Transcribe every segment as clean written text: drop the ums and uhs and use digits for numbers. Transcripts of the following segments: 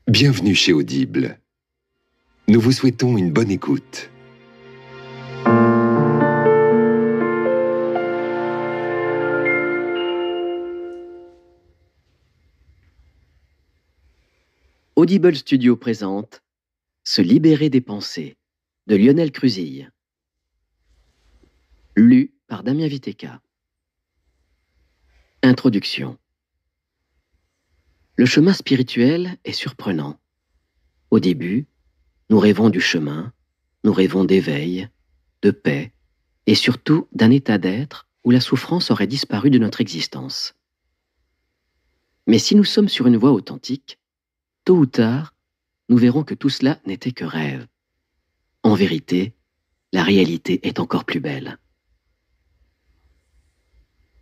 Bienvenue chez Audible. Nous vous souhaitons une bonne écoute. Audible Studio présente Se libérer des pensées de Lionel Cruzille. Lu par Damien Viteka. Introduction. Le chemin spirituel est surprenant. Au début, nous rêvons du chemin, nous rêvons d'éveil, de paix et surtout d'un état d'être où la souffrance aurait disparu de notre existence. Mais si nous sommes sur une voie authentique, tôt ou tard, nous verrons que tout cela n'était que rêve. En vérité, la réalité est encore plus belle.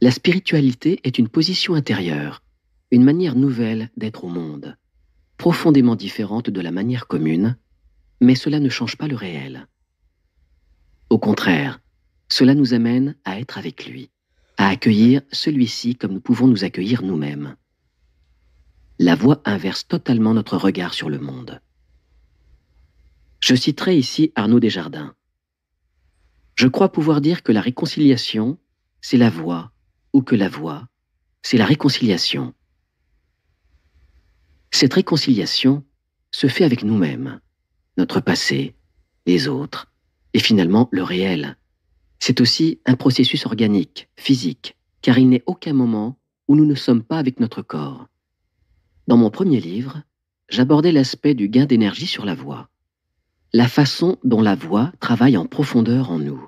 La spiritualité est une position intérieure, une manière nouvelle d'être au monde, profondément différente de la manière commune, mais cela ne change pas le réel. Au contraire, cela nous amène à être avec lui, à accueillir celui-ci comme nous pouvons nous accueillir nous-mêmes. La voie inverse totalement notre regard sur le monde. Je citerai ici Arnaud Desjardins. Je crois pouvoir dire que la réconciliation, c'est la voie, ou que la voie, c'est la réconciliation. Cette réconciliation se fait avec nous-mêmes, notre passé, les autres, et finalement le réel. C'est aussi un processus organique, physique, car il n'est aucun moment où nous ne sommes pas avec notre corps. Dans mon premier livre, j'abordais l'aspect du gain d'énergie sur la voix, la façon dont la voix travaille en profondeur en nous,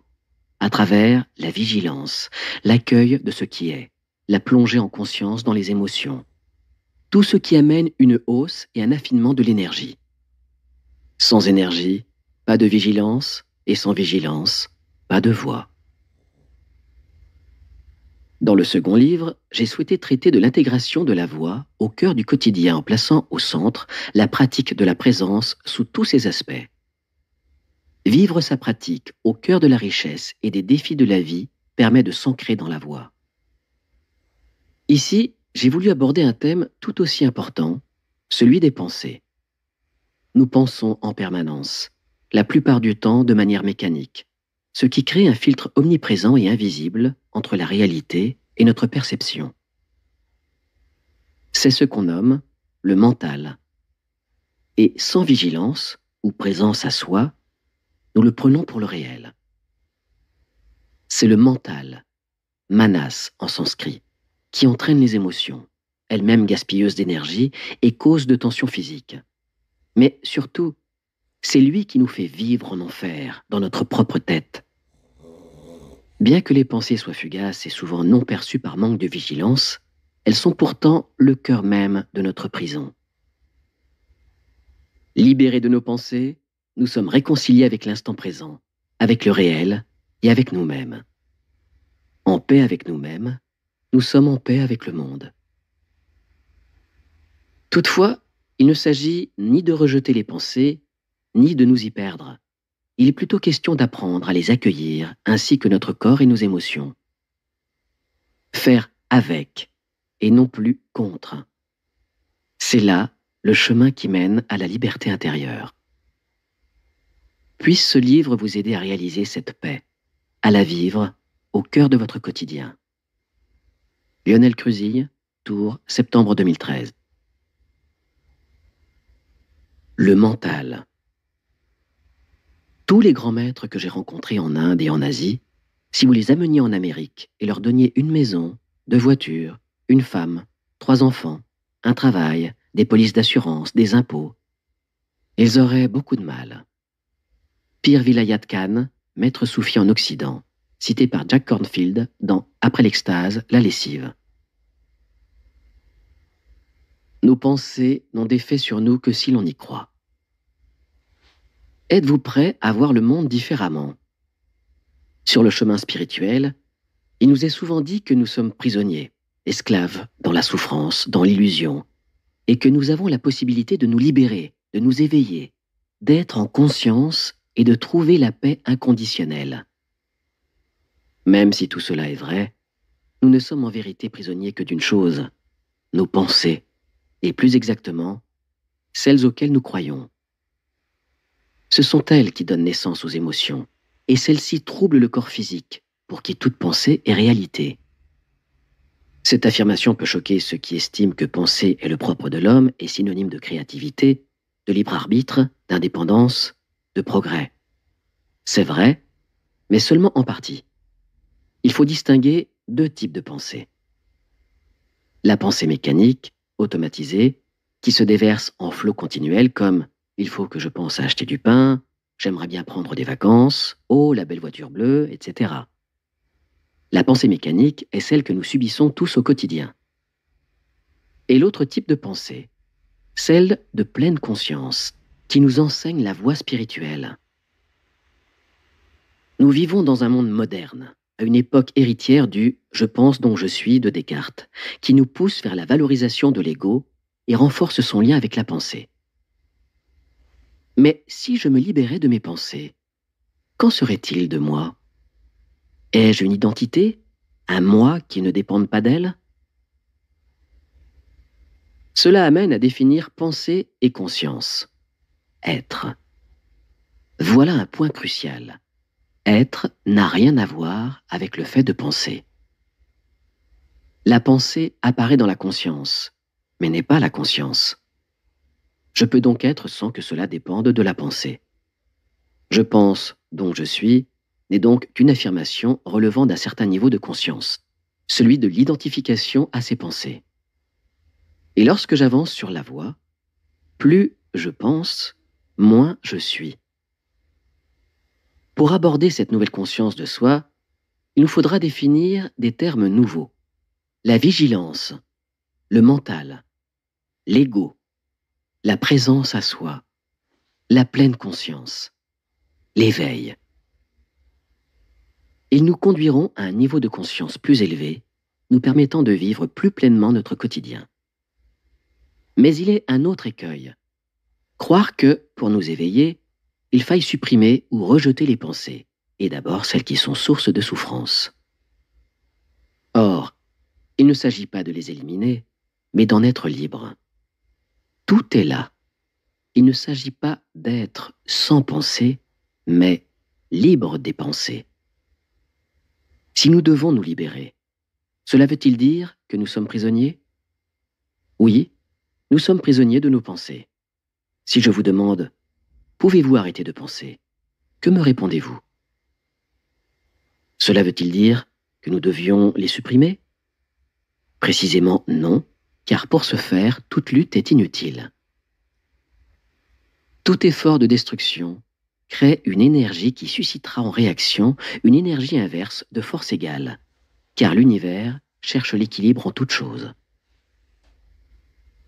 à travers la vigilance, l'accueil de ce qui est, la plongée en conscience dans les émotions, tout ce qui amène une hausse et un affinement de l'énergie. Sans énergie, pas de vigilance, et sans vigilance, pas de voix. Dans le second livre, j'ai souhaité traiter de l'intégration de la voix au cœur du quotidien en plaçant au centre la pratique de la présence sous tous ses aspects. Vivre sa pratique au cœur de la richesse et des défis de la vie permet de s'ancrer dans la voix. Ici, j'ai voulu aborder un thème tout aussi important, celui des pensées. Nous pensons en permanence, la plupart du temps de manière mécanique, ce qui crée un filtre omniprésent et invisible entre la réalité et notre perception. C'est ce qu'on nomme le mental. Et sans vigilance, ou présence à soi, nous le prenons pour le réel. C'est le mental, manas en sanskrit, qui entraîne les émotions, elles-mêmes gaspilleuses d'énergie et cause de tensions physiques. Mais surtout, c'est lui qui nous fait vivre en enfer, dans notre propre tête. Bien que les pensées soient fugaces et souvent non perçues par manque de vigilance, elles sont pourtant le cœur même de notre prison. Libérés de nos pensées, nous sommes réconciliés avec l'instant présent, avec le réel et avec nous-mêmes. En paix avec nous-mêmes, nous sommes en paix avec le monde. Toutefois, il ne s'agit ni de rejeter les pensées, ni de nous y perdre. Il est plutôt question d'apprendre à les accueillir, ainsi que notre corps et nos émotions. Faire avec, et non plus contre. C'est là le chemin qui mène à la liberté intérieure. Puisse ce livre vous aider à réaliser cette paix, à la vivre au cœur de votre quotidien. Lionel Cruzille, Tours, septembre 2013. Le mental. Tous les grands maîtres que j'ai rencontrés en Inde et en Asie, si vous les ameniez en Amérique et leur donniez une maison, 2 voitures, une femme, 3 enfants, un travail, des polices d'assurance, des impôts, ils auraient beaucoup de mal. Pir Vilayat Khan, maître soufi en Occident, cité par Jack Kornfield dans Après l'extase, la lessive. Nos pensées n'ont d'effet sur nous que si l'on y croit. Êtes-vous prêt à voir le monde différemment? Sur le chemin spirituel, il nous est souvent dit que nous sommes prisonniers, esclaves dans la souffrance, dans l'illusion, et que nous avons la possibilité de nous libérer, de nous éveiller, d'être en conscience et de trouver la paix inconditionnelle. Même si tout cela est vrai, nous ne sommes en vérité prisonniers que d'une chose, nos pensées, et plus exactement, celles auxquelles nous croyons. Ce sont elles qui donnent naissance aux émotions, et celles-ci troublent le corps physique, pour qui toute pensée est réalité. Cette affirmation peut choquer ceux qui estiment que penser est le propre de l'homme et synonyme de créativité, de libre arbitre, d'indépendance, de progrès. C'est vrai, mais seulement en partie. Il faut distinguer deux types de pensée. La pensée mécanique, automatisée, qui se déverse en flot continuel comme « il faut que je pense à acheter du pain »,« j'aimerais bien prendre des vacances »,« oh, la belle voiture bleue », etc. La pensée mécanique est celle que nous subissons tous au quotidien. Et l'autre type de pensée, celle de pleine conscience, qui nous enseigne la voie spirituelle. Nous vivons dans un monde moderne, à une époque héritière du « je pense donc je suis » de Descartes, qui nous pousse vers la valorisation de l'ego et renforce son lien avec la pensée. Mais si je me libérais de mes pensées, qu'en serait-il de moi? Ai-je une identité? Un moi qui ne dépende pas d'elle? Cela amène à définir pensée et conscience. Être. Voilà un point crucial. Être n'a rien à voir avec le fait de penser. La pensée apparaît dans la conscience, mais n'est pas la conscience. Je peux donc être sans que cela dépende de la pensée. Je pense, donc je suis, n'est donc qu'une affirmation relevant d'un certain niveau de conscience, celui de l'identification à ses pensées. Et lorsque j'avance sur la voie, plus je pense, moins je suis. Pour aborder cette nouvelle conscience de soi, il nous faudra définir des termes nouveaux. La vigilance, le mental, l'ego, la présence à soi, la pleine conscience, l'éveil. Ils nous conduiront à un niveau de conscience plus élevé, nous permettant de vivre plus pleinement notre quotidien. Mais il est un autre écueil. Croire que, pour nous éveiller, il faille supprimer ou rejeter les pensées, et d'abord celles qui sont source de souffrance. Or, il ne s'agit pas de les éliminer, mais d'en être libre. Tout est là. Il ne s'agit pas d'être sans pensée, mais libre des pensées. Si nous devons nous libérer, cela veut-il dire que nous sommes prisonniers? Oui, nous sommes prisonniers de nos pensées. Si je vous demande « Pouvez-vous arrêter de penser ?» que me répondez-vous? Cela veut-il dire que nous devions les supprimer? Précisément non, car pour ce faire, toute lutte est inutile. Tout effort de destruction crée une énergie qui suscitera en réaction une énergie inverse de force égale, car l'univers cherche l'équilibre en toute chose.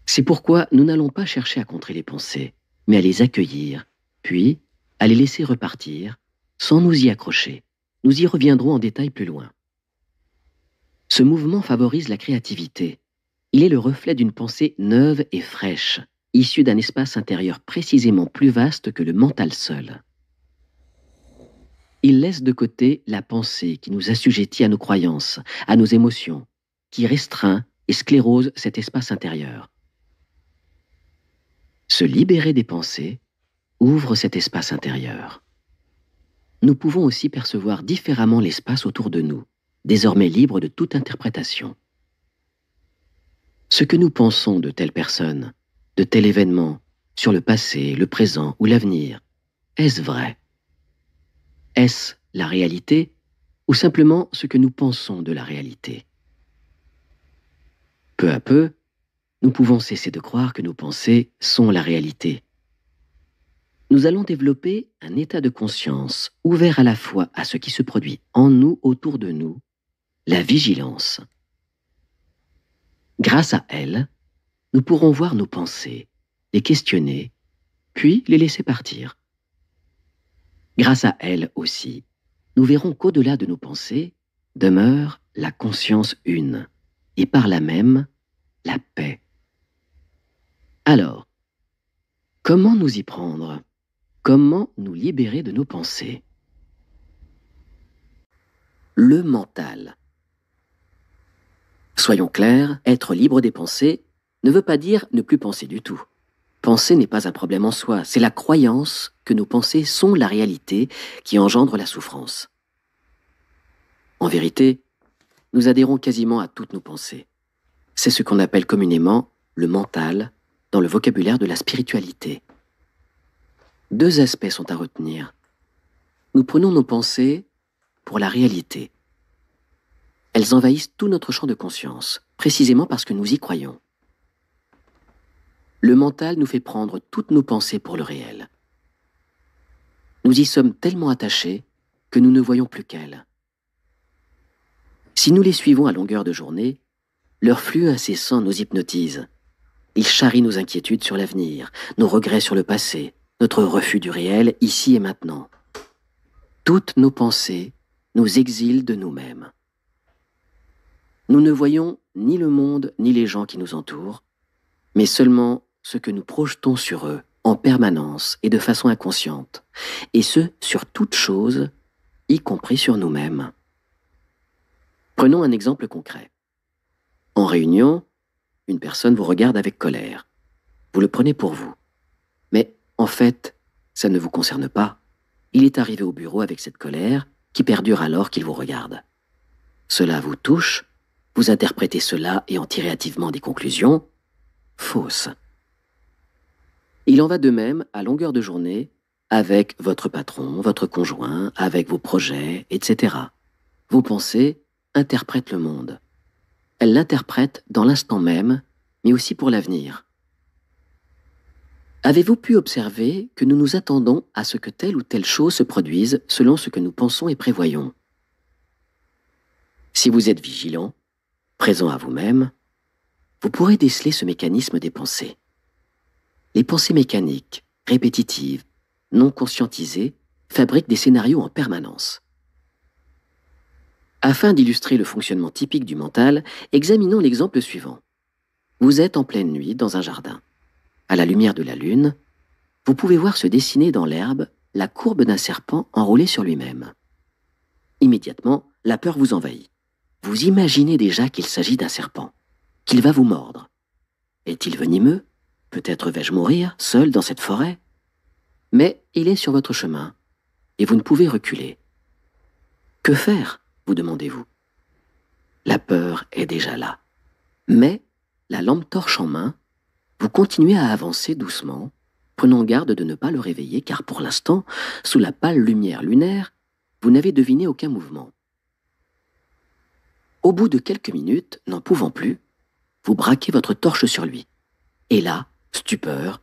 C'est pourquoi nous n'allons pas chercher à contrer les pensées, mais à les accueillir, puis à les laisser repartir, sans nous y accrocher. Nous y reviendrons en détail plus loin. Ce mouvement favorise la créativité. Il est le reflet d'une pensée neuve et fraîche, issue d'un espace intérieur précisément plus vaste que le mental seul. Il laisse de côté la pensée qui nous assujettit à nos croyances, à nos émotions, qui restreint et sclérose cet espace intérieur. Se libérer des pensées ouvre cet espace intérieur. Nous pouvons aussi percevoir différemment l'espace autour de nous, désormais libre de toute interprétation. Ce que nous pensons de telle personne, de tel événement, sur le passé, le présent ou l'avenir, est-ce vrai? Est-ce la réalité ou simplement ce que nous pensons de la réalité? Peu à peu, nous pouvons cesser de croire que nos pensées sont la réalité. Nous allons développer un état de conscience ouvert à la fois à ce qui se produit en nous, autour de nous, la vigilance. Grâce à elle, nous pourrons voir nos pensées, les questionner, puis les laisser partir. Grâce à elle aussi, nous verrons qu'au-delà de nos pensées demeure la conscience une, et par là même, la paix. Alors, comment nous y prendre? Comment nous libérer de nos pensées? Le mental. Soyons clairs, être libre des pensées ne veut pas dire ne plus penser du tout. Penser n'est pas un problème en soi, c'est la croyance que nos pensées sont la réalité qui engendre la souffrance. En vérité, nous adhérons quasiment à toutes nos pensées. C'est ce qu'on appelle communément le mental dans le vocabulaire de la spiritualité. Deux aspects sont à retenir. Nous prenons nos pensées pour la réalité. Elles envahissent tout notre champ de conscience, précisément parce que nous y croyons. Le mental nous fait prendre toutes nos pensées pour le réel. Nous y sommes tellement attachés que nous ne voyons plus qu'elles. Si nous les suivons à longueur de journée, leur flux incessant nous hypnotise. Ils charrient nos inquiétudes sur l'avenir, nos regrets sur le passé, notre refus du réel ici et maintenant. Toutes nos pensées nous exilent de nous-mêmes. Nous ne voyons ni le monde ni les gens qui nous entourent, mais seulement ce que nous projetons sur eux en permanence et de façon inconsciente, et ce, sur toute chose, y compris sur nous-mêmes. Prenons un exemple concret. En réunion, une personne vous regarde avec colère. Vous le prenez pour vous. Mais en fait, ça ne vous concerne pas. Il est arrivé au bureau avec cette colère qui perdure alors qu'il vous regarde. Cela vous touche, vous interprétez cela et en tirez hâtivement des conclusions fausses. Il en va de même à longueur de journée avec votre patron, votre conjoint, avec vos projets, etc. Vos pensées interprètent le monde. Elles l'interprètent dans l'instant même, mais aussi pour l'avenir. Avez-vous pu observer que nous nous attendons à ce que telle ou telle chose se produise selon ce que nous pensons et prévoyons? Si vous êtes vigilant, présent à vous-même, vous pourrez déceler ce mécanisme des pensées. Les pensées mécaniques, répétitives, non conscientisées, fabriquent des scénarios en permanence. Afin d'illustrer le fonctionnement typique du mental, examinons l'exemple suivant. Vous êtes en pleine nuit dans un jardin. À la lumière de la lune, vous pouvez voir se dessiner dans l'herbe la courbe d'un serpent enroulé sur lui-même. Immédiatement, la peur vous envahit. Vous imaginez déjà qu'il s'agit d'un serpent, qu'il va vous mordre. Est-il venimeux? Peut-être vais-je mourir, seul dans cette forêt? Mais il est sur votre chemin, et vous ne pouvez reculer. Que faire, vous demandez-vous? La peur est déjà là. Mais, la lampe torche en main, vous continuez à avancer doucement, prenant garde de ne pas le réveiller, car pour l'instant, sous la pâle lumière lunaire, vous n'avez deviné aucun mouvement. Au bout de quelques minutes, n'en pouvant plus, vous braquez votre torche sur lui. Et là, stupeur,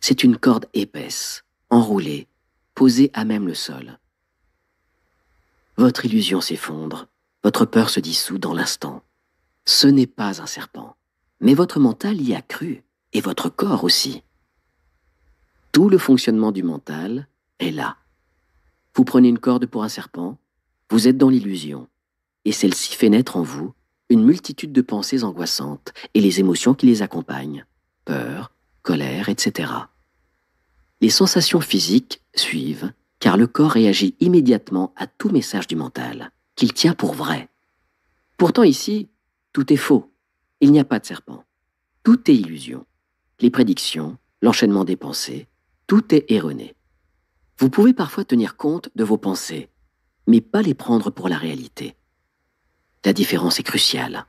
c'est une corde épaisse, enroulée, posée à même le sol. Votre illusion s'effondre, votre peur se dissout dans l'instant. Ce n'est pas un serpent, mais votre mental y a cru, et votre corps aussi. Tout le fonctionnement du mental est là. Vous prenez une corde pour un serpent, vous êtes dans l'illusion, et celle-ci fait naître en vous une multitude de pensées angoissantes et les émotions qui les accompagnent, peur, colère, etc. Les sensations physiques suivent, car le corps réagit immédiatement à tout message du mental, qu'il tient pour vrai. Pourtant ici, tout est faux. Il n'y a pas de serpent. Tout est illusion. Les prédictions, l'enchaînement des pensées, tout est erroné. Vous pouvez parfois tenir compte de vos pensées, mais pas les prendre pour la réalité. La différence est cruciale.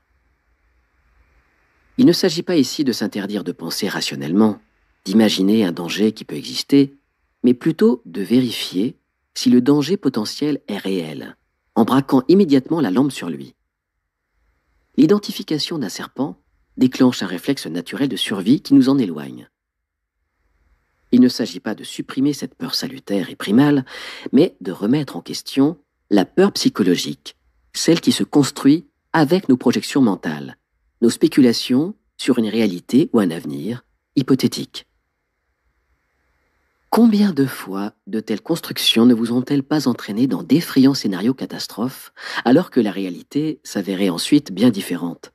Il ne s'agit pas ici de s'interdire de penser rationnellement, d'imaginer un danger qui peut exister, mais plutôt de vérifier si le danger potentiel est réel, en braquant immédiatement la lampe sur lui. L'identification d'un serpent déclenche un réflexe naturel de survie qui nous en éloigne. Il ne s'agit pas de supprimer cette peur salutaire et primale, mais de remettre en question la peur psychologique, celle qui se construit avec nos projections mentales, nos spéculations sur une réalité ou un avenir hypothétique. Combien de fois de telles constructions ne vous ont-elles pas entraîné dans d'effrayants scénarios catastrophes, alors que la réalité s'avérait ensuite bien différente?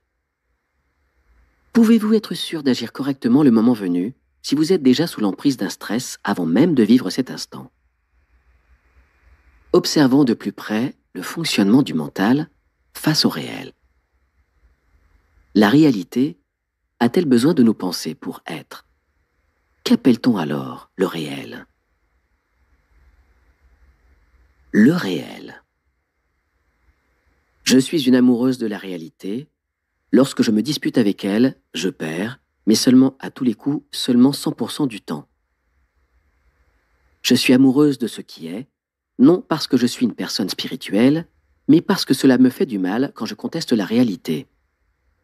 Pouvez-vous être sûr d'agir correctement le moment venu si vous êtes déjà sous l'emprise d'un stress avant même de vivre cet instant? Observons de plus près le fonctionnement du mental face au réel. La réalité a-t-elle besoin de nos pensées pour être? Qu'appelle-t-on alors le réel? Le réel. Je suis une amoureuse de la réalité. Lorsque je me dispute avec elle, je perds, mais seulement à tous les coups, seulement 100% du temps. Je suis amoureuse de ce qui est, non parce que je suis une personne spirituelle, mais parce que cela me fait du mal quand je conteste la réalité.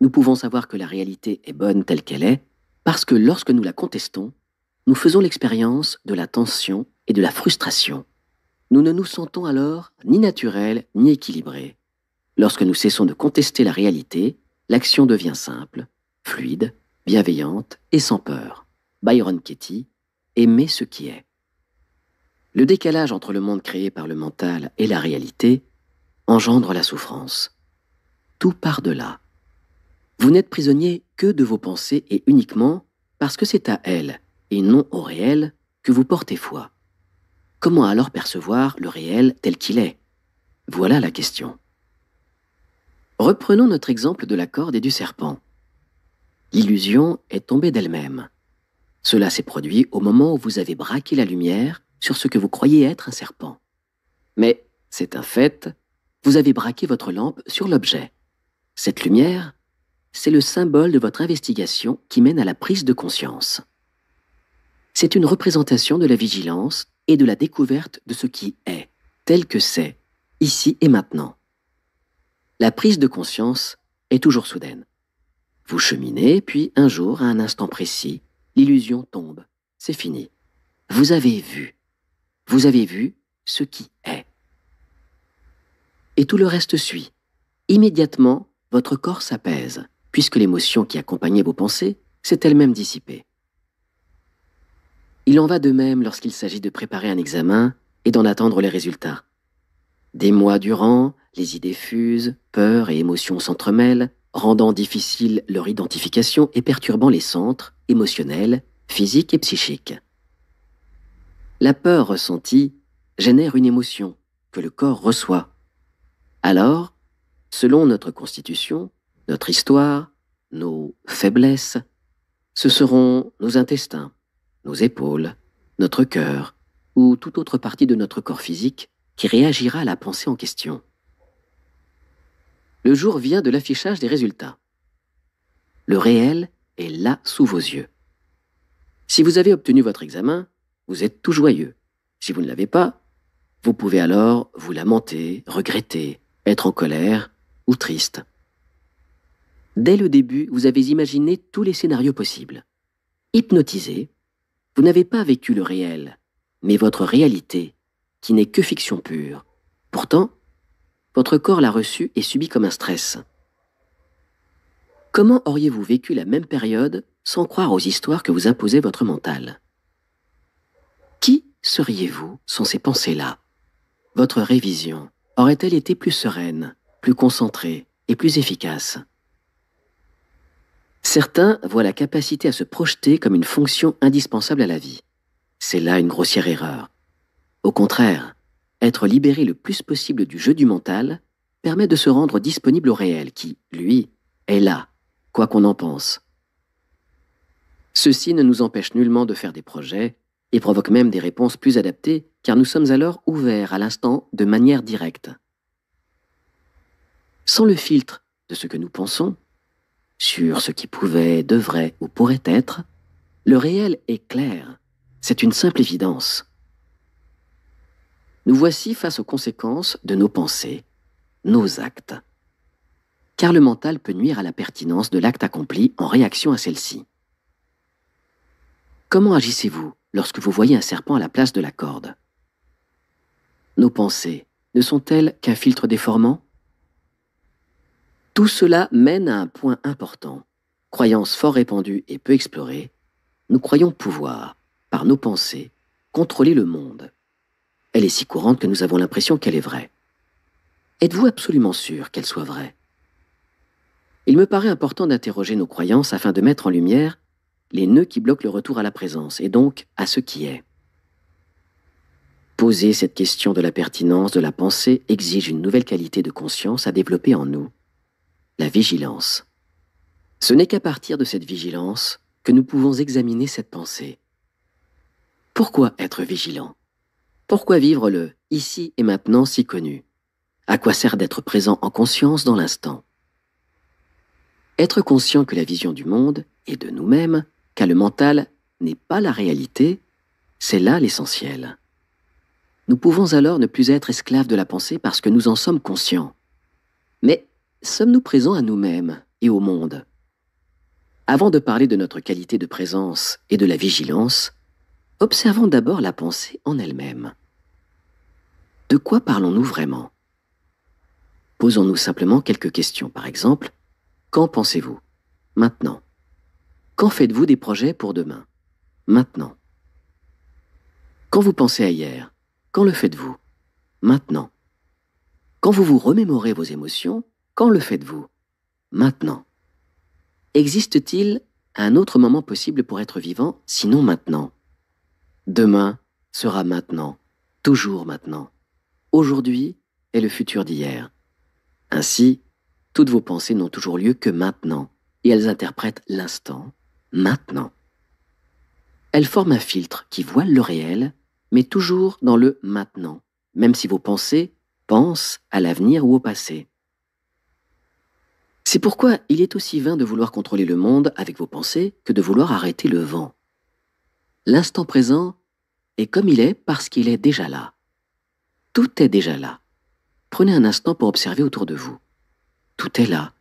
Nous pouvons savoir que la réalité est bonne telle qu'elle est, parce que lorsque nous la contestons, nous faisons l'expérience de la tension et de la frustration. Nous ne nous sentons alors ni naturels ni équilibrés. Lorsque nous cessons de contester la réalité, l'action devient simple, fluide, bienveillante et sans peur. Byron Katie, aimer ce qui est. Le décalage entre le monde créé par le mental et la réalité engendre la souffrance. Tout part de là. Vous n'êtes prisonnier que de vos pensées et uniquement parce que c'est à elles, et non au réel, que vous portez foi. Comment alors percevoir le réel tel qu'il est? Voilà la question. Reprenons notre exemple de la corde et du serpent. L'illusion est tombée d'elle-même. Cela s'est produit au moment où vous avez braqué la lumière sur ce que vous croyez être un serpent. Mais, c'est un fait, vous avez braqué votre lampe sur l'objet. Cette lumière, c'est le symbole de votre investigation qui mène à la prise de conscience. C'est une représentation de la vigilance et de la découverte de ce qui est, tel que c'est, ici et maintenant. La prise de conscience est toujours soudaine. Vous cheminez, puis un jour, à un instant précis, l'illusion tombe. C'est fini. Vous avez vu. Vous avez vu ce qui est. Et tout le reste suit. Immédiatement, votre corps s'apaise, puisque l'émotion qui accompagnait vos pensées s'est elle-même dissipée. Il en va de même lorsqu'il s'agit de préparer un examen et d'en attendre les résultats. Des mois durant, les idées fusent, peurs et émotions s'entremêlent, rendant difficile leur identification et perturbant les centres émotionnels, physiques et psychiques. La peur ressentie génère une émotion que le corps reçoit. Alors, selon notre constitution, notre histoire, nos faiblesses, ce seront nos intestins, nos épaules, notre cœur ou toute autre partie de notre corps physique qui réagira à la pensée en question. Le jour vient de l'affichage des résultats. Le réel est là sous vos yeux. Si vous avez obtenu votre examen, vous êtes tout joyeux. Si vous ne l'avez pas, vous pouvez alors vous lamenter, regretter, être en colère ou triste. Dès le début, vous avez imaginé tous les scénarios possibles. Hypnotisé, vous n'avez pas vécu le réel, mais votre réalité, qui n'est que fiction pure. Pourtant, votre corps l'a reçu et subi comme un stress. Comment auriez-vous vécu la même période sans croire aux histoires que vous imposait votre mental? Qui seriez-vous sans ces pensées-là? Votre révision aurait-elle été plus sereine, plus concentrée et plus efficace? Certains voient la capacité à se projeter comme une fonction indispensable à la vie. C'est là une grossière erreur. Au contraire, être libéré le plus possible du jeu du mental permet de se rendre disponible au réel qui, lui, est là, quoi qu'on en pense. Ceci ne nous empêche nullement de faire des projets et provoque même des réponses plus adaptées car nous sommes alors ouverts à l'instant de manière directe. Sans le filtre de ce que nous pensons, sur ce qui pouvait, devrait ou pourrait être, le réel est clair, c'est une simple évidence. Nous voici face aux conséquences de nos pensées, nos actes. Car le mental peut nuire à la pertinence de l'acte accompli en réaction à celle-ci. Comment agissez-vous lorsque vous voyez un serpent à la place de la corde? Nos pensées ne sont-elles qu'un filtre déformant? Tout cela mène à un point important. Croyance fort répandue et peu explorée, nous croyons pouvoir, par nos pensées, contrôler le monde. Elle est si courante que nous avons l'impression qu'elle est vraie. Êtes-vous absolument sûr qu'elle soit vraie? Il me paraît important d'interroger nos croyances afin de mettre en lumière les nœuds qui bloquent le retour à la présence et donc à ce qui est. Poser cette question de la pertinence de la pensée exige une nouvelle qualité de conscience à développer en nous, la vigilance. Ce n'est qu'à partir de cette vigilance que nous pouvons examiner cette pensée. Pourquoi être vigilant? Pourquoi vivre le ici et maintenant si connu? À quoi sert d'être présent en conscience dans l'instant? Être conscient que la vision du monde et de nous-mêmes, qu'a le mental, n'est pas la réalité, c'est là l'essentiel. Nous pouvons alors ne plus être esclaves de la pensée parce que nous en sommes conscients. Mais sommes-nous présents à nous-mêmes et au monde? Avant de parler de notre qualité de présence et de la vigilance, observons d'abord la pensée en elle-même. De quoi parlons-nous vraiment? Posons-nous simplement quelques questions. Par exemple, quand pensez-vous? Maintenant. Quand faites-vous des projets pour demain? Maintenant. Quand vous pensez à hier, quand le faites-vous? Maintenant. Quand vous vous remémorez vos émotions, quand le faites-vous? Maintenant. Existe-t-il un autre moment possible pour être vivant, sinon maintenant? Demain sera maintenant, toujours maintenant. Aujourd'hui est le futur d'hier. Ainsi, toutes vos pensées n'ont toujours lieu que maintenant, et elles interprètent l'instant, maintenant. Elles forment un filtre qui voile le réel, mais toujours dans le maintenant, même si vos pensées pensent à l'avenir ou au passé. C'est pourquoi il est aussi vain de vouloir contrôler le monde avec vos pensées que de vouloir arrêter le vent. L'instant présent est comme il est parce qu'il est déjà là. Tout est déjà là. Prenez un instant pour observer autour de vous. Tout est là.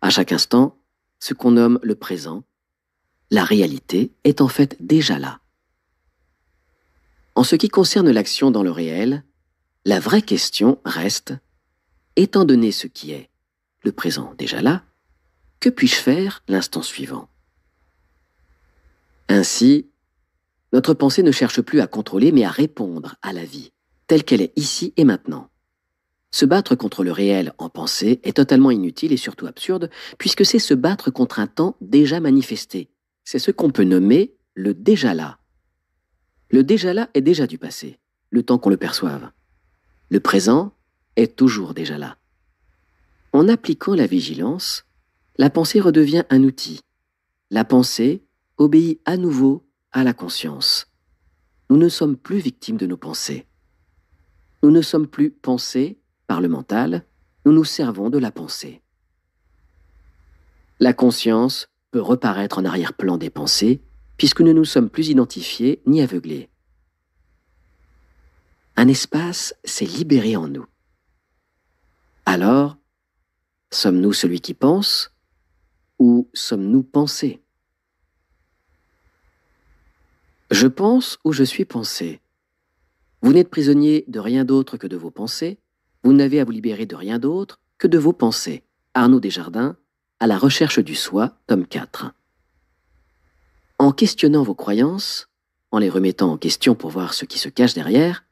À chaque instant, ce qu'on nomme le présent, la réalité, est en fait déjà là. En ce qui concerne l'action dans le réel, la vraie question reste, étant donné ce qui est, le présent déjà là, que puis-je faire l'instant suivant? Ainsi, notre pensée ne cherche plus à contrôler mais à répondre à la vie, telle qu'elle est ici et maintenant. Se battre contre le réel en pensée est totalement inutile et surtout absurde, puisque c'est se battre contre un temps déjà manifesté. C'est ce qu'on peut nommer le déjà là. Le déjà là est déjà du passé, le temps qu'on le perçoive. Le présent est toujours déjà là. En appliquant la vigilance, la pensée redevient un outil. La pensée obéit à nouveau à la conscience. Nous ne sommes plus victimes de nos pensées. Nous ne sommes plus pensés par le mental, nous nous servons de la pensée. La conscience peut reparaître en arrière-plan des pensées, puisque nous ne nous sommes plus identifiés ni aveuglés. Un espace s'est libéré en nous. Alors, sommes-nous celui qui pense ou sommes-nous pensés? Je pense ou je suis pensé. Vous n'êtes prisonnier de rien d'autre que de vos pensées. Vous n'avez à vous libérer de rien d'autre que de vos pensées. Arnaud Desjardins, À la recherche du soi, tome 4. En questionnant vos croyances, en les remettant en question pour voir ce qui se cache derrière,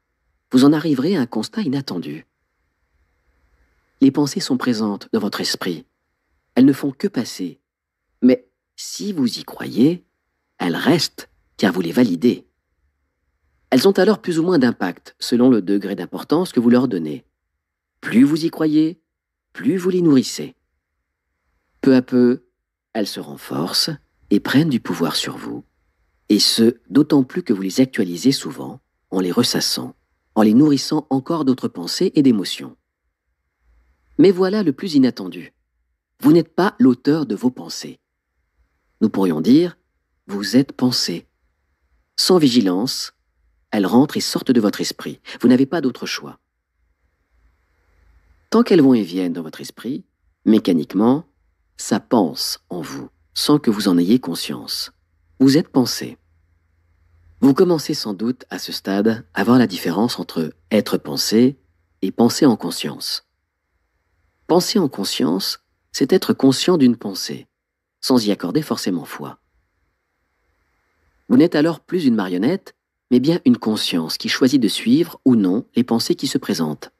vous en arriverez à un constat inattendu. Les pensées sont présentes dans votre esprit. Elles ne font que passer. Mais si vous y croyez, elles restent car vous les validez. Elles ont alors plus ou moins d'impact selon le degré d'importance que vous leur donnez. Plus vous y croyez, plus vous les nourrissez. Peu à peu, elles se renforcent et prennent du pouvoir sur vous, et ce, d'autant plus que vous les actualisez souvent, en les ressassant, en les nourrissant encore d'autres pensées et d'émotions. Mais voilà le plus inattendu. Vous n'êtes pas l'auteur de vos pensées. Nous pourrions dire, vous êtes pensé. Sans vigilance, elles rentrent et sortent de votre esprit. Vous n'avez pas d'autre choix. Tant qu'elles vont et viennent dans votre esprit, mécaniquement, ça pense en vous, sans que vous en ayez conscience. Vous êtes pensé. Vous commencez sans doute, à ce stade, à voir la différence entre être pensé et penser en conscience. Penser en conscience, c'est être conscient d'une pensée, sans y accorder forcément foi. Vous n'êtes alors plus une marionnette, mais bien une conscience qui choisit de suivre ou non les pensées qui se présentent.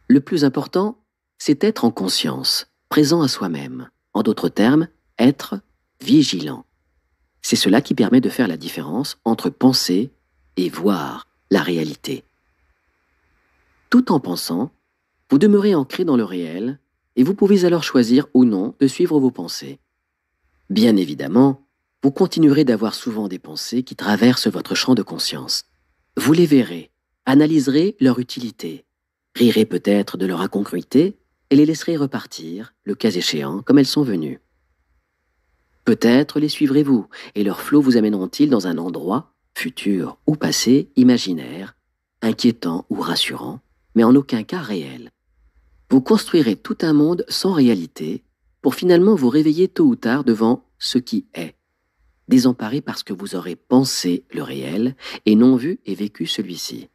Le plus important, c'est être en conscience, présent à soi-même. En d'autres termes, être vigilant. C'est cela qui permet de faire la différence entre penser et voir la réalité. Tout en pensant, vous demeurez ancré dans le réel et vous pouvez alors choisir ou non de suivre vos pensées. Bien évidemment, Vous continuerez d'avoir souvent des pensées qui traversent votre champ de conscience. Vous les verrez, analyserez leur utilité, rirez peut-être de leur incongruité et les laisserez repartir, le cas échéant, comme elles sont venues. Peut-être les suivrez-vous et leurs flots vous amèneront-ils dans un endroit, futur ou passé, imaginaire, inquiétant ou rassurant, mais en aucun cas réel. Vous construirez tout un monde sans réalité pour finalement vous réveiller tôt ou tard devant ce qui est, désemparé parce que vous aurez pensé le réel et non vu et vécu celui-ci.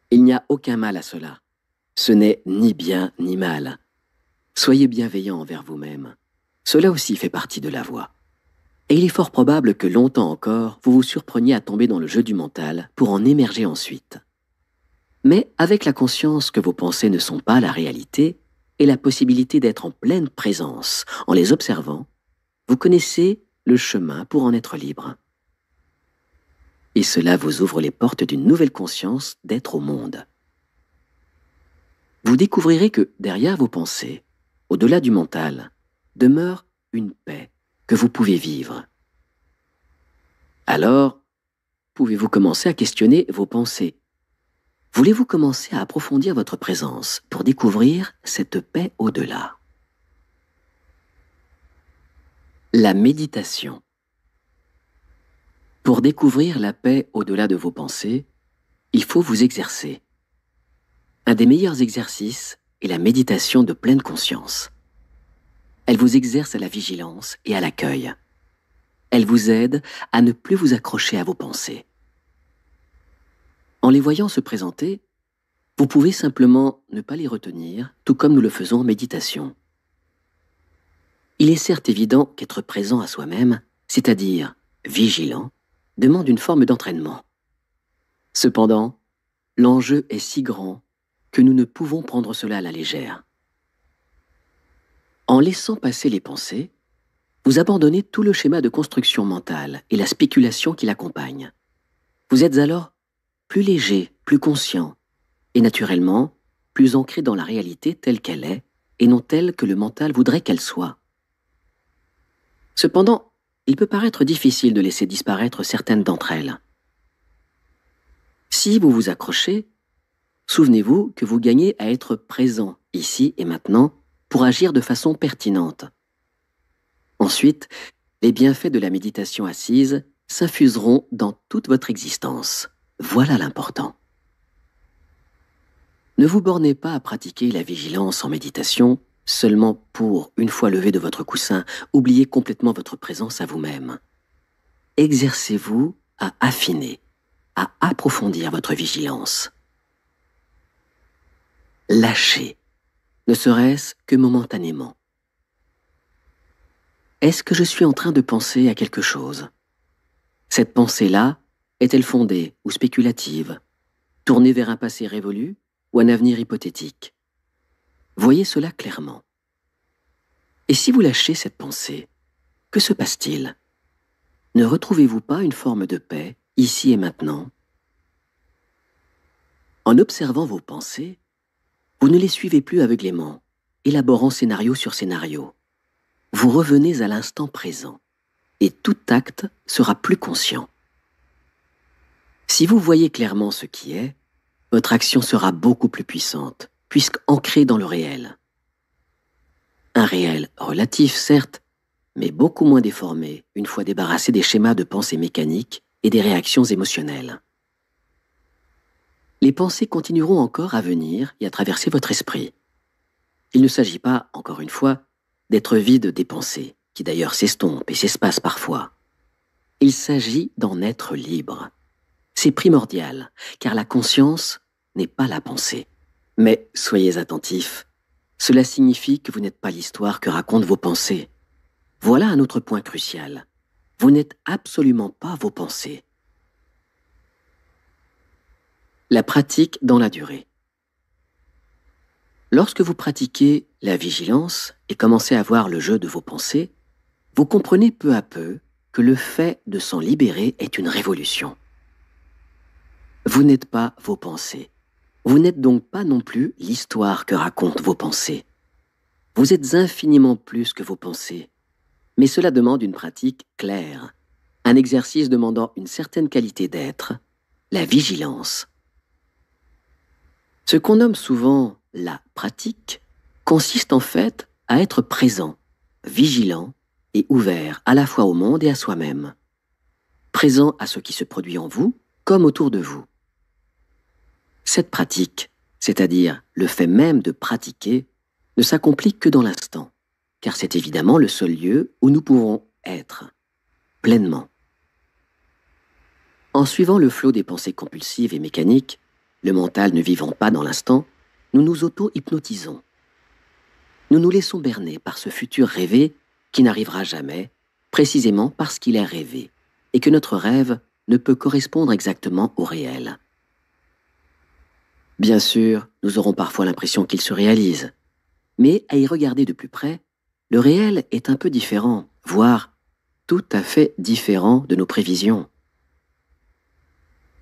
Il n'y a aucun mal à cela. Ce n'est ni bien ni mal. Soyez bienveillant envers vous-même. Cela aussi fait partie de la voie. Et il est fort probable que longtemps encore, vous vous surpreniez à tomber dans le jeu du mental pour en émerger ensuite. Mais avec la conscience que vos pensées ne sont pas la réalité et la possibilité d'être en pleine présence en les observant, vous connaissez le chemin pour en être libre. Et cela vous ouvre les portes d'une nouvelle conscience d'être au monde. Vous découvrirez que derrière vos pensées, au-delà du mental, demeure une paix que vous pouvez vivre. Alors, pouvez-vous commencer à questionner vos pensées? Voulez-vous commencer à approfondir votre présence pour découvrir cette paix au-delà? La méditation. Pour découvrir la paix au-delà de vos pensées, il faut vous exercer. Un des meilleurs exercices est la méditation de pleine conscience. Elle vous exerce à la vigilance et à l'accueil. Elle vous aide à ne plus vous accrocher à vos pensées. En les voyant se présenter, vous pouvez simplement ne pas les retenir, tout comme nous le faisons en méditation. Il est certes évident qu'être présent à soi-même, c'est-à-dire vigilant, demande une forme d'entraînement. Cependant, l'enjeu est si grand que nous ne pouvons prendre cela à la légère. En laissant passer les pensées, vous abandonnez tout le schéma de construction mentale et la spéculation qui l'accompagne. Vous êtes alors plus léger, plus conscient, et naturellement, plus ancré dans la réalité telle qu'elle est, et non telle que le mental voudrait qu'elle soit. Cependant, il peut paraître difficile de laisser disparaître certaines d'entre elles. Si vous vous accrochez, souvenez-vous que vous gagnez à être présent, ici et maintenant, pour agir de façon pertinente. Ensuite, les bienfaits de la méditation assise s'infuseront dans toute votre existence. Voilà l'important. Ne vous bornez pas à pratiquer la vigilance en méditation seulement pour, une fois levé de votre coussin, oublier complètement votre présence à vous-même. Exercez-vous à affiner, à approfondir votre vigilance. Lâchez, ne serait-ce que momentanément. Est-ce que je suis en train de penser à quelque chose? Cette pensée-là est-elle fondée ou spéculative, tournée vers un passé révolu ou un avenir hypothétique? Voyez cela clairement. Et si vous lâchez cette pensée, que se passe-t-il? Ne retrouvez-vous pas une forme de paix, ici et maintenant? En observant vos pensées, vous ne les suivez plus aveuglément, élaborant scénario sur scénario. Vous revenez à l'instant présent, et tout acte sera plus conscient. Si vous voyez clairement ce qui est, votre action sera beaucoup plus puissante, puisqu'ancrée dans le réel. Un réel relatif, certes, mais beaucoup moins déformé, une fois débarrassé des schémas de pensée mécaniques et des réactions émotionnelles. Les pensées continueront encore à venir et à traverser votre esprit. Il ne s'agit pas, encore une fois, d'être vide des pensées, qui d'ailleurs s'estompent et s'espacent parfois. Il s'agit d'en être libre. C'est primordial, car la conscience n'est pas la pensée. Mais soyez attentifs, cela signifie que vous n'êtes pas l'histoire que racontent vos pensées. Voilà un autre point crucial. Vous n'êtes absolument pas vos pensées. La pratique dans la durée. Lorsque vous pratiquez la vigilance et commencez à voir le jeu de vos pensées, vous comprenez peu à peu que le fait de s'en libérer est une révolution. Vous n'êtes pas vos pensées. Vous n'êtes donc pas non plus l'histoire que racontent vos pensées. Vous êtes infiniment plus que vos pensées, mais cela demande une pratique claire, Un exercice demandant une certaine qualité d'être, la vigilance. Ce qu'on nomme souvent la pratique consiste en fait à être présent, vigilant et ouvert à la fois au monde et à soi-même. Présent à ce qui se produit en vous comme autour de vous. Cette pratique, c'est-à-dire le fait même de pratiquer, ne s'accomplit que dans l'instant, car c'est évidemment le seul lieu où nous pouvons être, pleinement. En suivant le flot des pensées compulsives et mécaniques, le mental ne vivant pas dans l'instant, nous nous auto-hypnotisons. Nous nous laissons berner par ce futur rêvé qui n'arrivera jamais, précisément parce qu'il est rêvé, et que notre rêve ne peut correspondre exactement au réel. Bien sûr, nous aurons parfois l'impression qu'il se réalise, mais à y regarder de plus près, le réel est un peu différent, voire tout à fait différent de nos prévisions.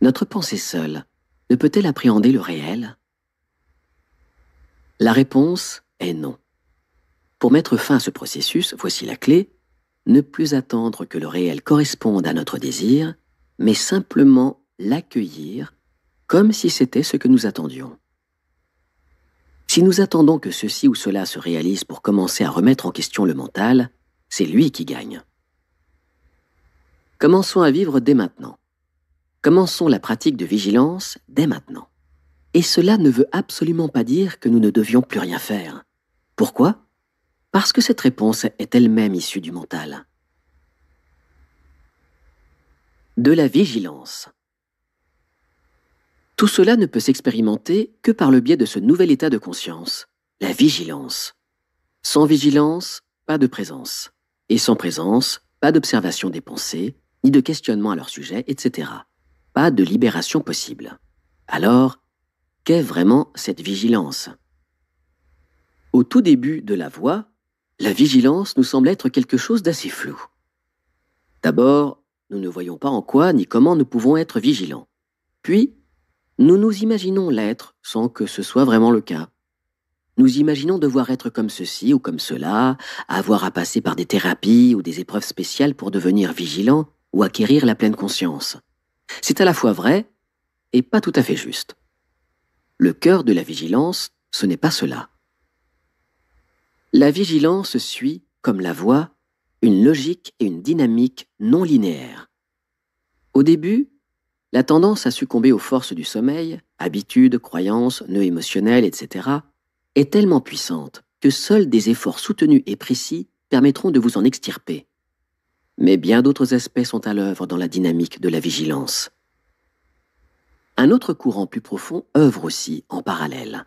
Notre pensée seule ne peut-elle appréhender le réel? La réponse est non. Pour mettre fin à ce processus, voici la clé: ne plus attendre que le réel corresponde à notre désir, mais simplement l'accueillir comme si c'était ce que nous attendions. Si nous attendons que ceci ou cela se réalise pour commencer à remettre en question le mental, c'est lui qui gagne. Commençons à vivre dès maintenant. Commençons la pratique de vigilance dès maintenant. Et cela ne veut absolument pas dire que nous ne devions plus rien faire. Pourquoi? Parce que cette réponse est elle-même issue du mental. De la vigilance. Tout cela ne peut s'expérimenter que par le biais de ce nouvel état de conscience, la vigilance. Sans vigilance, pas de présence. Et sans présence, pas d'observation des pensées, ni de questionnement à leur sujet, etc. Pas de libération possible. Alors, qu'est vraiment cette vigilance? Au tout début de la voie, la vigilance nous semble être quelque chose d'assez flou. D'abord, nous ne voyons pas en quoi ni comment nous pouvons être vigilants. Puis, nous nous imaginons l'être sans que ce soit vraiment le cas. Nous imaginons devoir être comme ceci ou comme cela, avoir à passer par des thérapies ou des épreuves spéciales pour devenir vigilant ou acquérir la pleine conscience. C'est à la fois vrai et pas tout à fait juste. Le cœur de la vigilance, ce n'est pas cela. La vigilance suit, comme la voie, une logique et une dynamique non linéaires. Au début, la tendance à succomber aux forces du sommeil, habitudes, croyances, nœuds émotionnels, etc., est tellement puissante que seuls des efforts soutenus et précis permettront de vous en extirper. Mais bien d'autres aspects sont à l'œuvre dans la dynamique de la vigilance. Un autre courant plus profond œuvre aussi en parallèle.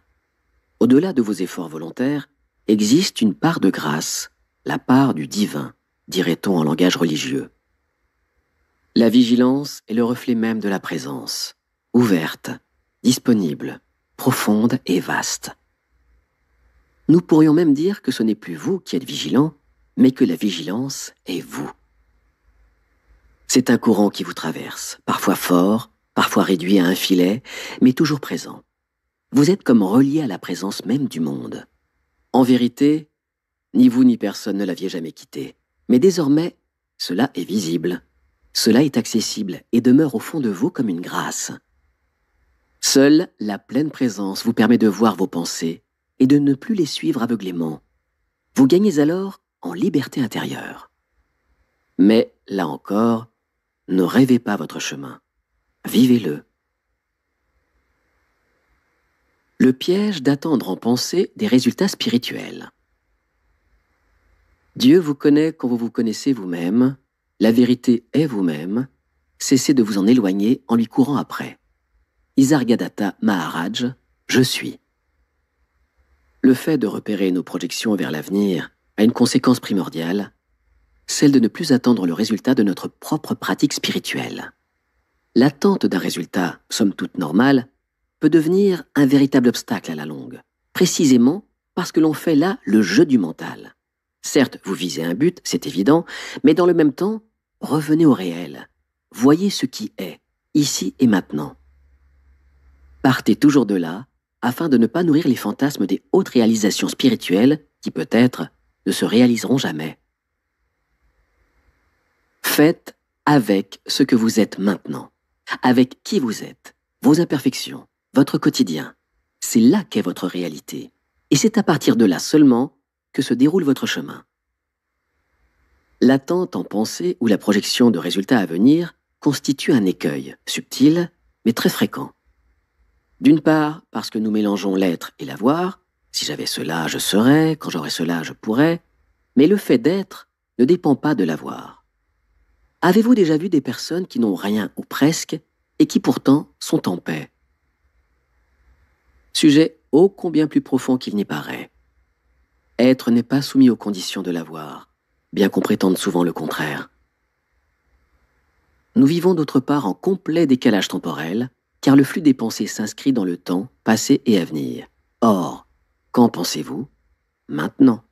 Au-delà de vos efforts volontaires, existe une part de grâce, la part du divin, dirait-on en langage religieux. La vigilance est le reflet même de la présence, ouverte, disponible, profonde et vaste. Nous pourrions même dire que ce n'est plus vous qui êtes vigilant, mais que la vigilance est vous. C'est un courant qui vous traverse, parfois fort, parfois réduit à un filet, mais toujours présent. Vous êtes comme relié à la présence même du monde. En vérité, ni vous ni personne ne l'aviez jamais quitté. Mais désormais, cela est visible. Cela est accessible et demeure au fond de vous comme une grâce. Seule la pleine présence vous permet de voir vos pensées et de ne plus les suivre aveuglément. Vous gagnez alors en liberté intérieure. Mais, là encore, ne rêvez pas votre chemin. Vivez-le. Le piège d'attendre en pensée des résultats spirituels. Dieu vous connaît quand vous vous connaissez vous-même, la vérité est vous-même, cessez de vous en éloigner en lui courant après. Isargadatta Maharaj, je suis. Le fait de repérer nos projections vers l'avenir a une conséquence primordiale, celle de ne plus attendre le résultat de notre propre pratique spirituelle. L'attente d'un résultat, somme toute normal, peut devenir un véritable obstacle à la longue, précisément parce que l'on fait là le jeu du mental. Certes, vous visez un but, c'est évident, mais dans le même temps, revenez au réel. Voyez ce qui est, ici et maintenant. Partez toujours de là, afin de ne pas nourrir les fantasmes des hautes réalisations spirituelles qui, peut-être, ne se réaliseront jamais. Faites avec ce que vous êtes maintenant, avec qui vous êtes, vos imperfections, votre quotidien. C'est là qu'est votre réalité. Et c'est à partir de là seulement que se déroule votre chemin. L'attente en pensée ou la projection de résultats à venir constitue un écueil, subtil, mais très fréquent. D'une part, parce que nous mélangeons l'être et l'avoir. Si j'avais cela, je serais, quand j'aurais cela, je pourrais. Mais le fait d'être ne dépend pas de l'avoir. Avez-vous déjà vu des personnes qui n'ont rien ou presque et qui pourtant sont en paix? Sujet ô combien plus profond qu'il n'y paraît. Être n'est pas soumis aux conditions de l'avoir, bien qu'on prétende souvent le contraire. Nous vivons d'autre part en complet décalage temporel, car le flux des pensées s'inscrit dans le temps, passé et à venir. Or, qu'en pensez-vous? Maintenant.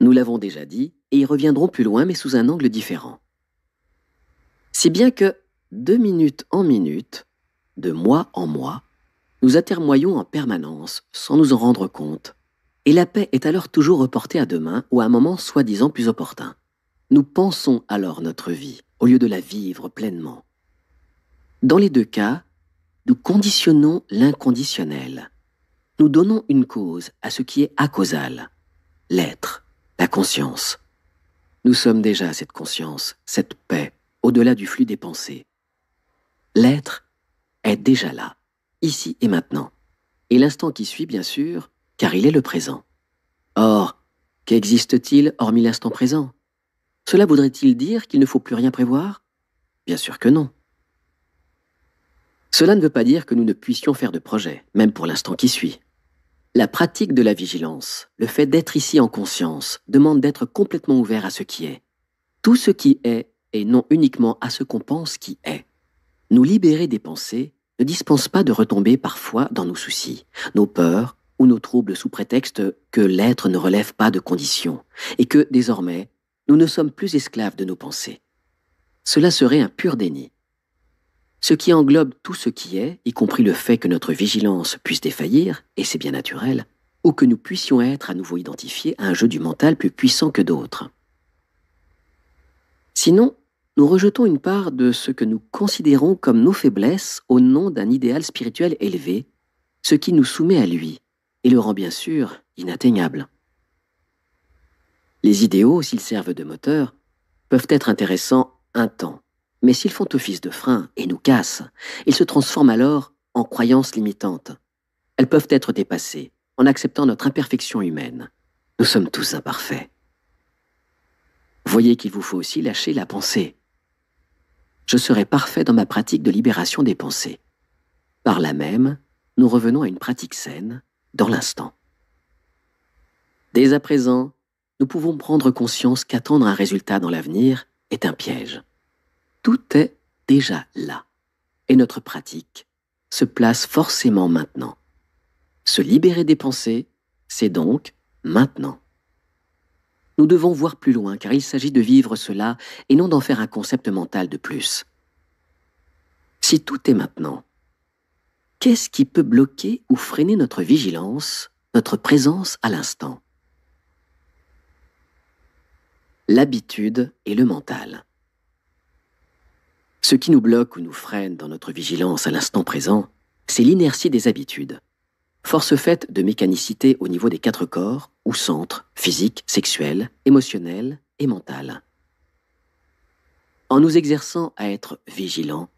Nous l'avons déjà dit, et y reviendrons plus loin, mais sous un angle différent. Si bien que, de minute en minute, de mois en mois, nous atermoyons en permanence, sans nous en rendre compte, et la paix est alors toujours reportée à demain ou à un moment soi-disant plus opportun. Nous pensons alors notre vie, au lieu de la vivre pleinement. Dans les deux cas, nous conditionnons l'inconditionnel. Nous donnons une cause à ce qui est acausal, l'être, la conscience. Nous sommes déjà cette conscience, cette paix, au-delà du flux des pensées. L'être est déjà là, ici et maintenant. Et l'instant qui suit, bien sûr, car il est le présent. Or, qu'existe-t-il hormis l'instant présent? Cela voudrait-il dire qu'il ne faut plus rien prévoir? Bien sûr que non. Cela ne veut pas dire que nous ne puissions faire de projet, même pour l'instant qui suit. La pratique de la vigilance, le fait d'être ici en conscience, demande d'être complètement ouvert à ce qui est. Tout ce qui est, et non uniquement à ce qu'on pense qui est. Nous libérer des pensées ne dispense pas de retomber parfois dans nos soucis, nos peurs ou nos troubles sous prétexte que l'être ne relève pas de conditions et que, désormais, nous ne sommes plus esclaves de nos pensées. Cela serait un pur déni. Ce qui englobe tout ce qui est, y compris le fait que notre vigilance puisse défaillir, et c'est bien naturel, ou que nous puissions être à nouveau identifiés à un jeu du mental plus puissant que d'autres. Sinon, nous rejetons une part de ce que nous considérons comme nos faiblesses au nom d'un idéal spirituel élevé, ce qui nous soumet à lui, et le rend bien sûr inatteignable. Les idéaux, s'ils servent de moteur, peuvent être intéressants un temps, mais s'ils font office de frein et nous cassent, ils se transforment alors en croyances limitantes. Elles peuvent être dépassées en acceptant notre imperfection humaine. Nous sommes tous imparfaits. Voyez qu'il vous faut aussi lâcher la pensée. Je serai parfait dans ma pratique de libération des pensées. Par là même, nous revenons à une pratique saine, dans l'instant. Dès à présent, nous pouvons prendre conscience qu'attendre un résultat dans l'avenir est un piège. Tout est déjà là, et notre pratique se place forcément maintenant. Se libérer des pensées, c'est donc maintenant. Nous devons voir plus loin, car il s'agit de vivre cela et non d'en faire un concept mental de plus. Si tout est maintenant, qu'est-ce qui peut bloquer ou freiner notre vigilance, notre présence à l'instant? L'habitude et le mental. Ce qui nous bloque ou nous freine dans notre vigilance à l'instant présent, c'est l'inertie des habitudes. Force faite de mécanicité au niveau des 4 corps, ou centres, physique, sexuel, émotionnel et mental. En nous exerçant à être vigilants,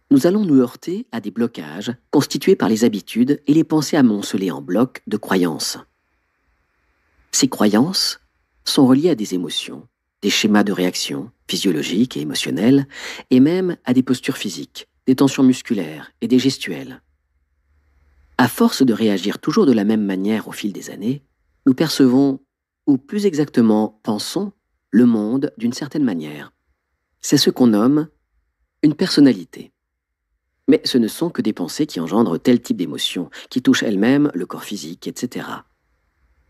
nous allons nous heurter à des blocages constitués par les habitudes et les pensées amoncelées en blocs de croyances. Ces croyances sont reliées à des émotions, des schémas de réaction physiologiques et émotionnels, et même à des postures physiques, des tensions musculaires et des gestuelles. À force de réagir toujours de la même manière au fil des années, nous percevons, ou plus exactement pensons, le monde d'une certaine manière. C'est ce qu'on nomme une personnalité. Mais ce ne sont que des pensées qui engendrent tel type d'émotions, qui touchent elles-mêmes le corps physique, etc.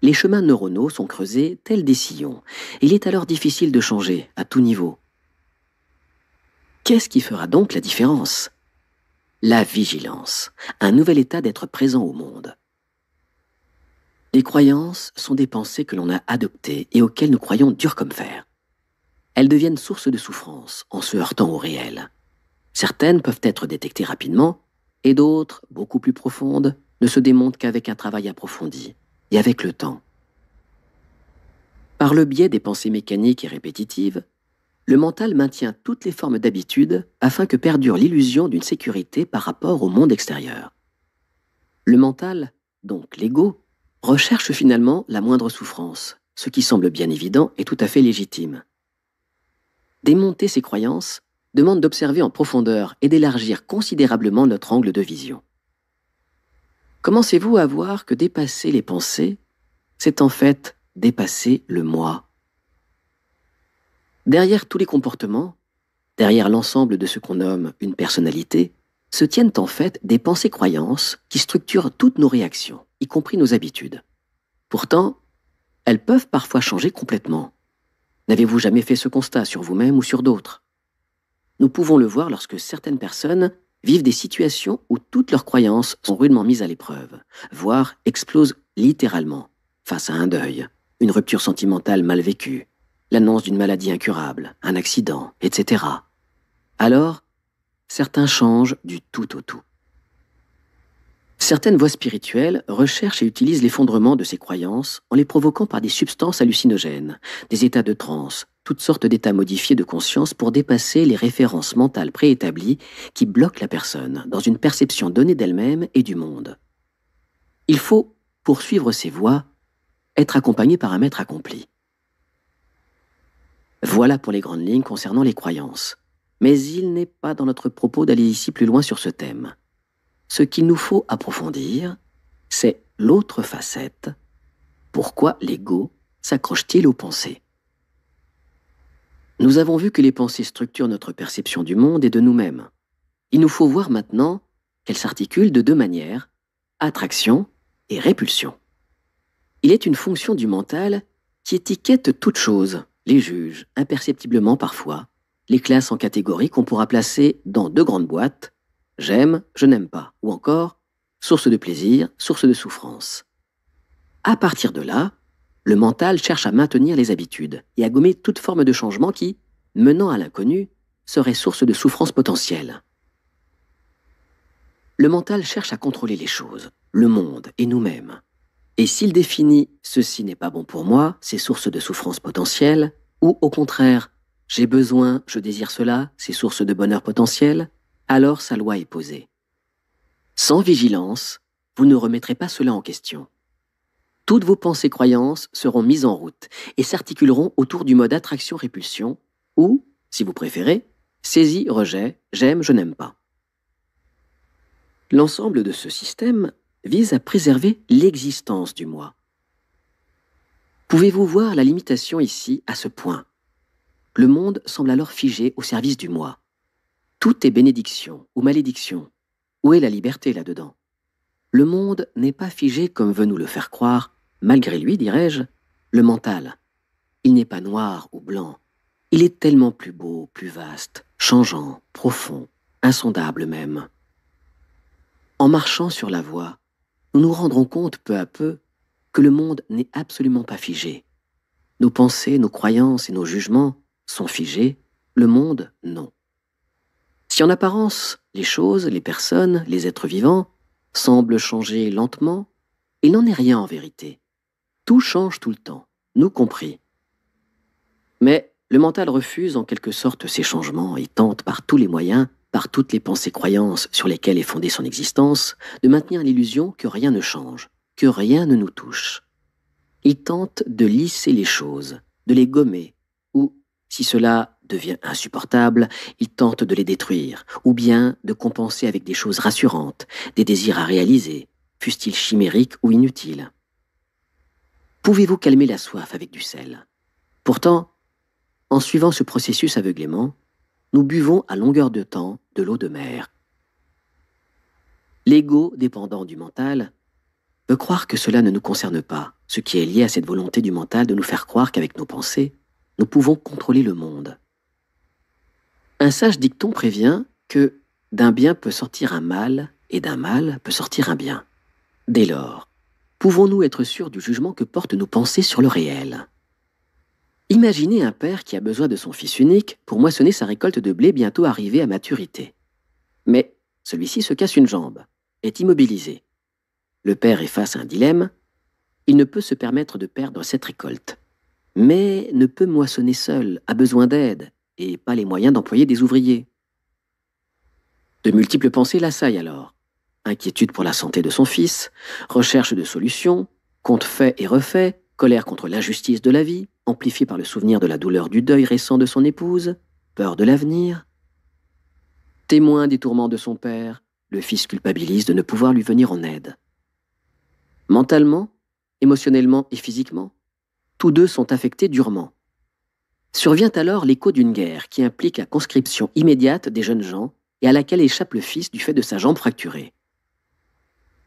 Les chemins neuronaux sont creusés tels des sillons. Il est alors difficile de changer à tout niveau. Qu'est-ce qui fera donc la différence? La vigilance, un nouvel état d'être présent au monde. Les croyances sont des pensées que l'on a adoptées et auxquelles nous croyons dures comme fer. elles deviennent source de souffrance en se heurtant au réel. Certaines peuvent être détectées rapidement, et d'autres, beaucoup plus profondes, ne se démontent qu'avec un travail approfondi et avec le temps. Par le biais des pensées mécaniques et répétitives, le mental maintient toutes les formes d'habitude afin que perdure l'illusion d'une sécurité par rapport au monde extérieur. Le mental, donc l'ego, recherche finalement la moindre souffrance, ce qui semble bien évident et tout à fait légitime. Démonter ces croyances demande d'observer en profondeur et d'élargir considérablement notre angle de vision. Commencez-vous à voir que dépasser les pensées, c'est en fait dépasser le moi. Derrière tous les comportements, derrière l'ensemble de ce qu'on nomme une personnalité, se tiennent en fait des pensées-croyances qui structurent toutes nos réactions, y compris nos habitudes. Pourtant, elles peuvent parfois changer complètement. N'avez-vous jamais fait ce constat sur vous-même ou sur d'autres? Nous pouvons le voir lorsque certaines personnes vivent des situations où toutes leurs croyances sont rudement mises à l'épreuve, voire explosent littéralement, face à un deuil, une rupture sentimentale mal vécue, l'annonce d'une maladie incurable, un accident, etc. Alors, certains changent du tout au tout. Certaines voies spirituelles recherchent et utilisent l'effondrement de ces croyances en les provoquant par des substances hallucinogènes, des états de transe, toutes sortes d'états modifiés de conscience pour dépasser les références mentales préétablies qui bloquent la personne dans une perception donnée d'elle-même et du monde. Il faut, pour suivre ces voies, être accompagné par un maître accompli. Voilà pour les grandes lignes concernant les croyances. Mais il n'est pas dans notre propos d'aller ici plus loin sur ce thème. Ce qu'il nous faut approfondir, c'est l'autre facette. Pourquoi l'ego s'accroche-t-il aux pensées? Nous avons vu que les pensées structurent notre perception du monde et de nous-mêmes. Il nous faut voir maintenant qu'elles s'articulent de deux manières, attraction et répulsion. Il est une fonction du mental qui étiquette toute chose, les juge, imperceptiblement parfois, les classe en catégories qu'on pourra placer dans deux grandes boîtes, j'aime, je n'aime pas, ou encore source de plaisir, source de souffrance. À partir de là, le mental cherche à maintenir les habitudes et à gommer toute forme de changement qui, menant à l'inconnu, serait source de souffrance potentielle. Le mental cherche à contrôler les choses, le monde et nous-mêmes. Et s'il définit « ceci n'est pas bon pour moi, c'est source de souffrance potentielle » ou au contraire « j'ai besoin, je désire cela, c'est source de bonheur potentiel », alors sa loi est posée. Sans vigilance, vous ne remettrez pas cela en question. Toutes vos pensées-croyances seront mises en route et s'articuleront autour du mode attraction-répulsion ou, si vous préférez, saisie-rejet, j'aime, je n'aime pas. L'ensemble de ce système vise à préserver l'existence du moi. Pouvez-vous voir la limitation ici à ce point? Le monde semble alors figé au service du moi. Tout est bénédiction ou malédiction. Où est la liberté là-dedans? Le monde n'est pas figé comme veut nous le faire croire, malgré lui, dirais-je, le mental. Il n'est pas noir ou blanc. Il est tellement plus beau, plus vaste, changeant, profond, insondable même. En marchant sur la voie, nous nous rendrons compte peu à peu que le monde n'est absolument pas figé. Nos pensées, nos croyances et nos jugements sont figés, le monde non. Si en apparence, les choses, les personnes, les êtres vivants semblent changer lentement, il n'en est rien en vérité. Tout change tout le temps, nous compris. Mais le mental refuse en quelque sorte ces changements et tente par tous les moyens, par toutes les pensées-croyances sur lesquelles est fondée son existence, de maintenir l'illusion que rien ne change, que rien ne nous touche. Il tente de lisser les choses, de les gommer, ou, si cela devient insupportable, il tente de les détruire, ou bien de compenser avec des choses rassurantes, des désirs à réaliser, fussent-ils chimériques ou inutiles. Pouvez-vous calmer la soif avec du sel? Pourtant, en suivant ce processus aveuglément, nous buvons à longueur de temps de l'eau de mer. L'ego, dépendant du mental, peut croire que cela ne nous concerne pas, ce qui est lié à cette volonté du mental de nous faire croire qu'avec nos pensées, nous pouvons contrôler le monde. Un sage dicton prévient que d'un bien peut sortir un mal et d'un mal peut sortir un bien. Dès lors, pouvons-nous être sûrs du jugement que portent nos pensées sur le réel? Imaginez un père qui a besoin de son fils unique pour moissonner sa récolte de blé bientôt arrivée à maturité. Mais celui-ci se casse une jambe, est immobilisé. Le père est face à un dilemme. Il ne peut se permettre de perdre cette récolte, mais ne peut moissonner seul, a besoin d'aide, et pas les moyens d'employer des ouvriers. De multiples pensées l'assaillent alors. Inquiétude pour la santé de son fils, recherche de solutions, contes faits et refaits, colère contre l'injustice de la vie, amplifiée par le souvenir de la douleur du deuil récent de son épouse, peur de l'avenir. Témoin des tourments de son père, le fils culpabilise de ne pouvoir lui venir en aide. Mentalement, émotionnellement et physiquement, tous deux sont affectés durement. Survient alors l'écho d'une guerre qui implique la conscription immédiate des jeunes gens et à laquelle échappe le fils du fait de sa jambe fracturée.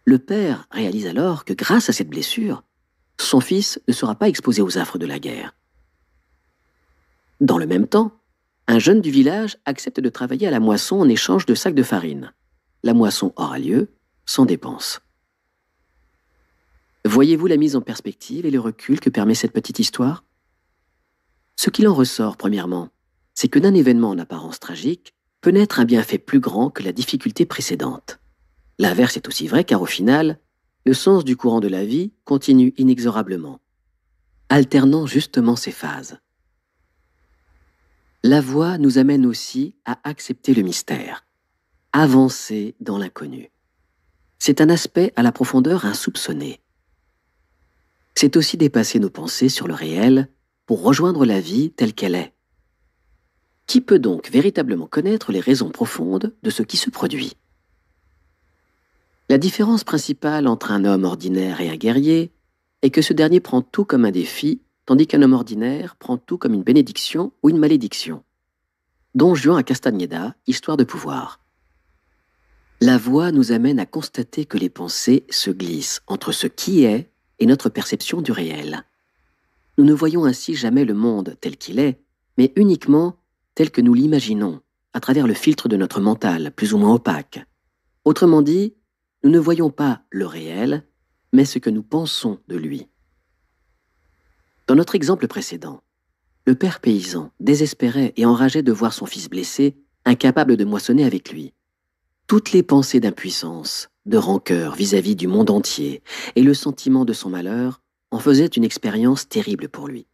Le père réalise alors que grâce à cette blessure, son fils ne sera pas exposé aux affres de la guerre. Dans le même temps, un jeune du village accepte de travailler à la moisson en échange de sacs de farine. La moisson aura lieu sans dépense. Voyez-vous la mise en perspective et le recul que permet cette petite histoire? Ce qu'il en ressort, premièrement, c'est que d'un événement en apparence tragique peut naître un bienfait plus grand que la difficulté précédente. L'inverse est aussi vrai car au final, le sens du courant de la vie continue inexorablement, alternant justement ces phases. La voie nous amène aussi à accepter le mystère, avancer dans l'inconnu. C'est un aspect à la profondeur insoupçonnée. C'est aussi dépasser nos pensées sur le réel pour rejoindre la vie telle qu'elle est. Qui peut donc véritablement connaître les raisons profondes de ce qui se produit? La différence principale entre un homme ordinaire et un guerrier est que ce dernier prend tout comme un défi, tandis qu'un homme ordinaire prend tout comme une bénédiction ou une malédiction. Don Juan à Castañeda, Histoire de pouvoir. La voie nous amène à constater que les pensées se glissent entre ce qui est et notre perception du réel. Nous ne voyons ainsi jamais le monde tel qu'il est, mais uniquement tel que nous l'imaginons, à travers le filtre de notre mental, plus ou moins opaque. Autrement dit, nous ne voyons pas le réel, mais ce que nous pensons de lui. Dans notre exemple précédent, le père paysan, désespéré et enragé de voir son fils blessé, incapable de moissonner avec lui. Toutes les pensées d'impuissance, de rancœur vis-à-vis du monde entier et le sentiment de son malheur en faisaient une expérience terrible pour lui.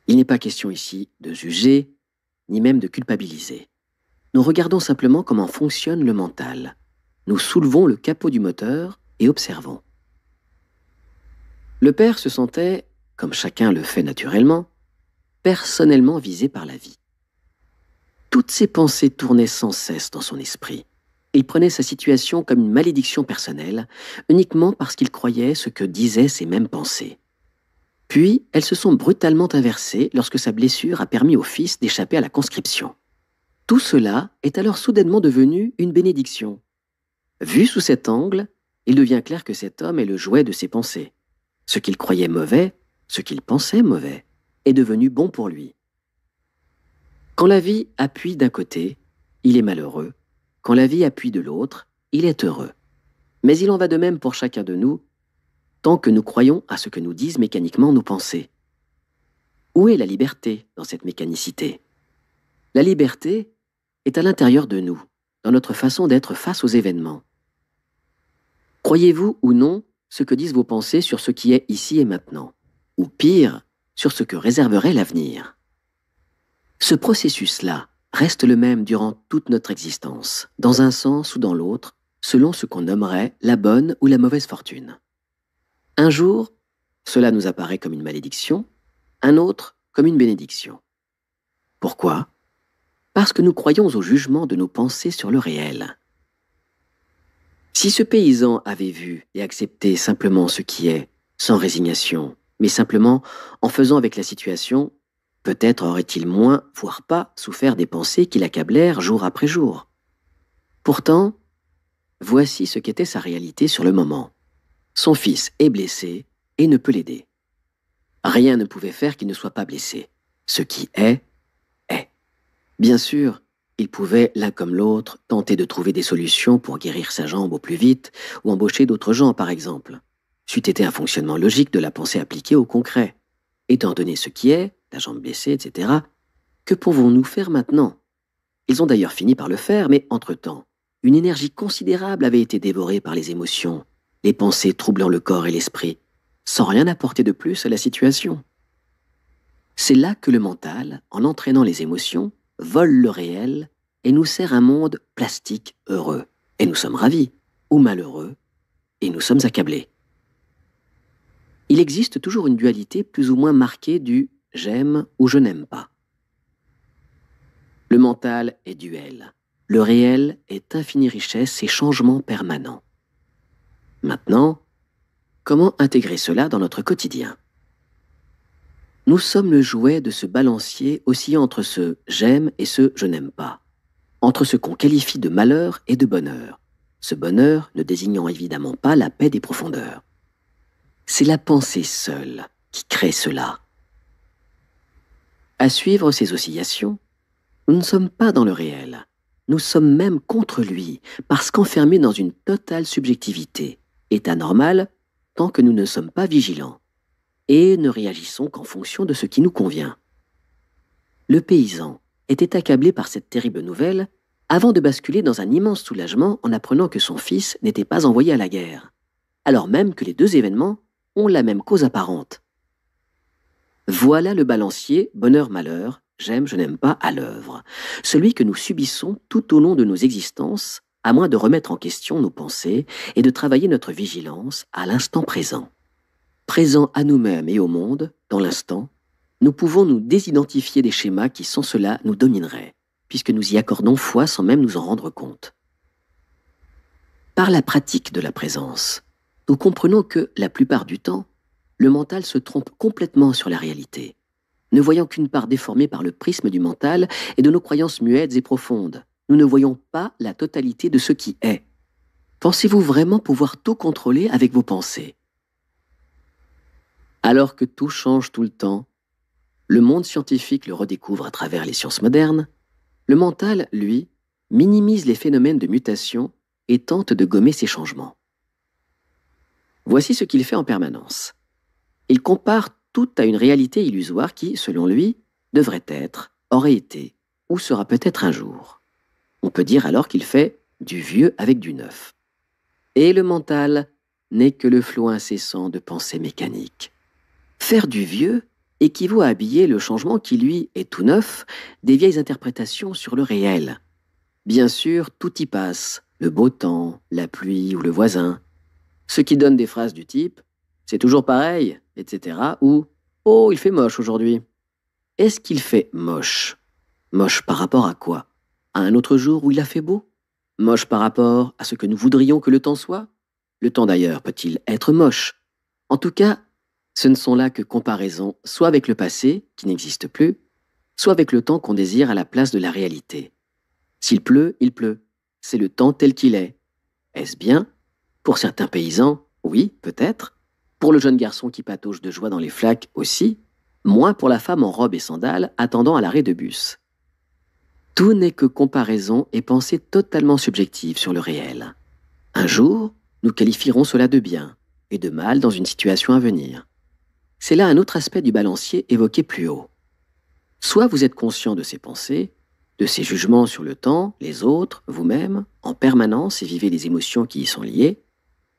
Il n'est pas question ici de juger, ni même de culpabiliser. Nous regardons simplement comment fonctionne le mental. Nous soulevons le capot du moteur et observons. Le père se sentait, comme chacun le fait naturellement, personnellement visé par la vie. Toutes ses pensées tournaient sans cesse dans son esprit. Il prenait sa situation comme une malédiction personnelle, uniquement parce qu'il croyait ce que disaient ces mêmes pensées. Puis, elles se sont brutalement inversées lorsque sa blessure a permis au fils d'échapper à la conscription. Tout cela est alors soudainement devenu une bénédiction. Vu sous cet angle, il devient clair que cet homme est le jouet de ses pensées. Ce qu'il croyait mauvais, ce qu'il pensait mauvais, est devenu bon pour lui. Quand la vie appuie d'un côté, il est malheureux. Quand la vie appuie de l'autre, il est heureux. Mais il en va de même pour chacun de nous, tant que nous croyons à ce que nous disent mécaniquement nos pensées. Où est la liberté dans cette mécanicité? La liberté est à l'intérieur de nous, dans notre façon d'être face aux événements. Croyez-vous ou non ce que disent vos pensées sur ce qui est ici et maintenant, ou pire, sur ce que réserverait l'avenir? Ce processus-là reste le même durant toute notre existence, dans un sens ou dans l'autre, selon ce qu'on nommerait la bonne ou la mauvaise fortune. Un jour, cela nous apparaît comme une malédiction, un autre comme une bénédiction. Pourquoi? Parce que nous croyons au jugement de nos pensées sur le réel. Si ce paysan avait vu et accepté simplement ce qui est, sans résignation, mais simplement en faisant avec la situation, peut-être aurait-il moins, voire pas, souffert des pensées qui l'accablèrent jour après jour. Pourtant, voici ce qu'était sa réalité sur le moment. Son fils est blessé et ne peut l'aider. Rien ne pouvait faire qu'il ne soit pas blessé. Ce qui est, est. Bien sûr, il pouvait, l'un comme l'autre, tenter de trouver des solutions pour guérir sa jambe au plus vite ou embaucher d'autres gens, par exemple. C'eût été un fonctionnement logique de la pensée appliquée au concret. Étant donné ce qui est, la jambe blessée, etc., que pouvons-nous faire maintenant? Ils ont d'ailleurs fini par le faire, mais entre-temps, une énergie considérable avait été dévorée par les émotions, les pensées troublant le corps et l'esprit, sans rien apporter de plus à la situation. C'est là que le mental, en entraînant les émotions, vole le réel et nous sert un monde plastique heureux. Et nous sommes ravis, ou malheureux, et nous sommes accablés. Il existe toujours une dualité plus ou moins marquée du « j'aime » ou « je n'aime pas ». Le mental est duel. Le réel est infinie richesse et changement permanent. Maintenant, comment intégrer cela dans notre quotidien? Nous sommes le jouet de ce balancier oscillant entre ce « j'aime » et ce « je n'aime pas », entre ce qu'on qualifie de malheur et de bonheur, ce bonheur ne désignant évidemment pas la paix des profondeurs. C'est la pensée seule qui crée cela. À suivre ces oscillations, nous ne sommes pas dans le réel, nous sommes même contre lui, parce qu'enfermés dans une totale subjectivité, état normal tant que nous ne sommes pas vigilants, et ne réagissons qu'en fonction de ce qui nous convient. Le paysan était accablé par cette terrible nouvelle avant de basculer dans un immense soulagement en apprenant que son fils n'était pas envoyé à la guerre, alors même que les deux événements ont la même cause apparente. Voilà le balancier bonheur-malheur, j'aime, je n'aime pas à l'œuvre, celui que nous subissons tout au long de nos existences, à moins de remettre en question nos pensées et de travailler notre vigilance à l'instant présent. Présent à nous-mêmes et au monde, dans l'instant, nous pouvons nous désidentifier des schémas qui, sans cela, nous domineraient, puisque nous y accordons foi sans même nous en rendre compte. Par la pratique de la présence, nous comprenons que, la plupart du temps, le mental se trompe complètement sur la réalité, ne voyant qu'une part déformée par le prisme du mental et de nos croyances muettes et profondes. Nous ne voyons pas la totalité de ce qui est. Pensez-vous vraiment pouvoir tout contrôler avec vos pensées? Alors que tout change tout le temps, le monde scientifique le redécouvre à travers les sciences modernes, le mental, lui, minimise les phénomènes de mutation et tente de gommer ces changements. Voici ce qu'il fait en permanence. Il compare tout à une réalité illusoire qui, selon lui, devrait être, aurait été, ou sera peut-être un jour. On peut dire alors qu'il fait du vieux avec du neuf. Et le mental n'est que le flot incessant de pensées mécaniques. Faire du vieux équivaut à habiller le changement qui, lui, est tout neuf, des vieilles interprétations sur le réel. Bien sûr, tout y passe, le beau temps, la pluie ou le voisin, ce qui donne des phrases du type « c'est toujours pareil », etc. ou « oh, il fait moche aujourd'hui ». Est-ce qu'il fait moche? Moche par rapport à quoi? À un autre jour où il a fait beau? Moche par rapport à ce que nous voudrions que le temps soit? Le temps d'ailleurs peut-il être moche? En tout cas, ce ne sont là que comparaisons, soit avec le passé, qui n'existe plus, soit avec le temps qu'on désire à la place de la réalité. S'il pleut, il pleut. C'est le temps tel qu'il est. Est-ce bien? Pour certains paysans, oui, peut-être. Pour le jeune garçon qui patauge de joie dans les flaques aussi. Moins pour la femme en robe et sandales attendant à l'arrêt de bus. Tout n'est que comparaison et pensée totalement subjective sur le réel. Un jour, nous qualifierons cela de bien et de mal dans une situation à venir. C'est là un autre aspect du balancier évoqué plus haut. Soit vous êtes conscient de ces pensées, de ces jugements sur le temps, les autres, vous-même, en permanence et vivez les émotions qui y sont liées,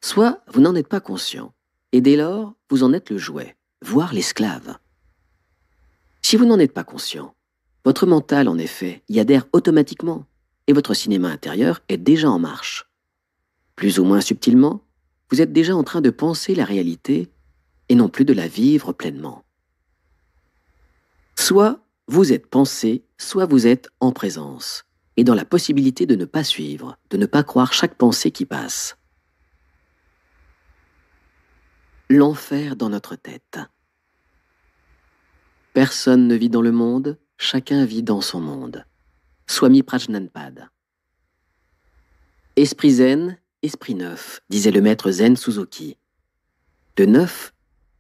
soit vous n'en êtes pas conscient, et dès lors, vous en êtes le jouet, voire l'esclave. Si vous n'en êtes pas conscient, votre mental, en effet, y adhère automatiquement, et votre cinéma intérieur est déjà en marche. Plus ou moins subtilement, vous êtes déjà en train de penser la réalité et non plus de la vivre pleinement. Soit vous êtes pensé, soit vous êtes en présence, et dans la possibilité de ne pas suivre, de ne pas croire chaque pensée qui passe. L'enfer dans notre tête. Personne ne vit dans le monde, chacun vit dans son monde. Swami Prajnanpad. Esprit zen, esprit neuf, disait le maître zen Suzuki. Le neuf,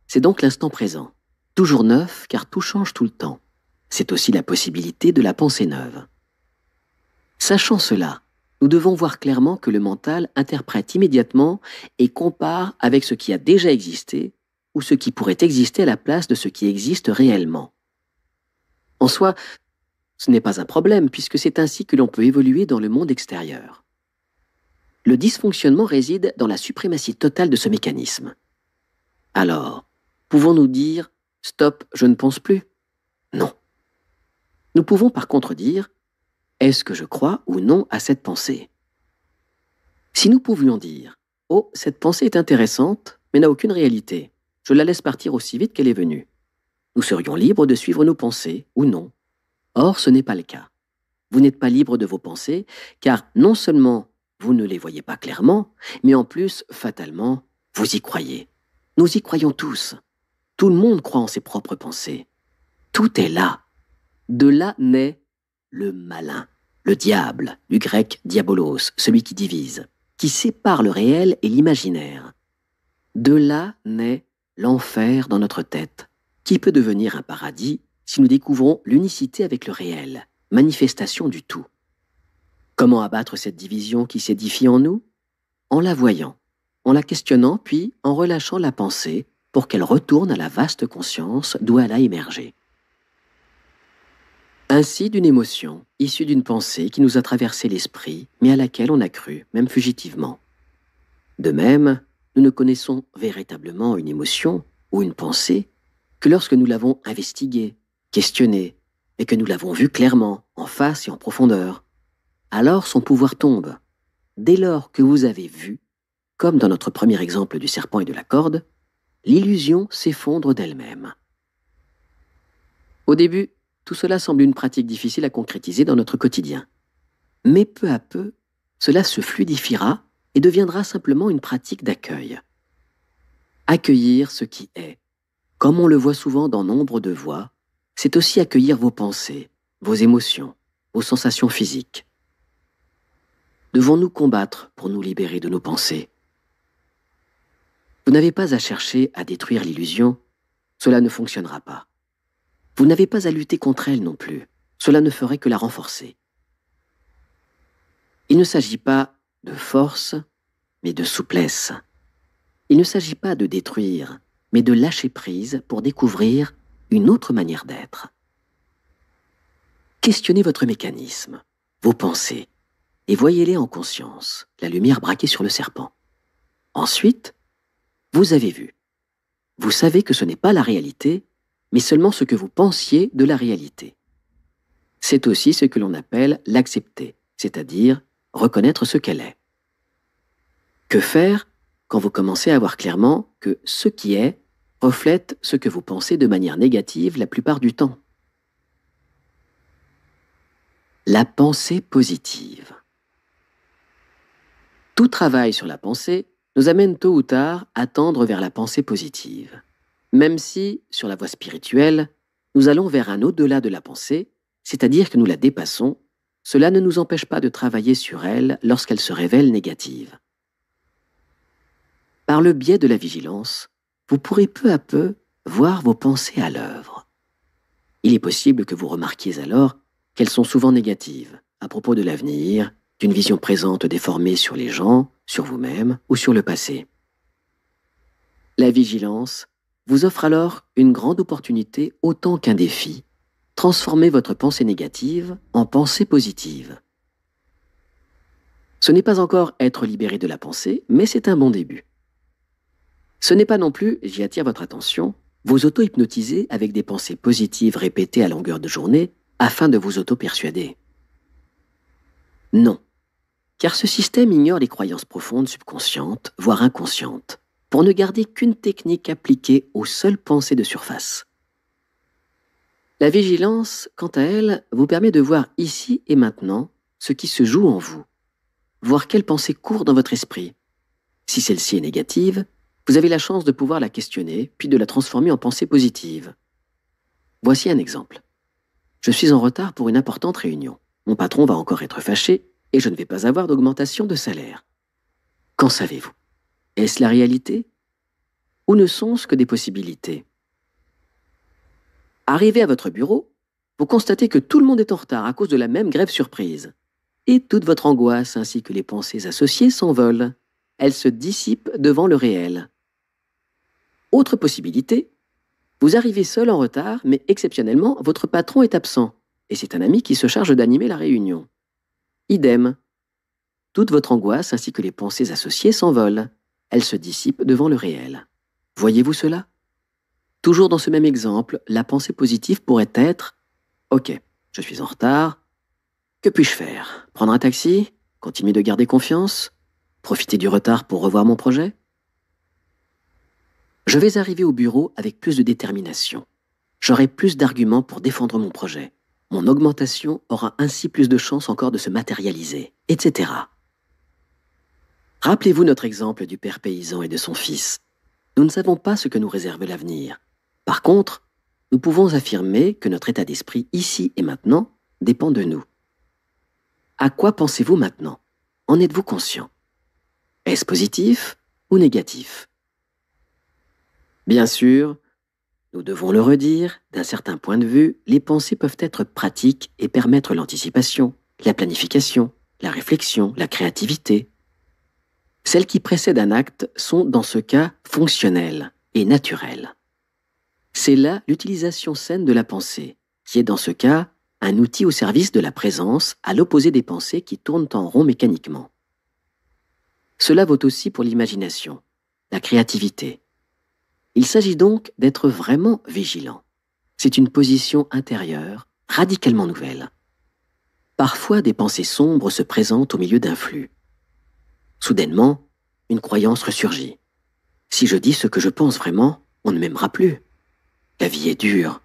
c'est donc l'instant présent. Toujours neuf, car tout change tout le temps. C'est aussi la possibilité de la pensée neuve. Sachant cela, nous devons voir clairement que le mental interprète immédiatement et compare avec ce qui a déjà existé ou ce qui pourrait exister à la place de ce qui existe réellement. En soi, ce n'est pas un problème puisque c'est ainsi que l'on peut évoluer dans le monde extérieur. Le dysfonctionnement réside dans la suprématie totale de ce mécanisme. Alors, pouvons-nous dire « Stop, je ne pense plus » ? Non. Nous pouvons par contre dire « Est-ce que je crois ou non à cette pensée ?» Si nous pouvions dire « Oh, cette pensée est intéressante, mais n'a aucune réalité. Je la laisse partir aussi vite qu'elle est venue. » Nous serions libres de suivre nos pensées ou non. Or, ce n'est pas le cas. Vous n'êtes pas libre de vos pensées, car non seulement vous ne les voyez pas clairement, mais en plus, fatalement, vous y croyez. Nous y croyons tous. Tout le monde croit en ses propres pensées. Tout est là. De là naît le malin, le diable, du grec diabolos, celui qui divise, qui sépare le réel et l'imaginaire. De là naît l'enfer dans notre tête, qui peut devenir un paradis si nous découvrons l'unicité avec le réel, manifestation du tout. Comment abattre cette division qui s'édifie en nous ? En la voyant, en la questionnant, puis en relâchant la pensée pour qu'elle retourne à la vaste conscience d'où elle a émergé. Ainsi d'une émotion, issue d'une pensée qui nous a traversé l'esprit, mais à laquelle on a cru, même fugitivement. De même, nous ne connaissons véritablement une émotion ou une pensée que lorsque nous l'avons investiguée, questionnée, et que nous l'avons vue clairement, en face et en profondeur. Alors son pouvoir tombe. Dès lors que vous avez vu, comme dans notre premier exemple du serpent et de la corde, l'illusion s'effondre d'elle-même. Au début, tout cela semble une pratique difficile à concrétiser dans notre quotidien. Mais peu à peu, cela se fluidifiera et deviendra simplement une pratique d'accueil. Accueillir ce qui est, comme on le voit souvent dans nombre de voies, c'est aussi accueillir vos pensées, vos émotions, vos sensations physiques. Devons-nous combattre pour nous libérer de nos pensées ? Vous n'avez pas à chercher à détruire l'illusion, cela ne fonctionnera pas. Vous n'avez pas à lutter contre elle non plus, cela ne ferait que la renforcer. Il ne s'agit pas de force, mais de souplesse. Il ne s'agit pas de détruire, mais de lâcher prise pour découvrir une autre manière d'être. Questionnez votre mécanisme, vos pensées, et voyez-les en conscience, la lumière braquée sur le serpent. Ensuite, vous avez vu. Vous savez que ce n'est pas la réalité, mais seulement ce que vous pensiez de la réalité. C'est aussi ce que l'on appelle l'accepter, c'est-à-dire reconnaître ce qu'elle est. Que faire quand vous commencez à voir clairement que ce qui est reflète ce que vous pensez de manière négative la plupart du temps? La pensée positive. Tout travail sur la pensée nous amène tôt ou tard à tendre vers la pensée positive. Même si, sur la voie spirituelle, nous allons vers un au-delà de la pensée, c'est-à-dire que nous la dépassons, cela ne nous empêche pas de travailler sur elle lorsqu'elle se révèle négative. Par le biais de la vigilance, vous pourrez peu à peu voir vos pensées à l'œuvre. Il est possible que vous remarquiez alors qu'elles sont souvent négatives, à propos de l'avenir, d'une vision présente déformée sur les gens, sur vous-même ou sur le passé. La vigilance vous offre alors une grande opportunité autant qu'un défi. Transformez votre pensée négative en pensée positive. Ce n'est pas encore être libéré de la pensée, mais c'est un bon début. Ce n'est pas non plus, j'y attire votre attention, vous auto-hypnotiser avec des pensées positives répétées à longueur de journée afin de vous auto-persuader. Non, car ce système ignore les croyances profondes subconscientes, voire inconscientes, pour ne garder qu'une technique appliquée aux seules pensées de surface. La vigilance, quant à elle, vous permet de voir ici et maintenant ce qui se joue en vous, voir quelle pensée court dans votre esprit. Si celle-ci est négative, vous avez la chance de pouvoir la questionner, puis de la transformer en pensée positive. Voici un exemple. Je suis en retard pour une importante réunion. Mon patron va encore être fâché et je ne vais pas avoir d'augmentation de salaire. Qu'en savez-vous? Est-ce la réalité? Ou ne sont-ce que des possibilités? Arrivé à votre bureau, vous constatez que tout le monde est en retard à cause de la même grève surprise. Et toute votre angoisse ainsi que les pensées associées s'envolent. Elles se dissipent devant le réel. Autre possibilité, vous arrivez seul en retard, mais exceptionnellement, votre patron est absent, et c'est un ami qui se charge d'animer la réunion. Idem. Toute votre angoisse ainsi que les pensées associées s'envolent. Elles se dissipent devant le réel. Voyez-vous cela? Toujours dans ce même exemple, la pensée positive pourrait être « Ok, je suis en retard. Que puis-je faire? Prendre un taxi? Continuer de garder confiance? Profiter du retard pour revoir mon projet? Je vais arriver au bureau avec plus de détermination. J'aurai plus d'arguments pour défendre mon projet. Mon augmentation aura ainsi plus de chances encore de se matérialiser, etc. » Rappelez-vous notre exemple du père paysan et de son fils. Nous ne savons pas ce que nous réserve l'avenir. Par contre, nous pouvons affirmer que notre état d'esprit ici et maintenant dépend de nous. À quoi pensez-vous maintenant? En êtes-vous conscient? Est-ce positif ou négatif? Bien sûr, nous devons le redire, d'un certain point de vue, les pensées peuvent être pratiques et permettre l'anticipation, la planification, la réflexion, la créativité. Celles qui précèdent un acte sont, dans ce cas, fonctionnelles et naturelles. C'est là l'utilisation saine de la pensée, qui est, dans ce cas, un outil au service de la présence, à l'opposé des pensées qui tournent en rond mécaniquement. Cela vaut aussi pour l'imagination, la créativité. Il s'agit donc d'être vraiment vigilant. C'est une position intérieure, radicalement nouvelle. Parfois, des pensées sombres se présentent au milieu d'un flux. Soudainement, une croyance ressurgit. Si je dis ce que je pense vraiment, on ne m'aimera plus. La vie est dure.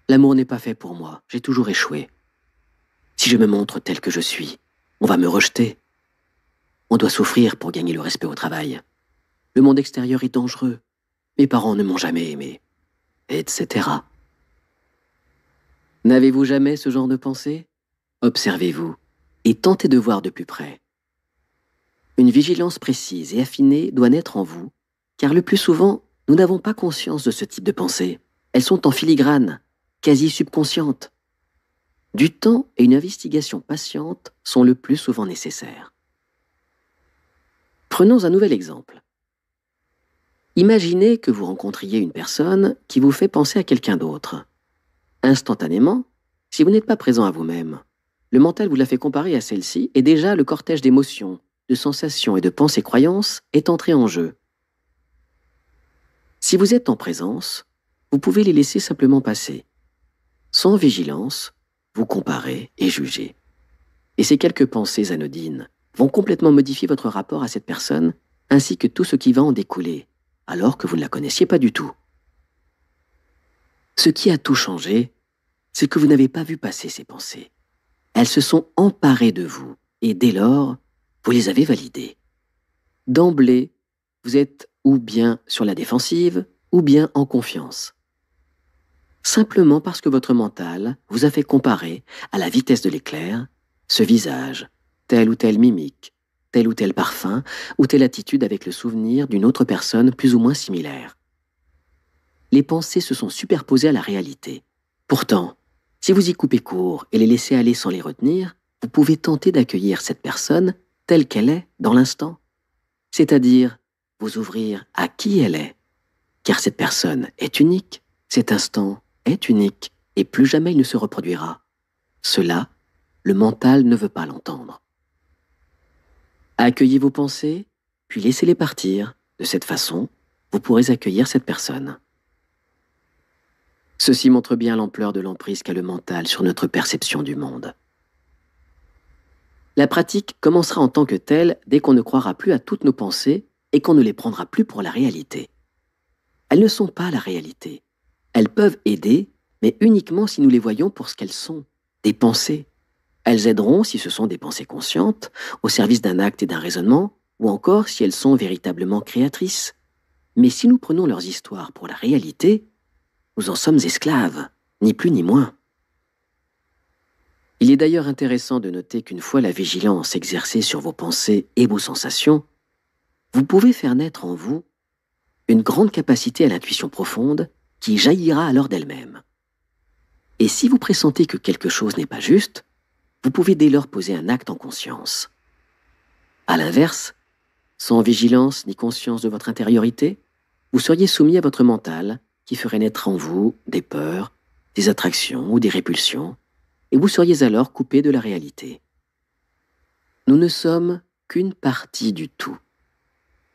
L'amour n'est pas fait pour moi, j'ai toujours échoué. Si je me montre tel que je suis, on va me rejeter. On doit souffrir pour gagner le respect au travail. Le monde extérieur est dangereux. Mes parents ne m'ont jamais aimé. Etc. N'avez-vous jamais ce genre de pensée? Observez-vous et tentez de voir de plus près. Une vigilance précise et affinée doit naître en vous, car le plus souvent, nous n'avons pas conscience de ce type de pensée. Elles sont en filigrane, quasi subconscientes. Du temps et une investigation patiente sont le plus souvent nécessaires. Prenons un nouvel exemple. Imaginez que vous rencontriez une personne qui vous fait penser à quelqu'un d'autre. Instantanément, si vous n'êtes pas présent à vous-même, le mental vous la fait comparer à celle-ci et déjà le cortège d'émotions, de sensations et de pensées croyances est entré en jeu. Si vous êtes en présence, vous pouvez les laisser simplement passer. Sans vigilance, vous comparez et jugez. Et ces quelques pensées anodines vont complètement modifier votre rapport à cette personne ainsi que tout ce qui va en découler, alors que vous ne la connaissiez pas du tout. Ce qui a tout changé, c'est que vous n'avez pas vu passer ces pensées. Elles se sont emparées de vous, et dès lors, vous les avez validées. D'emblée, vous êtes ou bien sur la défensive, ou bien en confiance. Simplement parce que votre mental vous a fait comparer, à la vitesse de l'éclair, ce visage, telle ou telle mimique, tel ou tel parfum, ou telle attitude avec le souvenir d'une autre personne plus ou moins similaire. Les pensées se sont superposées à la réalité. Pourtant, si vous y coupez court et les laissez aller sans les retenir, vous pouvez tenter d'accueillir cette personne telle qu'elle est dans l'instant. C'est-à-dire, vous ouvrir à qui elle est. Car cette personne est unique, cet instant est unique, et plus jamais il ne se reproduira. Cela, le mental ne veut pas l'entendre. Accueillez vos pensées, puis laissez-les partir. De cette façon, vous pourrez accueillir cette personne. Ceci montre bien l'ampleur de l'emprise qu'a le mental sur notre perception du monde. La pratique commencera en tant que telle dès qu'on ne croira plus à toutes nos pensées et qu'on ne les prendra plus pour la réalité. Elles ne sont pas la réalité. Elles peuvent aider, mais uniquement si nous les voyons pour ce qu'elles sont, des pensées. Elles aideront si ce sont des pensées conscientes, au service d'un acte et d'un raisonnement, ou encore si elles sont véritablement créatrices. Mais si nous prenons leurs histoires pour la réalité, nous en sommes esclaves, ni plus ni moins. Il est d'ailleurs intéressant de noter qu'une fois la vigilance exercée sur vos pensées et vos sensations, vous pouvez faire naître en vous une grande capacité à l'intuition profonde qui jaillira alors d'elle-même. Et si vous pressentez que quelque chose n'est pas juste, vous pouvez dès lors poser un acte en conscience. À l'inverse, sans vigilance ni conscience de votre intériorité, vous seriez soumis à votre mental qui ferait naître en vous des peurs, des attractions ou des répulsions, et vous seriez alors coupé de la réalité. Nous ne sommes qu'une partie du tout.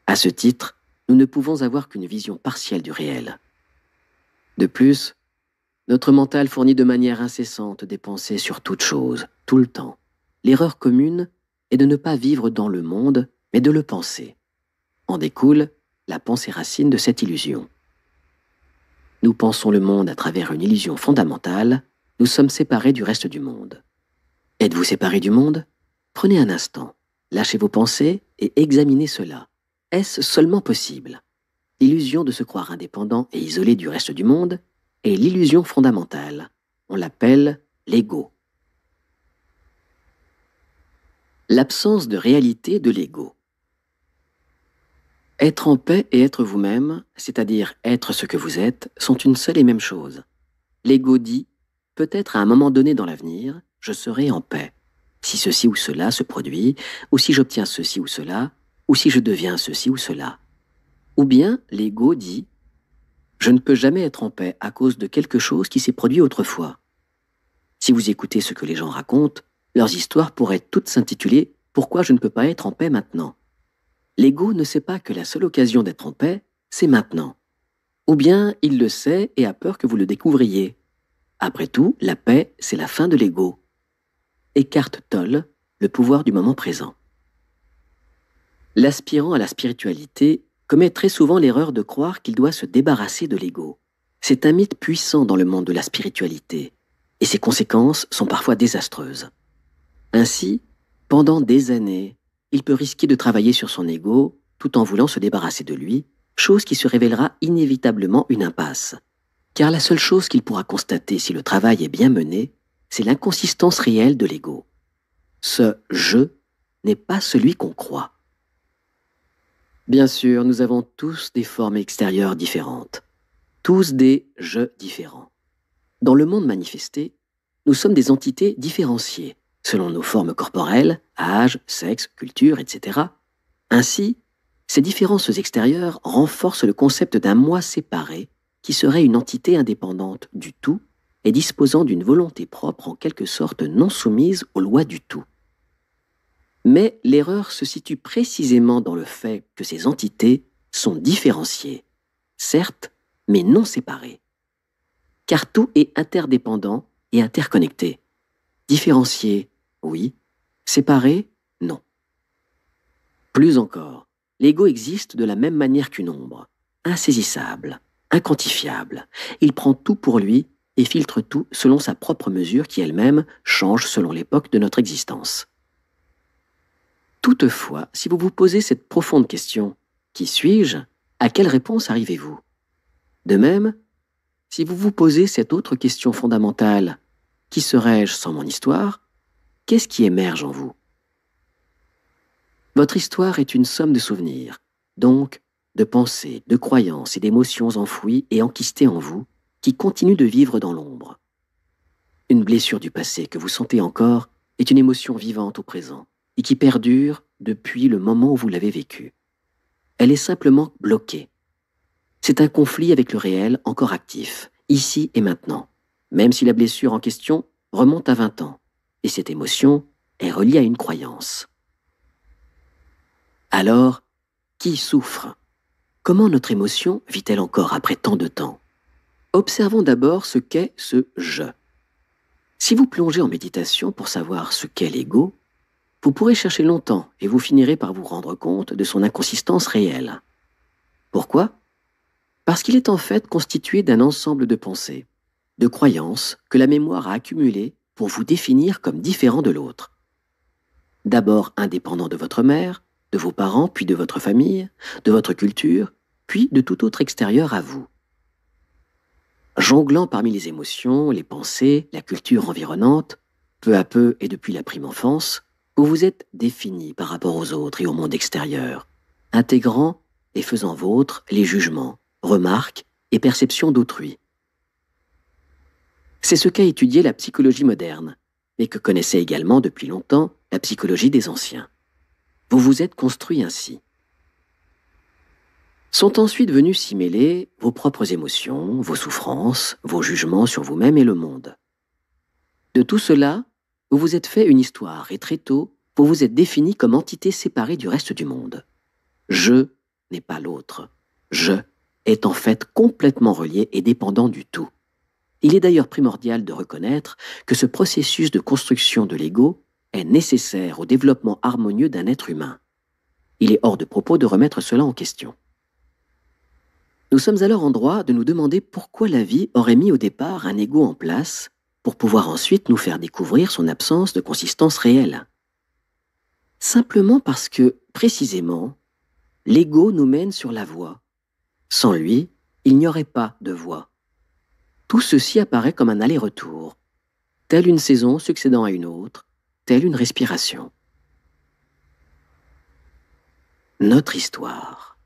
À ce titre, nous ne pouvons avoir qu'une vision partielle du réel. De plus, notre mental fournit de manière incessante des pensées sur toute chose, tout le temps. L'erreur commune est de ne pas vivre dans le monde, mais de le penser. En découle la pensée racine de cette illusion. Nous pensons le monde à travers une illusion fondamentale, nous sommes séparés du reste du monde. Êtes-vous séparé du monde? Prenez un instant, lâchez vos pensées et examinez cela. Est-ce seulement possible? L'illusion de se croire indépendant et isolé du reste du monde est l'illusion fondamentale. On l'appelle l'ego. L'absence de réalité de l'ego. Être en paix et être vous-même, c'est-à-dire être ce que vous êtes, sont une seule et même chose. L'ego dit, peut-être à un moment donné dans l'avenir, je serai en paix. Si ceci ou cela se produit, ou si j'obtiens ceci ou cela, ou si je deviens ceci ou cela. Ou bien l'ego dit « Je ne peux jamais être en paix à cause de quelque chose qui s'est produit autrefois ». Si vous écoutez ce que les gens racontent, leurs histoires pourraient toutes s'intituler « Pourquoi je ne peux pas être en paix maintenant ?» L'ego ne sait pas que la seule occasion d'être en paix, c'est maintenant. Ou bien il le sait et a peur que vous le découvriez. Après tout, la paix, c'est la fin de l'ego. Eckhart Tolle, le pouvoir du moment présent. L'aspirant à la spiritualité commet très souvent l'erreur de croire qu'il doit se débarrasser de l'ego. C'est un mythe puissant dans le monde de la spiritualité, et ses conséquences sont parfois désastreuses. Ainsi, pendant des années, il peut risquer de travailler sur son ego tout en voulant se débarrasser de lui, chose qui se révélera inévitablement une impasse. Car la seule chose qu'il pourra constater si le travail est bien mené, c'est l'inconsistance réelle de l'ego. Ce « je » n'est pas celui qu'on croit. Bien sûr, nous avons tous des formes extérieures différentes, tous des « je » différents. Dans le monde manifesté, nous sommes des entités différenciées, selon nos formes corporelles, âge, sexe, culture, etc. Ainsi, ces différences extérieures renforcent le concept d'un moi séparé qui serait une entité indépendante du tout et disposant d'une volonté propre en quelque sorte non soumise aux lois du tout. Mais l'erreur se situe précisément dans le fait que ces entités sont différenciées, certes, mais non séparées. Car tout est interdépendant et interconnecté. Différencié, oui. Séparé, non. Plus encore, l'ego existe de la même manière qu'une ombre, insaisissable, inquantifiable. Il prend tout pour lui et filtre tout selon sa propre mesure qui elle-même change selon l'époque de notre existence. Toutefois, si vous vous posez cette profonde question « Qui suis-je ?», à quelle réponse arrivez-vous? De même, si vous vous posez cette autre question fondamentale « Qui serais-je sans mon histoire ?», qu'est-ce qui émerge en vous? Votre histoire est une somme de souvenirs, donc de pensées, de croyances et d'émotions enfouies et enquistées en vous, qui continuent de vivre dans l'ombre. Une blessure du passé que vous sentez encore est une émotion vivante au présent et qui perdure depuis le moment où vous l'avez vécue. Elle est simplement bloquée. C'est un conflit avec le réel encore actif, ici et maintenant, même si la blessure en question remonte à 20 ans, et cette émotion est reliée à une croyance. Alors, qui souffre? Comment notre émotion vit-elle encore après tant de temps? Observons d'abord ce qu'est ce « je ». Si vous plongez en méditation pour savoir ce qu'est l'ego, vous pourrez chercher longtemps et vous finirez par vous rendre compte de son inconsistance réelle. Pourquoi? Parce qu'il est en fait constitué d'un ensemble de pensées, de croyances que la mémoire a accumulées pour vous définir comme différent de l'autre. D'abord indépendant de votre mère, de vos parents, puis de votre famille, de votre culture, puis de tout autre extérieur à vous. Jonglant parmi les émotions, les pensées, la culture environnante, peu à peu et depuis la prime enfance, vous vous êtes défini par rapport aux autres et au monde extérieur, intégrant et faisant vôtre les jugements, remarques et perceptions d'autrui. C'est ce qu'a étudié la psychologie moderne, mais que connaissait également depuis longtemps la psychologie des anciens. Vous vous êtes construit ainsi. Sont ensuite venus s'y mêler vos propres émotions, vos souffrances, vos jugements sur vous-même et le monde. De tout cela, vous vous êtes fait une histoire et très tôt, vous vous êtes défini comme entité séparée du reste du monde. Je n'est pas l'autre. Je est en fait complètement relié et dépendant du tout. Il est d'ailleurs primordial de reconnaître que ce processus de construction de l'ego est nécessaire au développement harmonieux d'un être humain. Il est hors de propos de remettre cela en question. Nous sommes alors en droit de nous demander pourquoi la vie aurait mis au départ un ego en place pour pouvoir ensuite nous faire découvrir son absence de consistance réelle. Simplement parce que, précisément, l'ego nous mène sur la voie. Sans lui, il n'y aurait pas de voie. Tout ceci apparaît comme un aller-retour, telle une saison succédant à une autre, telle une respiration. Notre histoire.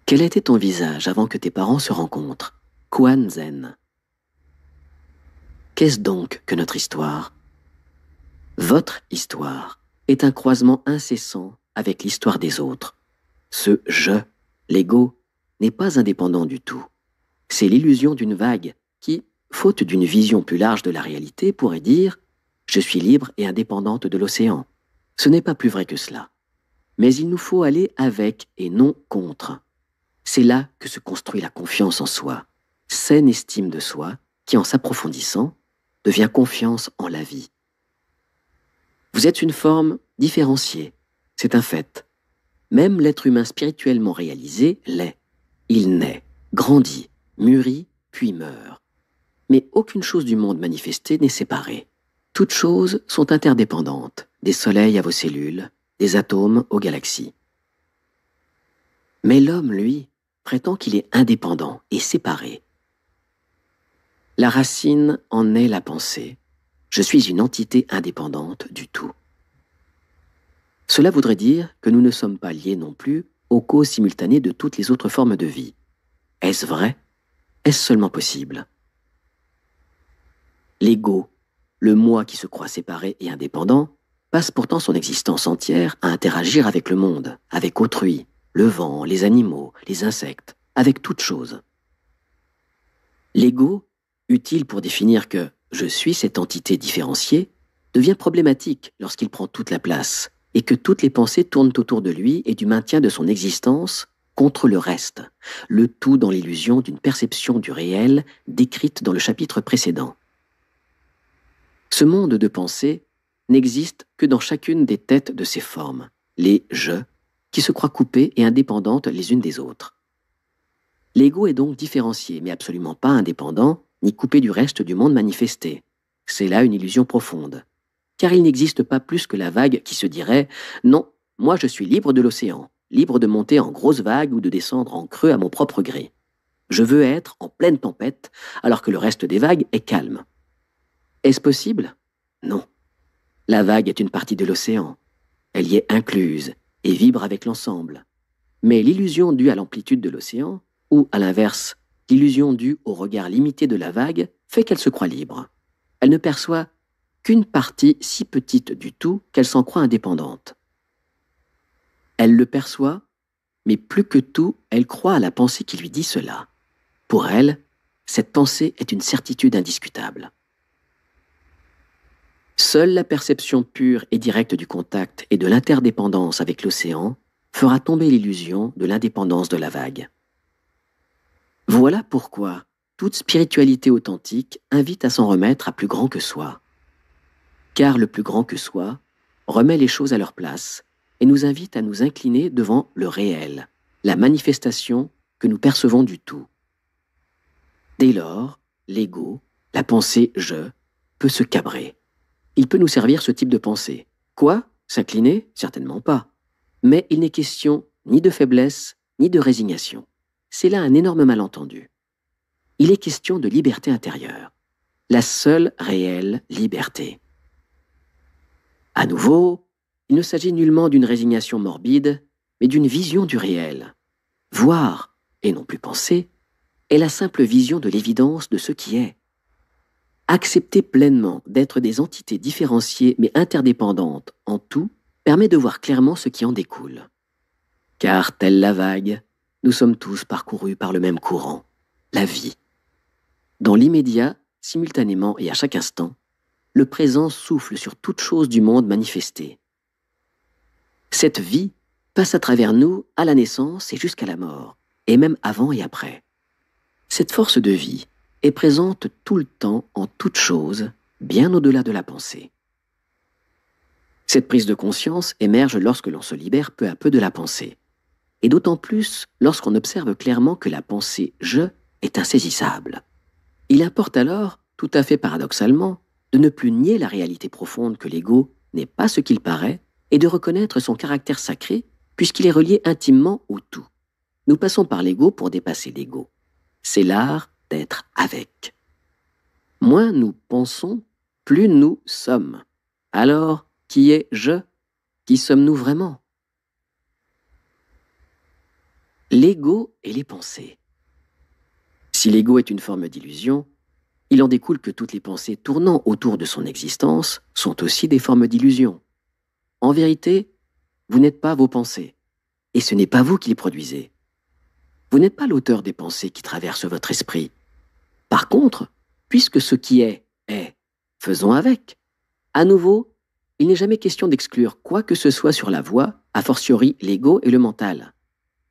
Quel était ton visage avant que tes parents se rencontrent? Kuan Zen. Qu'est-ce donc que notre histoire? Votre histoire est un croisement incessant avec l'histoire des autres. Ce « je », l'ego, n'est pas indépendant du tout. C'est l'illusion d'une vague qui, faute d'une vision plus large de la réalité, pourrait dire « je suis libre et indépendante de l'océan ». Ce n'est pas plus vrai que cela. Mais il nous faut aller avec et non contre. C'est là que se construit la confiance en soi, saine estime de soi qui, en s'approfondissant, devient confiance en la vie. Vous êtes une forme différenciée, c'est un fait. Même l'être humain spirituellement réalisé l'est. Il naît, grandit, mûrit, puis meurt. Mais aucune chose du monde manifesté n'est séparée. Toutes choses sont interdépendantes, des soleils à vos cellules, des atomes aux galaxies. Mais l'homme, lui, prétend qu'il est indépendant et séparé. La racine en est la pensée. Je suis une entité indépendante du tout. Cela voudrait dire que nous ne sommes pas liés non plus aux causes simultanées de toutes les autres formes de vie. Est-ce vrai? Est-ce seulement possible? L'ego, le moi qui se croit séparé et indépendant, passe pourtant son existence entière à interagir avec le monde, avec autrui, le vent, les animaux, les insectes, avec toute chose. L'ego, utile pour définir que je suis cette entité différenciée, devient problématique lorsqu'il prend toute la place et que toutes les pensées tournent autour de lui et du maintien de son existence contre le reste, le tout dans l'illusion d'une perception du réel décrite dans le chapitre précédent. Ce monde de pensée n'existe que dans chacune des têtes de ces formes, les « je », qui se croient coupées et indépendantes les unes des autres. L'ego est donc différencié, mais absolument pas indépendant, ni coupé du reste du monde manifesté. C'est là une illusion profonde. Car il n'existe pas plus que la vague qui se dirait « Non, moi je suis libre de l'océan, libre de monter en grosse vague ou de descendre en creux à mon propre gré. Je veux être en pleine tempête, alors que le reste des vagues est calme. » Est-ce possible? Non. La vague est une partie de l'océan. Elle y est incluse et vibre avec l'ensemble. Mais l'illusion due à l'amplitude de l'océan, ou à l'inverse, l'illusion due au regard limité de la vague, fait qu'elle se croit libre. Elle ne perçoit qu'une partie si petite du tout qu'elle s'en croit indépendante. Elle le perçoit, mais plus que tout, elle croit à la pensée qui lui dit cela. Pour elle, cette pensée est une certitude indiscutable. Seule la perception pure et directe du contact et de l'interdépendance avec l'océan fera tomber l'illusion de l'indépendance de la vague. Voilà pourquoi toute spiritualité authentique invite à s'en remettre à plus grand que soi. Car le plus grand que soi remet les choses à leur place et nous invite à nous incliner devant le réel, la manifestation que nous percevons du tout. Dès lors, l'ego, la pensée « je » peut se cabrer. Il peut nous servir ce type de pensée. Quoi? S'incliner? Certainement pas. Mais il n'est question ni de faiblesse, ni de résignation. C'est là un énorme malentendu. Il est question de liberté intérieure. La seule réelle liberté. À nouveau, il ne s'agit nullement d'une résignation morbide, mais d'une vision du réel. Voir, et non plus penser, est la simple vision de l'évidence de ce qui est. Accepter pleinement d'être des entités différenciées mais interdépendantes en tout permet de voir clairement ce qui en découle. Car, telle la vague, nous sommes tous parcourus par le même courant, la vie. Dans l'immédiat, simultanément et à chaque instant, le présent souffle sur toute chose du monde manifestée. Cette vie passe à travers nous à la naissance et jusqu'à la mort, et même avant et après. Cette force de vie est présente tout le temps en toute chose, bien au-delà de la pensée. Cette prise de conscience émerge lorsque l'on se libère peu à peu de la pensée, et d'autant plus lorsqu'on observe clairement que la pensée « je » est insaisissable. Il importe alors, tout à fait paradoxalement, de ne plus nier la réalité profonde que l'ego n'est pas ce qu'il paraît et de reconnaître son caractère sacré puisqu'il est relié intimement au tout. Nous passons par l'ego pour dépasser l'ego. C'est l'art d'être avec. Moins nous pensons, plus nous sommes. Alors, qui est je? Qui sommes-nous vraiment? L'ego et les pensées. Si l'ego est une forme d'illusion, il en découle que toutes les pensées tournant autour de son existence sont aussi des formes d'illusion. En vérité, vous n'êtes pas vos pensées, et ce n'est pas vous qui les produisez. Vous n'êtes pas l'auteur des pensées qui traversent votre esprit. Par contre, puisque ce qui est, faisons avec. À nouveau, il n'est jamais question d'exclure quoi que ce soit sur la voie, a fortiori l'ego et le mental.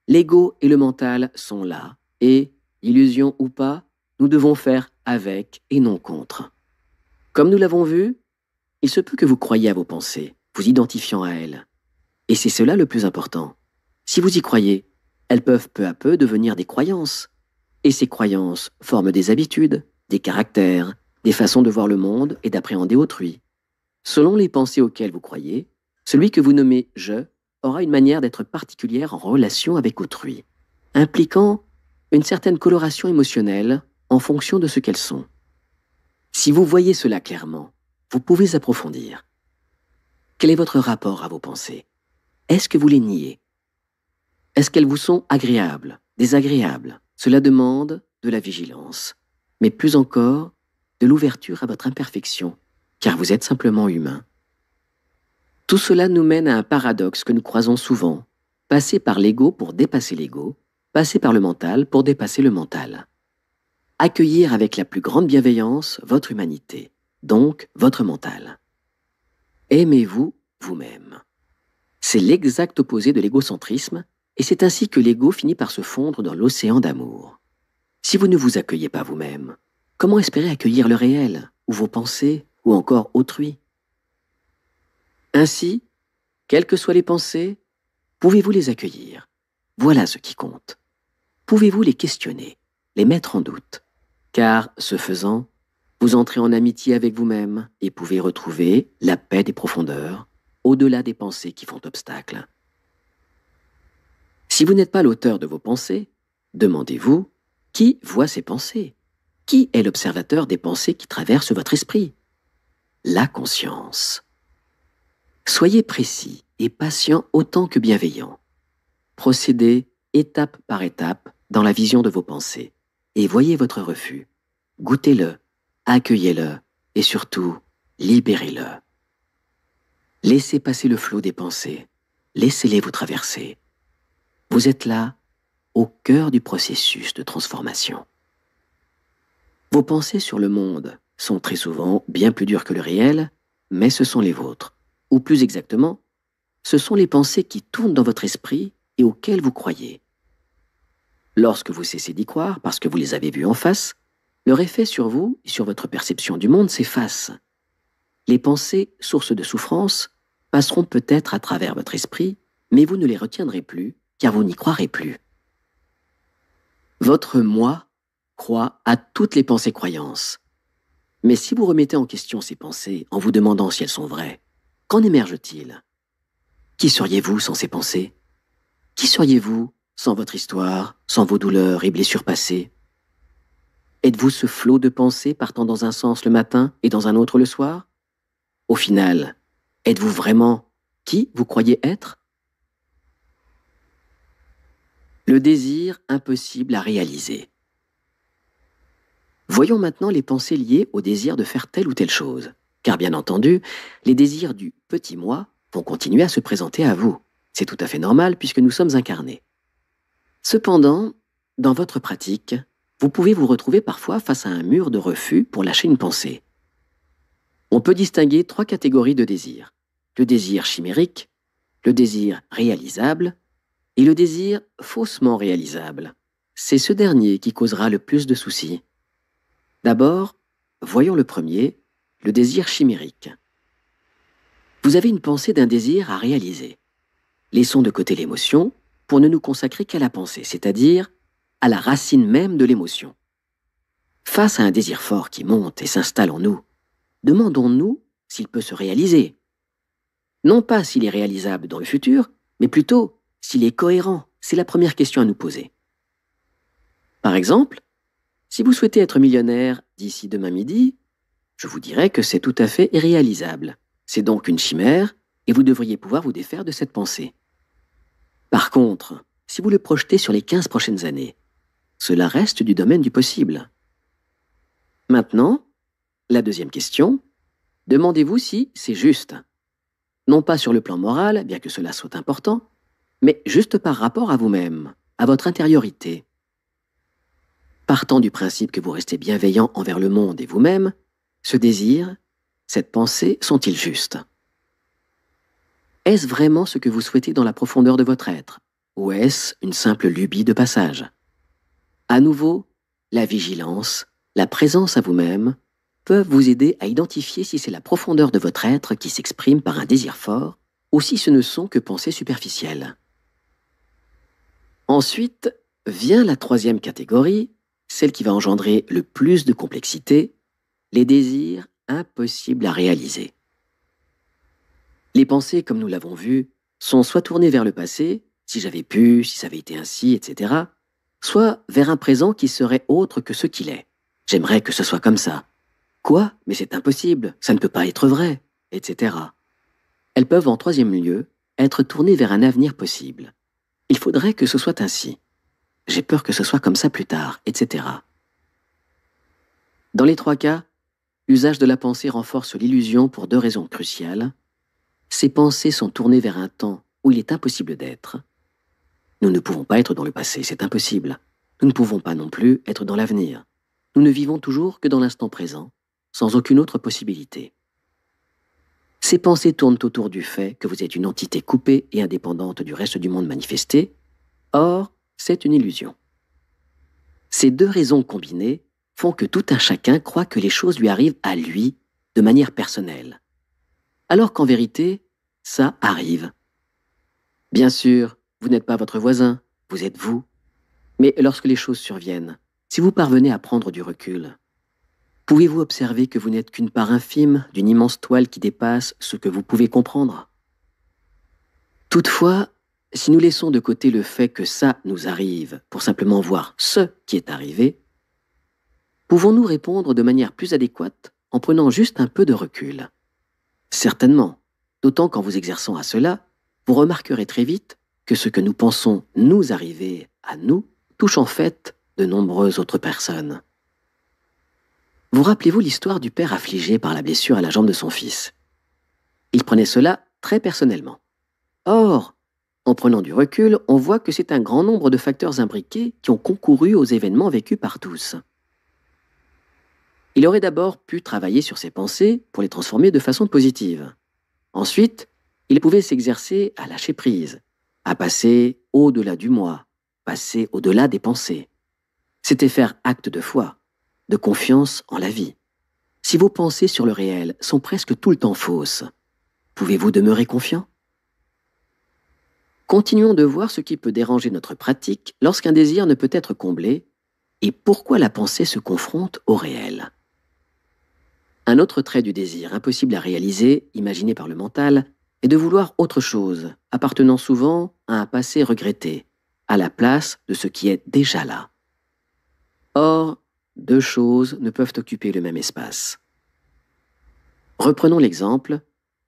L'ego et le mental sont là, et, illusion ou pas, nous devons faire avec et non contre. Comme nous l'avons vu, il se peut que vous croyiez à vos pensées, vous identifiant à elles. Et c'est cela le plus important. Si vous y croyez, elles peuvent peu à peu devenir des croyances. Et ces croyances forment des habitudes, des caractères, des façons de voir le monde et d'appréhender autrui. Selon les pensées auxquelles vous croyez, celui que vous nommez « je » aura une manière d'être particulière en relation avec autrui, impliquant une certaine coloration émotionnelle en fonction de ce qu'elles sont. Si vous voyez cela clairement, vous pouvez approfondir. Quel est votre rapport à vos pensées? Est-ce que vous les niez? Est-ce qu'elles vous sont agréables, désagréables? Cela demande de la vigilance, mais plus encore, de l'ouverture à votre imperfection, car vous êtes simplement humain. Tout cela nous mène à un paradoxe que nous croisons souvent, passer par l'ego pour dépasser l'ego, passer par le mental pour dépasser le mental. Accueillir avec la plus grande bienveillance votre humanité, donc votre mental. Aimez-vous vous-même. C'est l'exact opposé de l'égocentrisme, et c'est ainsi que l'ego finit par se fondre dans l'océan d'amour. Si vous ne vous accueillez pas vous-même, comment espérer accueillir le réel, ou vos pensées, ou encore autrui? Ainsi, quelles que soient les pensées, pouvez-vous les accueillir? Voilà ce qui compte. Pouvez-vous les questionner, les mettre en doute? Car, ce faisant, vous entrez en amitié avec vous-même et pouvez retrouver la paix des profondeurs, au-delà des pensées qui font obstacle. Si vous n'êtes pas l'auteur de vos pensées, demandez-vous, qui voit ces pensées? Qui est l'observateur des pensées qui traversent votre esprit? La conscience. Soyez précis et patient autant que bienveillant. Procédez étape par étape dans la vision de vos pensées et voyez votre refus. Goûtez-le, accueillez-le et surtout, libérez-le. Laissez passer le flot des pensées, laissez-les vous traverser. Vous êtes là, au cœur du processus de transformation. Vos pensées sur le monde sont très souvent bien plus dures que le réel, mais ce sont les vôtres. Ou plus exactement, ce sont les pensées qui tournent dans votre esprit et auxquelles vous croyez. Lorsque vous cessez d'y croire parce que vous les avez vues en face, leur effet sur vous et sur votre perception du monde s'efface. Les pensées, sources de souffrance, passeront peut-être à travers votre esprit, mais vous ne les retiendrez plus, car vous n'y croirez plus. Votre moi croit à toutes les pensées-croyances. Mais si vous remettez en question ces pensées en vous demandant si elles sont vraies, qu'en émerge-t-il? Qui seriez-vous sans ces pensées? Qui seriez-vous sans votre histoire, sans vos douleurs et blessures passées? Êtes-vous ce flot de pensées partant dans un sens le matin et dans un autre le soir? Au final, êtes-vous vraiment qui vous croyez être? Le désir impossible à réaliser. Voyons maintenant les pensées liées au désir de faire telle ou telle chose, car bien entendu, les désirs du petit moi vont continuer à se présenter à vous. C'est tout à fait normal puisque nous sommes incarnés. Cependant, dans votre pratique, vous pouvez vous retrouver parfois face à un mur de refus pour lâcher une pensée. On peut distinguer 3 catégories de désirs. Le désir chimérique, le désir réalisable et le désir faussement réalisable. C'est ce dernier qui causera le plus de soucis. D'abord, voyons le premier, le désir chimérique. Vous avez une pensée d'un désir à réaliser. Laissons de côté l'émotion pour ne nous consacrer qu'à la pensée, c'est-à-dire à la racine même de l'émotion. Face à un désir fort qui monte et s'installe en nous, demandons-nous s'il peut se réaliser. Non pas s'il est réalisable dans le futur, mais plutôt s'il est cohérent. C'est la première question à nous poser. Par exemple, si vous souhaitez être millionnaire d'ici demain midi, je vous dirais que c'est tout à fait irréalisable. C'est donc une chimère et vous devriez pouvoir vous défaire de cette pensée. Par contre, si vous le projetez sur les 15 prochaines années, cela reste du domaine du possible. Maintenant, la deuxième question, demandez-vous si c'est juste. Non pas sur le plan moral, bien que cela soit important, mais juste par rapport à vous-même, à votre intériorité. Partant du principe que vous restez bienveillant envers le monde et vous-même, ce désir, cette pensée sont-ils justes? Est-ce vraiment ce que vous souhaitez dans la profondeur de votre être, ou est-ce une simple lubie de passage? À nouveau, la vigilance, la présence à vous-même peuvent vous aider à identifier si c'est la profondeur de votre être qui s'exprime par un désir fort ou si ce ne sont que pensées superficielles. Ensuite, vient la troisième catégorie, celle qui va engendrer le plus de complexité, les désirs impossibles à réaliser. Les pensées, comme nous l'avons vu, sont soit tournées vers le passé, si j'avais pu, si ça avait été ainsi, etc., soit vers un présent qui serait autre que ce qu'il est. J'aimerais que ce soit comme ça. Quoi? Mais c'est impossible, ça ne peut pas être vrai, etc. Elles peuvent en troisième lieu être tournées vers un avenir possible. Il faudrait que ce soit ainsi. J'ai peur que ce soit comme ça plus tard, etc. Dans les 3 cas, l'usage de la pensée renforce l'illusion pour 2 raisons cruciales. Ces pensées sont tournées vers un temps où il est impossible d'être. Nous ne pouvons pas être dans le passé, c'est impossible. Nous ne pouvons pas non plus être dans l'avenir. Nous ne vivons toujours que dans l'instant présent, sans aucune autre possibilité. Ces pensées tournent autour du fait que vous êtes une entité coupée et indépendante du reste du monde manifesté. Or, c'est une illusion. Ces 2 raisons combinées font que tout un chacun croit que les choses lui arrivent à lui, de manière personnelle. Alors qu'en vérité, ça arrive. Bien sûr, vous n'êtes pas votre voisin, vous êtes vous. Mais lorsque les choses surviennent, si vous parvenez à prendre du recul, pouvez-vous observer que vous n'êtes qu'une part infime d'une immense toile qui dépasse ce que vous pouvez comprendre? Toutefois, si nous laissons de côté le fait que ça nous arrive pour simplement voir ce qui est arrivé, pouvons-nous répondre de manière plus adéquate en prenant juste un peu de recul? Certainement, d'autant qu'en vous exerçant à cela, vous remarquerez très vite que ce que nous pensons nous arriver à nous touche en fait de nombreuses autres personnes. Vous rappelez-vous l'histoire du père affligé par la blessure à la jambe de son fils? Il prenait cela très personnellement. Or, en prenant du recul, on voit que c'est un grand nombre de facteurs imbriqués qui ont concouru aux événements vécus par tous. Il aurait d'abord pu travailler sur ses pensées pour les transformer de façon positive. Ensuite, il pouvait s'exercer à lâcher prise, à passer au-delà du moi, passer au-delà des pensées. C'était faire acte de foi, de confiance en la vie. Si vos pensées sur le réel sont presque tout le temps fausses, pouvez-vous demeurer confiant? Continuons de voir ce qui peut déranger notre pratique lorsqu'un désir ne peut être comblé et pourquoi la pensée se confronte au réel. Un autre trait du désir impossible à réaliser, imaginé par le mental, est de vouloir autre chose, appartenant souvent à un passé regretté, à la place de ce qui est déjà là. Or, 2 choses ne peuvent occuper le même espace. Reprenons l'exemple.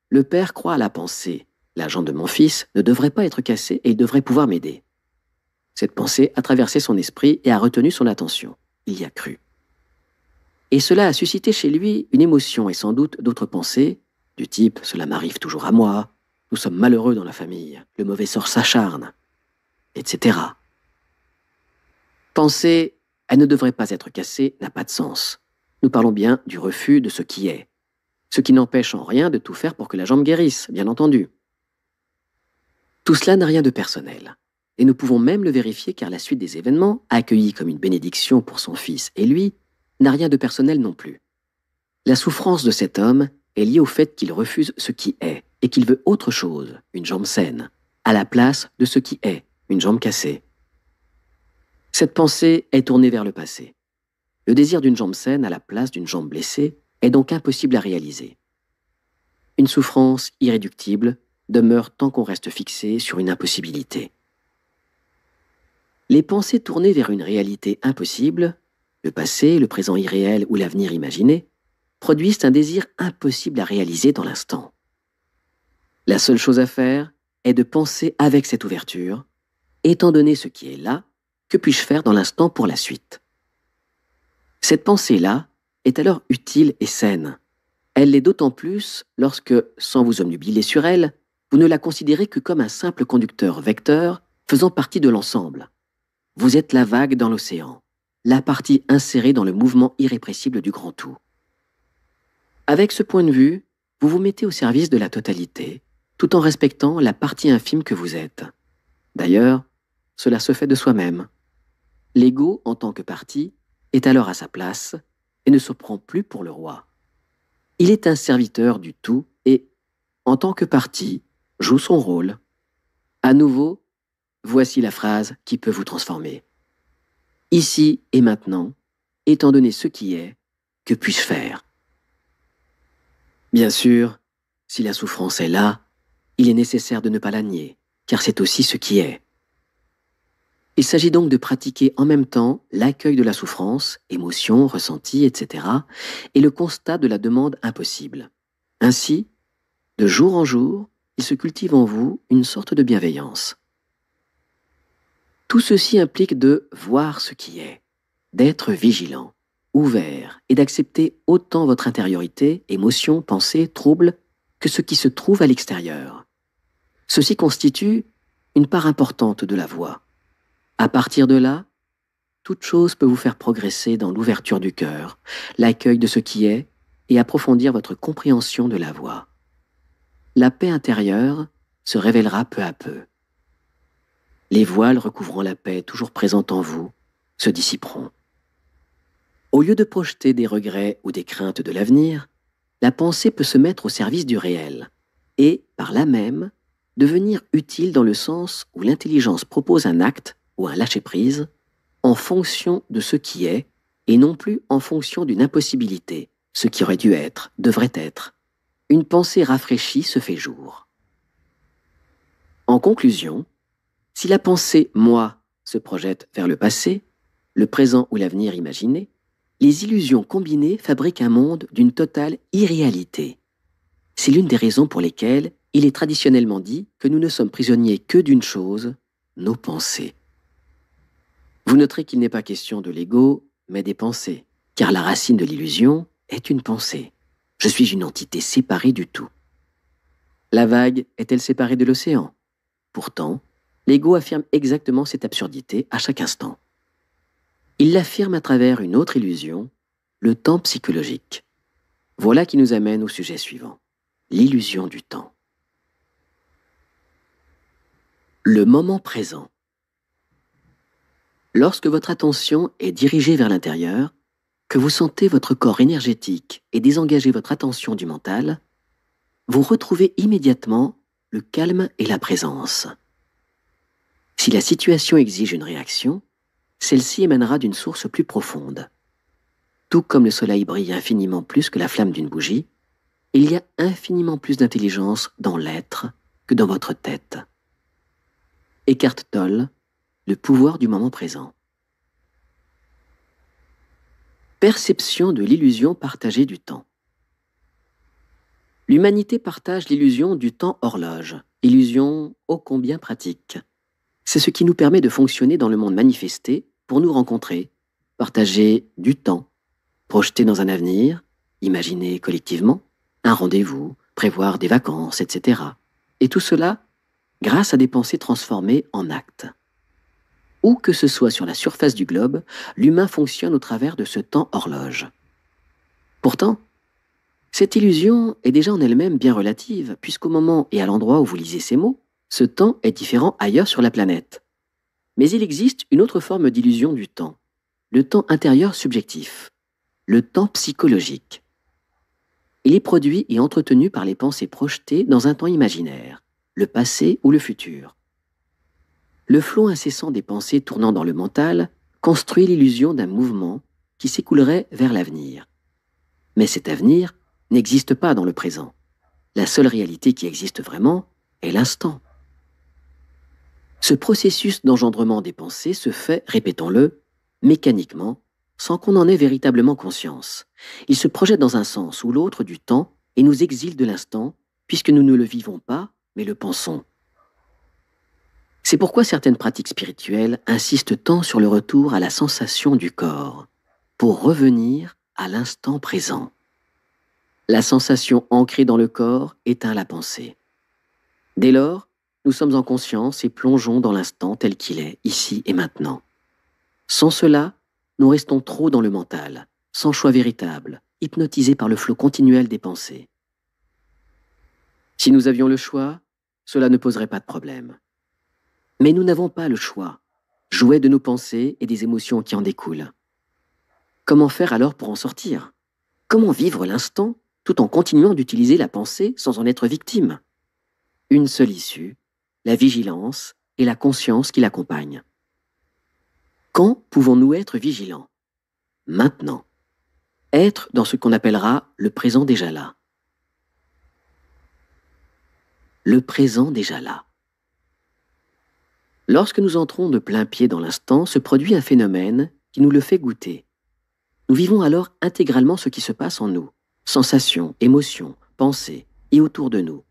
Le père croit à la pensée. La jambe de mon fils ne devrait pas être cassée et il devrait pouvoir m'aider. Cette pensée a traversé son esprit et a retenu son attention. Il y a cru. Et cela a suscité chez lui une émotion et sans doute d'autres pensées, du type « cela m'arrive toujours à moi » Nous sommes malheureux dans la famille, le mauvais sort s'acharne, etc. Penser « elle ne devrait pas être cassée » n'a pas de sens. Nous parlons bien du refus de ce qui est. Ce qui n'empêche en rien de tout faire pour que la jambe guérisse, bien entendu. Tout cela n'a rien de personnel. Et nous pouvons même le vérifier car la suite des événements, accueillie comme une bénédiction pour son fils et lui, n'a rien de personnel non plus. La souffrance de cet homme est liée au fait qu'il refuse ce qui est et qu'il veut autre chose, une jambe saine, à la place de ce qui est, une jambe cassée. Cette pensée est tournée vers le passé. Le désir d'une jambe saine à la place d'une jambe blessée est donc impossible à réaliser. Une souffrance irréductible demeure tant qu'on reste fixé sur une impossibilité. Les pensées tournées vers une réalité impossible, le passé, le présent irréel ou l'avenir imaginé, produisent un désir impossible à réaliser dans l'instant. La seule chose à faire est de penser avec cette ouverture, étant donné ce qui est là, que puis-je faire dans l'instant pour la suite? Cette pensée-là est alors utile et saine. Elle l'est d'autant plus lorsque, sans vous obnubiler sur elle, vous ne la considérez que comme un simple conducteur vecteur faisant partie de l'ensemble. Vous êtes la vague dans l'océan, la partie insérée dans le mouvement irrépressible du grand tout. Avec ce point de vue, vous vous mettez au service de la totalité, tout en respectant la partie infime que vous êtes. D'ailleurs, cela se fait de soi-même. L'ego, en tant que partie, est alors à sa place et ne se prend plus pour le roi. Il est un serviteur du tout et, en tant que partie, joue son rôle. À nouveau, voici la phrase qui peut vous transformer. Ici et maintenant, étant donné ce qui est, que puis-je faire? Bien sûr, si la souffrance est là, il est nécessaire de ne pas la nier, car c'est aussi ce qui est. Il s'agit donc de pratiquer en même temps l'accueil de la souffrance, émotions, ressentis, etc., et le constat de la demande impossible. Ainsi, de jour en jour, il se cultive en vous une sorte de bienveillance. Tout ceci implique de voir ce qui est, d'être vigilant, ouvert et d'accepter autant votre intériorité, émotions, pensées, troubles, que ce qui se trouve à l'extérieur. Ceci constitue une part importante de la voie. À partir de là, toute chose peut vous faire progresser dans l'ouverture du cœur, l'accueil de ce qui est et approfondir votre compréhension de la voie. La paix intérieure se révélera peu à peu. Les voiles recouvrant la paix toujours présente en vous se dissiperont. Au lieu de projeter des regrets ou des craintes de l'avenir, la pensée peut se mettre au service du réel et, par là même, devenir utile dans le sens où l'intelligence propose un acte ou un lâcher-prise en fonction de ce qui est et non plus en fonction d'une impossibilité, ce qui aurait dû être, devrait être. Une pensée rafraîchie se fait jour. En conclusion, si la pensée « moi » se projette vers le passé, le présent ou l'avenir imaginé, les illusions combinées fabriquent un monde d'une totale irréalité. C'est l'une des raisons pour lesquelles il est traditionnellement dit que nous ne sommes prisonniers que d'une chose, nos pensées. Vous noterez qu'il n'est pas question de l'ego, mais des pensées, car la racine de l'illusion est une pensée. Je suis une entité séparée du tout. La vague est-elle séparée de l'océan? Pourtant, l'ego affirme exactement cette absurdité à chaque instant. Il l'affirme à travers une autre illusion, le temps psychologique. Voilà qui nous amène au sujet suivant, l'illusion du temps. Le moment présent. Lorsque votre attention est dirigée vers l'intérieur, que vous sentez votre corps énergétique et désengagez votre attention du mental, vous retrouvez immédiatement le calme et la présence. Si la situation exige une réaction, celle-ci émanera d'une source plus profonde. Tout comme le soleil brille infiniment plus que la flamme d'une bougie, il y a infiniment plus d'intelligence dans l'être que dans votre tête. Eckhart Tolle, le pouvoir du moment présent. Perception de l'illusion partagée du temps. L'humanité partage l'illusion du temps horloge, illusion ô combien pratique. C'est ce qui nous permet de fonctionner dans le monde manifesté pour nous rencontrer, partager du temps, projeter dans un avenir, imaginer collectivement, un rendez-vous, prévoir des vacances, etc. Et tout cela grâce à des pensées transformées en actes. Où que ce soit sur la surface du globe, l'humain fonctionne au travers de ce temps horloge. Pourtant, cette illusion est déjà en elle-même bien relative, puisqu'au moment et à l'endroit où vous lisez ces mots, ce temps est différent ailleurs sur la planète. Mais il existe une autre forme d'illusion du temps, le temps intérieur subjectif, le temps psychologique. Il est produit et entretenu par les pensées projetées dans un temps imaginaire, le passé ou le futur. Le flot incessant des pensées tournant dans le mental construit l'illusion d'un mouvement qui s'écoulerait vers l'avenir. Mais cet avenir n'existe pas dans le présent. La seule réalité qui existe vraiment est l'instant. Ce processus d'engendrement des pensées se fait, répétons-le, mécaniquement, sans qu'on en ait véritablement conscience. Il se projette dans un sens ou l'autre du temps et nous exile de l'instant, puisque nous ne le vivons pas, mais le pensons. C'est pourquoi certaines pratiques spirituelles insistent tant sur le retour à la sensation du corps, pour revenir à l'instant présent. La sensation ancrée dans le corps éteint la pensée. Dès lors, nous sommes en conscience et plongeons dans l'instant tel qu'il est, ici et maintenant. Sans cela, nous restons trop dans le mental, sans choix véritable, hypnotisés par le flot continuel des pensées. Si nous avions le choix, cela ne poserait pas de problème. Mais nous n'avons pas le choix, jouet de nos pensées et des émotions qui en découlent. Comment faire alors pour en sortir? Comment vivre l'instant tout en continuant d'utiliser la pensée sans en être victime? Une seule issue, la vigilance et la conscience qui l'accompagnent. Quand pouvons-nous être vigilants? Maintenant. Être dans ce qu'on appellera le présent déjà là. Le présent déjà là. Lorsque nous entrons de plein pied dans l'instant, se produit un phénomène qui nous le fait goûter. Nous vivons alors intégralement ce qui se passe en nous, sensations, émotions, pensées, et autour de nous.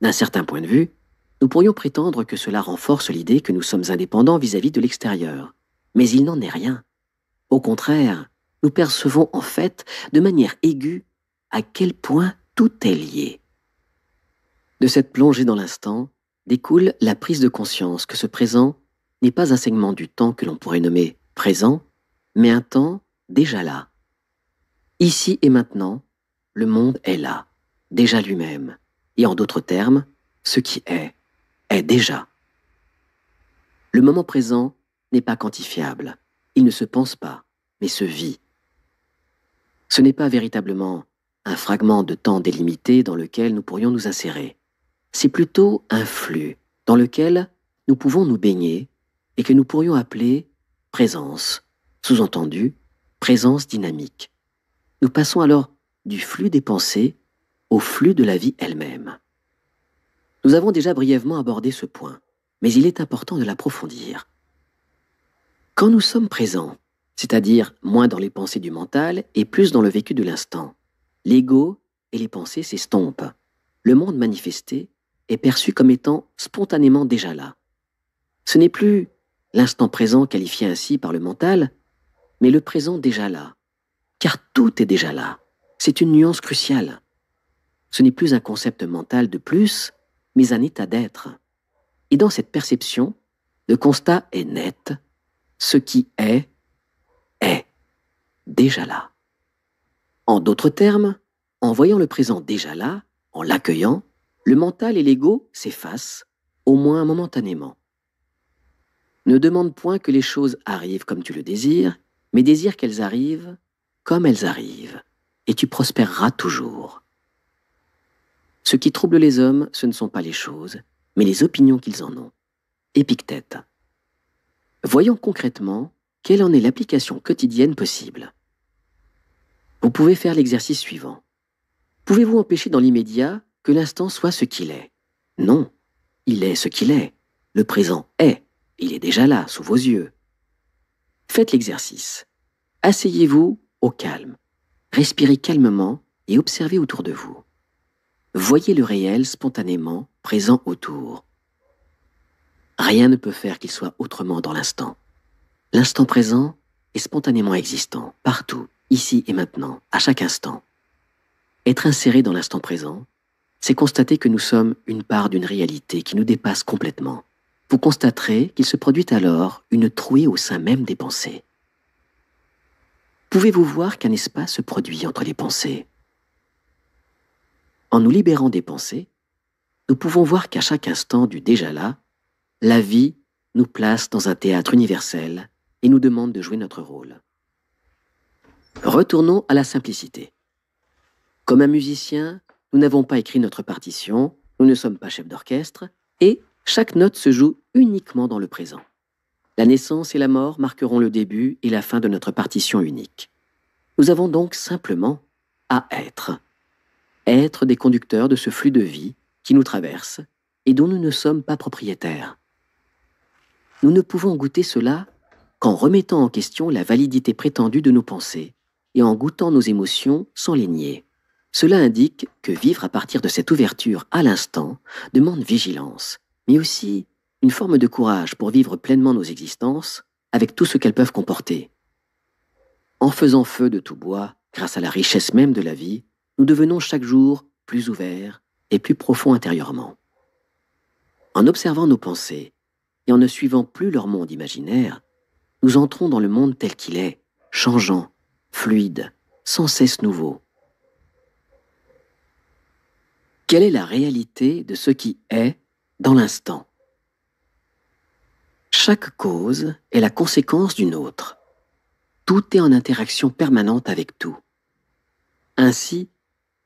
D'un certain point de vue, nous pourrions prétendre que cela renforce l'idée que nous sommes indépendants vis-à-vis de l'extérieur. Mais il n'en est rien. Au contraire, nous percevons en fait, de manière aiguë, à quel point tout est lié. De cette plongée dans l'instant, découle la prise de conscience que ce présent n'est pas un segment du temps que l'on pourrait nommer présent, mais un temps déjà là. Ici et maintenant, le monde est là, déjà lui-même, et en d'autres termes, ce qui est déjà. Le moment présent n'est pas quantifiable, il ne se pense pas, mais se vit. Ce n'est pas véritablement un fragment de temps délimité dans lequel nous pourrions nous insérer. C'est plutôt un flux dans lequel nous pouvons nous baigner et que nous pourrions appeler présence, sous-entendu, présence dynamique. Nous passons alors du flux des pensées au flux de la vie elle-même. Nous avons déjà brièvement abordé ce point, mais il est important de l'approfondir. Quand nous sommes présents, c'est-à-dire moins dans les pensées du mental et plus dans le vécu de l'instant, l'ego et les pensées s'estompent. Le monde manifesté est perçu comme étant spontanément déjà là. Ce n'est plus l'instant présent qualifié ainsi par le mental, mais le présent déjà là. Car tout est déjà là. C'est une nuance cruciale. Ce n'est plus un concept mental de plus, mais un état d'être. Et dans cette perception, le constat est net. Ce qui est déjà là. En d'autres termes, en voyant le présent déjà là, en l'accueillant, le mental et l'ego s'effacent, au moins momentanément. Ne demande point que les choses arrivent comme tu le désires, mais désire qu'elles arrivent comme elles arrivent, et tu prospéreras toujours. Ce qui trouble les hommes, ce ne sont pas les choses, mais les opinions qu'ils en ont. Épictète. Voyons concrètement quelle en est l'application quotidienne possible. Vous pouvez faire l'exercice suivant. Pouvez-vous empêcher dans l'immédiat que l'instant soit ce qu'il est? Non, il est ce qu'il est. Le présent est. Il est déjà là, sous vos yeux. Faites l'exercice. Asseyez-vous au calme. Respirez calmement et observez autour de vous. Voyez le réel spontanément présent autour. Rien ne peut faire qu'il soit autrement dans l'instant. L'instant présent est spontanément existant, partout, ici et maintenant, à chaque instant. Être inséré dans l'instant présent, c'est constater que nous sommes une part d'une réalité qui nous dépasse complètement. Vous constaterez qu'il se produit alors une trouée au sein même des pensées. Pouvez-vous voir qu'un espace se produit entre les pensées? En nous libérant des pensées, nous pouvons voir qu'à chaque instant du déjà là, la vie nous place dans un théâtre universel et nous demande de jouer notre rôle. Retournons à la simplicité. Comme un musicien, nous n'avons pas écrit notre partition, nous ne sommes pas chefs d'orchestre, et chaque note se joue uniquement dans le présent. La naissance et la mort marqueront le début et la fin de notre partition unique. Nous avons donc simplement à être. Être des conducteurs de ce flux de vie qui nous traverse et dont nous ne sommes pas propriétaires. Nous ne pouvons goûter cela qu'en remettant en question la validité prétendue de nos pensées et en goûtant nos émotions sans les nier. Cela indique que vivre à partir de cette ouverture à l'instant demande vigilance, mais aussi une forme de courage pour vivre pleinement nos existences avec tout ce qu'elles peuvent comporter. En faisant feu de tout bois, grâce à la richesse même de la vie, nous devenons chaque jour plus ouverts et plus profonds intérieurement. En observant nos pensées et en ne suivant plus leur monde imaginaire, nous entrons dans le monde tel qu'il est, changeant, fluide, sans cesse nouveau. Quelle est la réalité de ce qui est dans l'instant? Chaque cause est la conséquence d'une autre. Tout est en interaction permanente avec tout. Ainsi,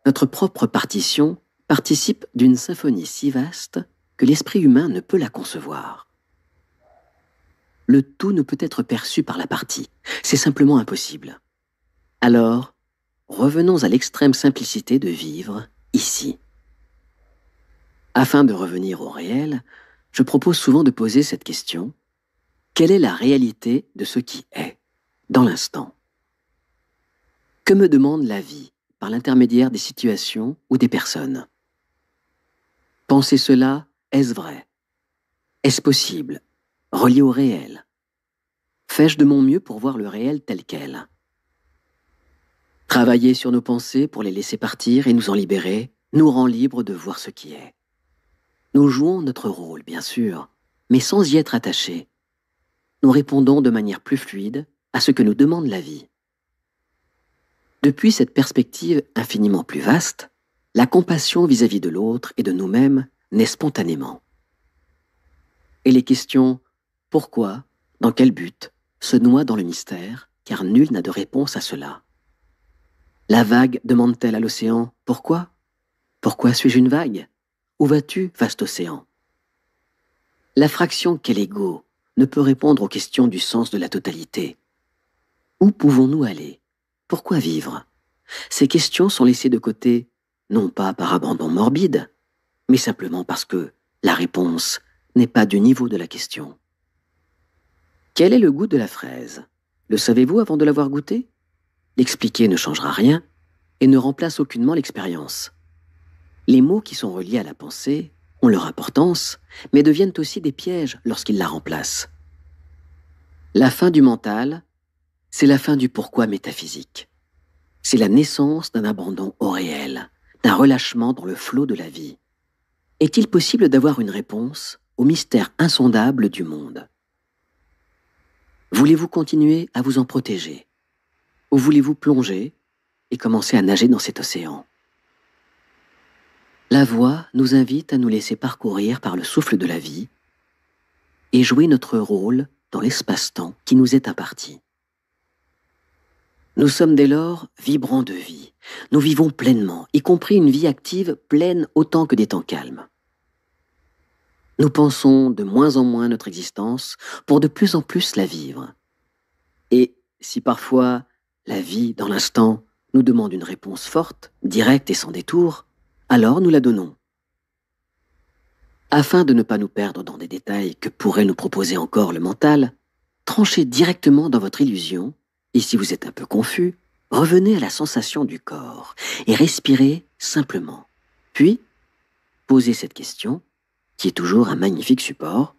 notre propre partition participe d'une symphonie si vaste que l'esprit humain ne peut la concevoir. Le tout ne peut être perçu par la partie, c'est simplement impossible. Alors, revenons à l'extrême simplicité de vivre ici. Afin de revenir au réel, je propose souvent de poser cette question: quelle est la réalité de ce qui est, dans l'instant? Que me demande la vie par l'intermédiaire des situations ou des personnes? Penser cela, est-ce vrai? Est-ce possible? Relié au réel? Fais-je de mon mieux pour voir le réel tel quel? Travailler sur nos pensées pour les laisser partir et nous en libérer nous rend libres de voir ce qui est. Nous jouons notre rôle, bien sûr, mais sans y être attachés. Nous répondons de manière plus fluide à ce que nous demande la vie. Depuis cette perspective infiniment plus vaste, la compassion vis-à-vis de l'autre et de nous-mêmes naît spontanément. Et les questions « pourquoi ? Dans quel but ?» se noient dans le mystère, car nul n'a de réponse à cela. La vague demande-t-elle à l'océan « pourquoi ? Pourquoi suis-je une vague ? Où vas-tu, vaste océan ?» La fraction qu'est l'ego ne peut répondre aux questions du sens de la totalité. Où pouvons-nous aller? Pourquoi vivre? Ces questions sont laissées de côté, non pas par abandon morbide, mais simplement parce que la réponse n'est pas du niveau de la question. Quel est le goût de la fraise? Le savez-vous avant de l'avoir goûté? L'expliquer ne changera rien et ne remplace aucunement l'expérience. Les mots qui sont reliés à la pensée ont leur importance, mais deviennent aussi des pièges lorsqu'ils la remplacent. La fin du mental, c'est la fin du pourquoi métaphysique. C'est la naissance d'un abandon au réel, d'un relâchement dans le flot de la vie. Est-il possible d'avoir une réponse au mystère insondable du monde? Voulez-vous continuer à vous en protéger? Ou voulez-vous plonger et commencer à nager dans cet océan? La voix nous invite à nous laisser parcourir par le souffle de la vie et jouer notre rôle dans l'espace-temps qui nous est imparti. Nous sommes dès lors vibrants de vie. Nous vivons pleinement, y compris une vie active pleine autant que des temps calmes. Nous pensons de moins en moins notre existence pour de plus en plus la vivre. Et si parfois la vie, dans l'instant, nous demande une réponse forte, directe et sans détour, alors nous la donnons. Afin de ne pas nous perdre dans des détails que pourrait nous proposer encore le mental, tranchez directement dans votre illusion, et si vous êtes un peu confus, revenez à la sensation du corps et respirez simplement. Puis, posez cette question, qui est toujours un magnifique support.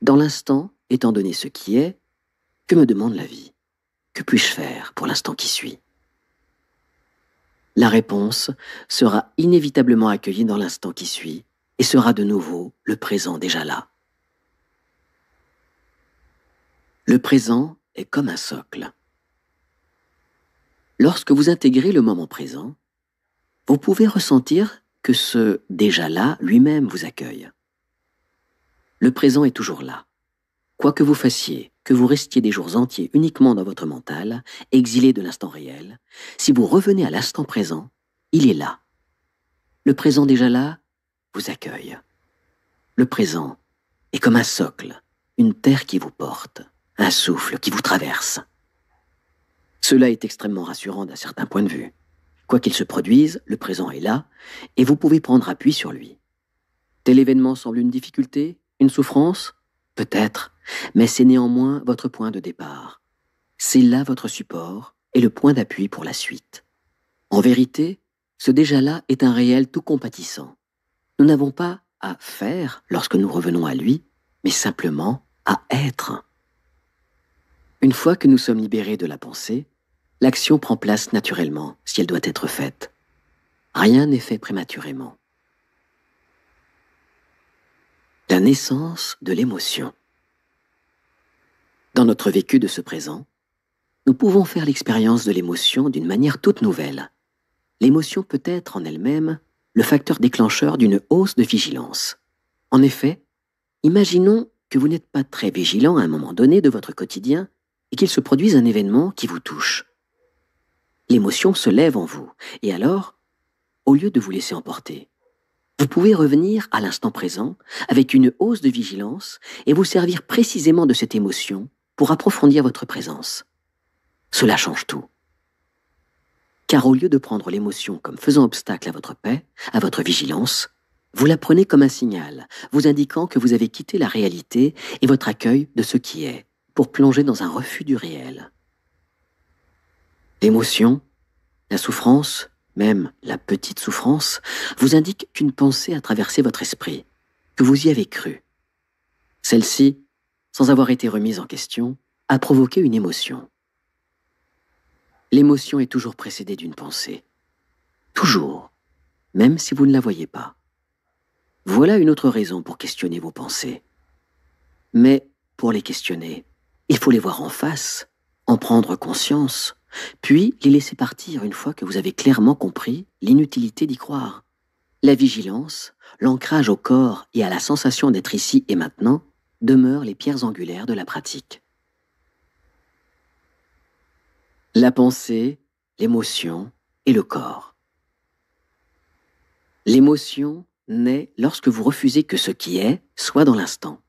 Dans l'instant, étant donné ce qui est, que me demande la vie? Que puis-je faire pour l'instant qui suit? La réponse sera inévitablement accueillie dans l'instant qui suit et sera de nouveau le présent déjà là. Le présent est comme un socle. Lorsque vous intégrez le moment présent, vous pouvez ressentir que ce déjà là lui-même vous accueille. Le présent est toujours là. Quoi que vous fassiez, que vous restiez des jours entiers uniquement dans votre mental, exilé de l'instant réel, si vous revenez à l'instant présent, il est là. Le présent déjà là vous accueille. Le présent est comme un socle, une terre qui vous porte, un souffle qui vous traverse. Cela est extrêmement rassurant d'un certain point de vue. Quoi qu'il se produise, le présent est là, et vous pouvez prendre appui sur lui. Tel événement semble une difficulté, une souffrance? Peut-être, mais c'est néanmoins votre point de départ. C'est là votre support et le point d'appui pour la suite. En vérité, ce déjà-là est un réel tout compatissant. Nous n'avons pas à faire lorsque nous revenons à lui, mais simplement à être. Une fois que nous sommes libérés de la pensée, l'action prend place naturellement si elle doit être faite. Rien n'est fait prématurément. La naissance de l'émotion. Dans notre vécu de ce présent, nous pouvons faire l'expérience de l'émotion d'une manière toute nouvelle. L'émotion peut être en elle-même le facteur déclencheur d'une hausse de vigilance. En effet, imaginons que vous n'êtes pas très vigilant à un moment donné de votre quotidien et qu'il se produise un événement qui vous touche. L'émotion se lève en vous, et alors, au lieu de vous laisser emporter, vous pouvez revenir à l'instant présent avec une hausse de vigilance et vous servir précisément de cette émotion pour approfondir votre présence. Cela change tout. Car au lieu de prendre l'émotion comme faisant obstacle à votre paix, à votre vigilance, vous la prenez comme un signal, vous indiquant que vous avez quitté la réalité et votre accueil de ce qui est, pour plonger dans un refus du réel. L'émotion, la souffrance, même la petite souffrance, vous indique qu'une pensée a traversé votre esprit, que vous y avez cru. Celle-ci, sans avoir été remise en question, a provoqué une émotion. L'émotion est toujours précédée d'une pensée. Toujours, même si vous ne la voyez pas. Voilà une autre raison pour questionner vos pensées. Mais pour les questionner, il faut les voir en face, en prendre conscience, puis les laisser partir une fois que vous avez clairement compris l'inutilité d'y croire. La vigilance, l'ancrage au corps et à la sensation d'être ici et maintenant demeurent les pierres angulaires de la pratique. La pensée, l'émotion et le corps. L'émotion naît lorsque vous refusez que ce qui est soit dans l'instant.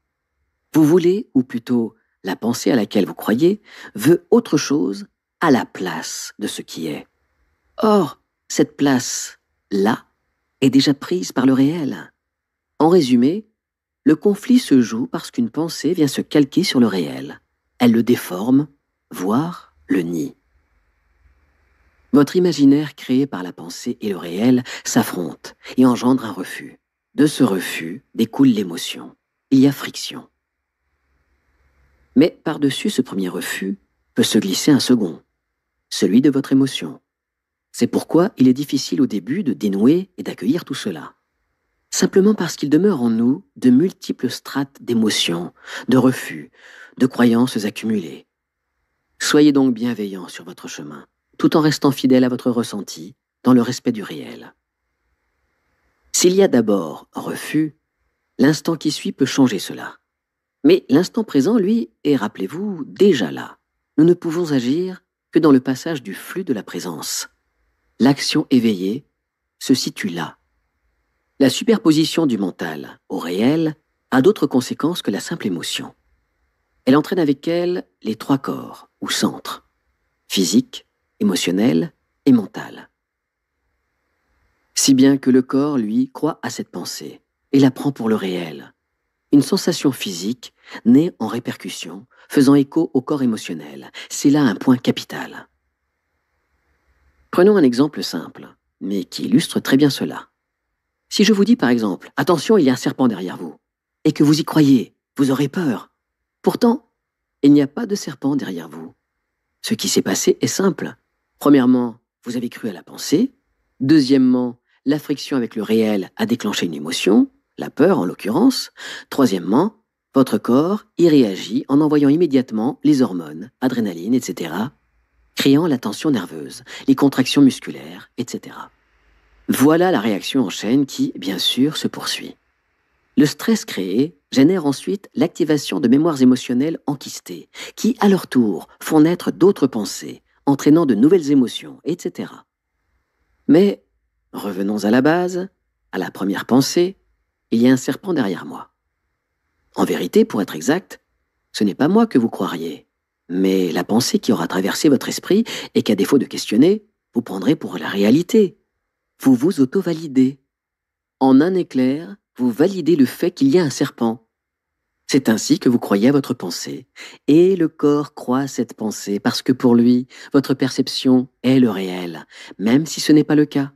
Vous voulez, ou plutôt la pensée à laquelle vous croyez, veut autre chose à la place de ce qui est. Or, cette place-là est déjà prise par le réel. En résumé, le conflit se joue parce qu'une pensée vient se calquer sur le réel. Elle le déforme, voire le nie. Votre imaginaire créé par la pensée et le réel s'affrontent et engendrent un refus. De ce refus découle l'émotion. Il y a friction. Mais par-dessus ce premier refus peut se glisser un second, celui de votre émotion. C'est pourquoi il est difficile au début de dénouer et d'accueillir tout cela. Simplement parce qu'il demeure en nous de multiples strates d'émotions, de refus, de croyances accumulées. Soyez donc bienveillant sur votre chemin, tout en restant fidèle à votre ressenti, dans le respect du réel. S'il y a d'abord refus, l'instant qui suit peut changer cela. Mais l'instant présent, lui, est, rappelez-vous, déjà là. Nous ne pouvons agir que dans le passage du flux de la présence. L'action éveillée se situe là. La superposition du mental au réel a d'autres conséquences que la simple émotion. Elle entraîne avec elle les trois corps, ou centres, physique, émotionnel et mental. Si bien que le corps, lui, croit à cette pensée et la prend pour le réel. Une sensation physique naît en répercussion, faisant écho au corps émotionnel. C'est là un point capital. Prenons un exemple simple, mais qui illustre très bien cela. Si je vous dis par exemple, attention, il y a un serpent derrière vous, et que vous y croyez, vous aurez peur. Pourtant, il n'y a pas de serpent derrière vous. Ce qui s'est passé est simple. Premièrement, vous avez cru à la pensée, Deuxièmement, la friction avec le réel a déclenché une émotion, la peur en l'occurrence. Troisièmement, votre corps y réagit en envoyant immédiatement les hormones, adrénaline, etc., créant la tension nerveuse, les contractions musculaires, etc. Voilà la réaction en chaîne qui, bien sûr, se poursuit. Le stress créé génère ensuite l'activation de mémoires émotionnelles enquistées, qui, à leur tour, font naître d'autres pensées, entraînant de nouvelles émotions, etc. Mais, revenons à la base, à la première pensée, il y a un serpent derrière moi. En vérité, pour être exact, ce n'est pas moi que vous croiriez, mais la pensée qui aura traversé votre esprit et qu'à défaut de questionner, vous prendrez pour la réalité. Vous vous auto-validez. En un éclair, vous validez le fait qu'il y a un serpent. C'est ainsi que vous croyez à votre pensée, et le corps croit à cette pensée parce que pour lui, votre perception est le réel, même si ce n'est pas le cas.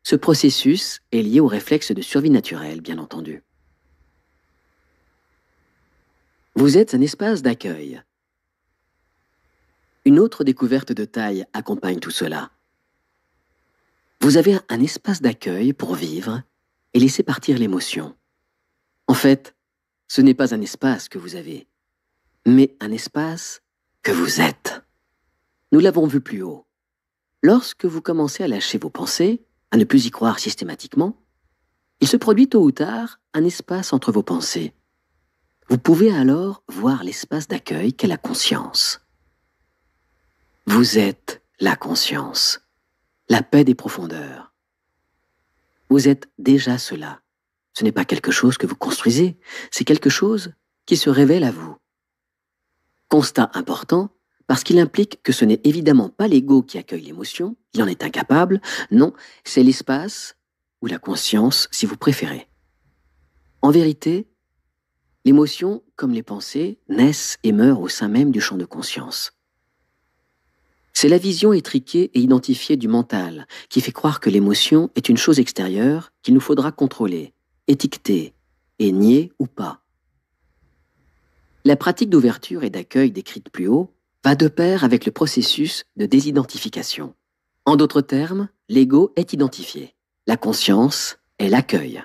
Ce processus est lié au réflexe de survie naturelle, bien entendu. Vous êtes un espace d'accueil. Une autre découverte de taille accompagne tout cela. Vous avez un espace d'accueil pour vivre et laisser partir l'émotion. En fait, ce n'est pas un espace que vous avez, mais un espace que vous êtes. Nous l'avons vu plus haut. Lorsque vous commencez à lâcher vos pensées, à ne plus y croire systématiquement, il se produit tôt ou tard un espace entre vos pensées. Vous pouvez alors voir l'espace d'accueil qu'est la conscience. Vous êtes la conscience, la paix des profondeurs. Vous êtes déjà cela. Ce n'est pas quelque chose que vous construisez, c'est quelque chose qui se révèle à vous. Constat important, parce qu'il implique que ce n'est évidemment pas l'ego qui accueille l'émotion, il en est incapable, non, c'est l'espace, ou la conscience si vous préférez. En vérité, l'émotion, comme les pensées, naissent et meurent au sein même du champ de conscience. C'est la vision étriquée et identifiée du mental qui fait croire que l'émotion est une chose extérieure qu'il nous faudra contrôler, étiqueter et nier ou pas. La pratique d'ouverture et d'accueil décrite plus haut va de pair avec le processus de désidentification. En d'autres termes, l'ego est identifié, la conscience est l'accueil.